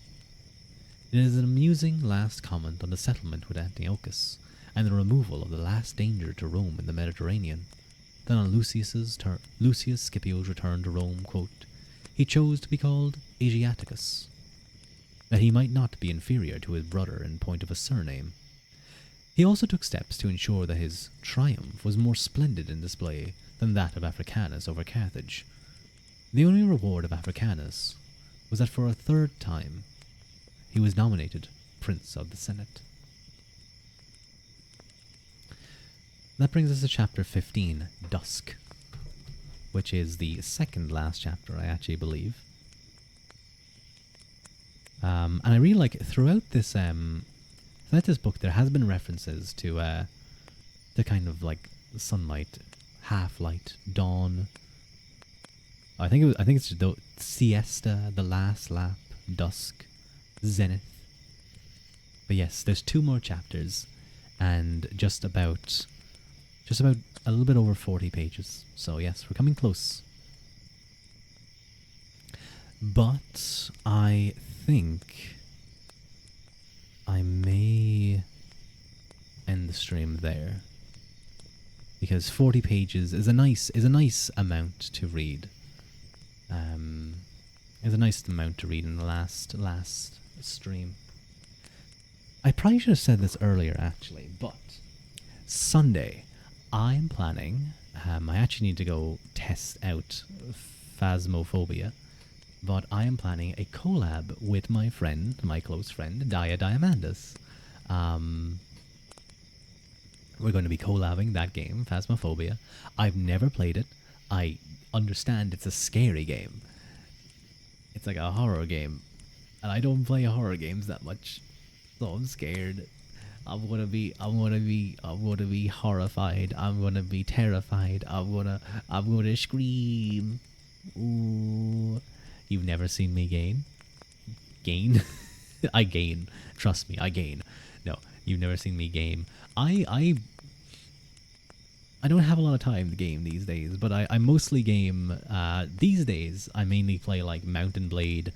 It is an amusing last comment on the settlement with Antiochus, and the removal of the last danger to Rome in the Mediterranean. Then on Lucius Scipio's return to Rome, quote, he chose to be called Asiaticus, that he might not be inferior to his brother in point of a surname. He also took steps to ensure that his triumph was more splendid in display than that of Africanus over Carthage. The only reward of Africanus was that for a third time he was nominated Prince of the Senate. That brings us to chapter 15, Dusk, which is the second last chapter, I actually believe. And I really like throughout this book there has been references to kind of like sunlight, half light, dawn. I think it's the siesta, the last lap, dusk, zenith. But yes, there's 2 more chapters, and just about a little bit over 40 pages. So yes, we're coming close. But I think I may end the stream there, because 40 pages is a nice amount to read. Is a nice amount to read in the last stream. I probably should have said this earlier, actually, but Sunday, I'm planning. I actually need to go test out Phasmophobia, but I am planning a collab with my close friend, Dia Diamandis. We're going to be collabing that game, Phasmophobia. I've never played it. I understand it's a scary game. It's like a horror game, and I don't play horror games that much, so I'm scared. I'm gonna be horrified. I'm gonna be terrified. I'm gonna scream. Ooh. You've never seen me gain? I gain. Trust me, I gain. No, you've never seen me game. I don't have a lot of time to game these days, but I mostly game, these days, I mainly play like Mountain Blade,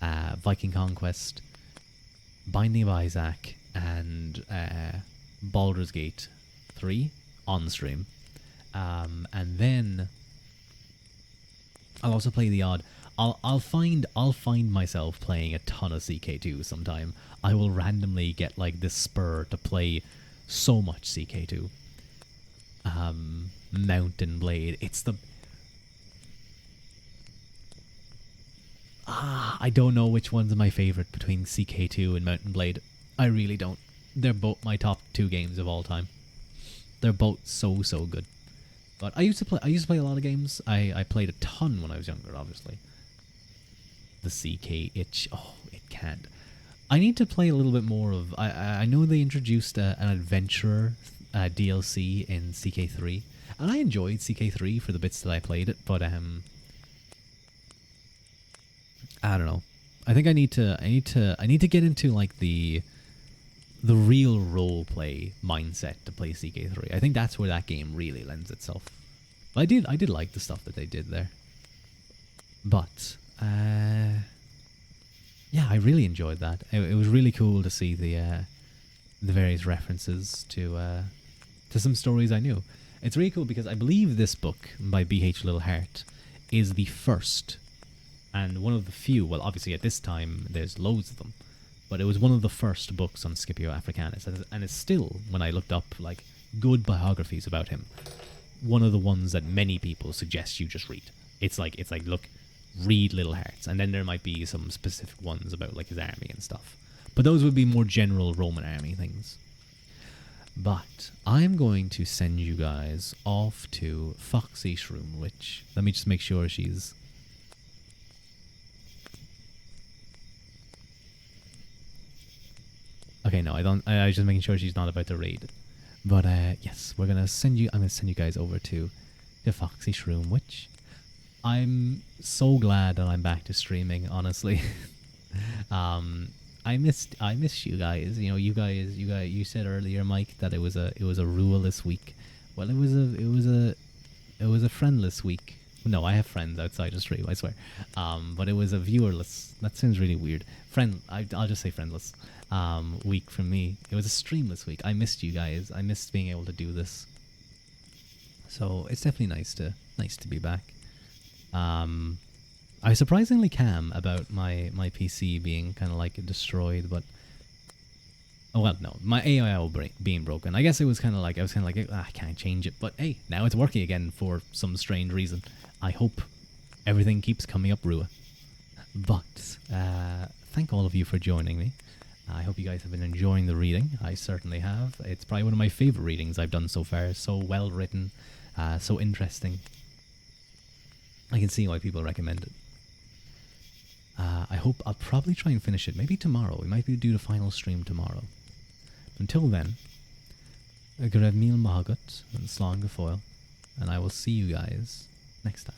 Viking Conquest, Binding of Isaac, and Baldur's Gate 3 on stream. And then I'll also play the odd. I'll find myself playing a ton of CK2 sometime. I will randomly get like this spur to play so much CK2. Mountain Blade. It's the I don't know which one's my favorite between CK2 and Mountain Blade. I really don't. They're both my top 2 games of all time. They're both so good. But I used to play a lot of games. I played a ton when I was younger, obviously. The CK itch. Oh, it can't. I need to play a little bit more of. I know they introduced an adventurer DLC in CK3, and I enjoyed CK3 for the bits that I played it. But I don't know. I think I need to get into like the real role play mindset to play CK3. I think that's where that game really lends itself. But I did like the stuff that they did there. But yeah, I really enjoyed that. It was really cool to see the various references to some stories I knew. It's really cool because I believe this book by B.H. Littleheart is the first and one of the few. Well, obviously at this time there's loads of them, but it was one of the first books on Scipio Africanus, and it's still, when I looked up like good biographies about him, one of the ones that many people suggest you just read. It's like look, read Little Hearts, and then there might be some specific ones about like his army and stuff, but those would be more general Roman army things. But I'm going to send you guys off to Foxy Shroom Witch. Let me just make sure she's... Okay, no, I don't. I was just making sure she's not about to raid. But yes, I'm gonna send you guys over to the Foxy Shroom Witch. I'm so glad that I'm back to streaming, honestly. I missed you guys. You know, you said earlier, Mike, that it was a ruleless week. Well, it was a friendless week. No, I have friends outside the stream, I swear. But it was a viewerless. That sounds really weird. I'll just say friendless. Week from me. It was a streamless week. I missed you guys. I missed being able to do this. So it's definitely nice to be back. I was surprisingly calm about my PC being kind of like destroyed, but oh well, no, my AIO being broken. I guess it was kind of like I can't change it, but hey, now it's working again for some strange reason. I hope everything keeps coming up, Ruadh. But thank all of you for joining me. I hope you guys have been enjoying the reading. I certainly have. It's probably one of my favorite readings I've done so far. So well written, so interesting. I can see why people recommend it. I hope I'll probably try and finish it maybe tomorrow. We might do the final stream tomorrow. Until then, Grab Meal Mahagut and Slán Gafoil, and I will see you guys next time.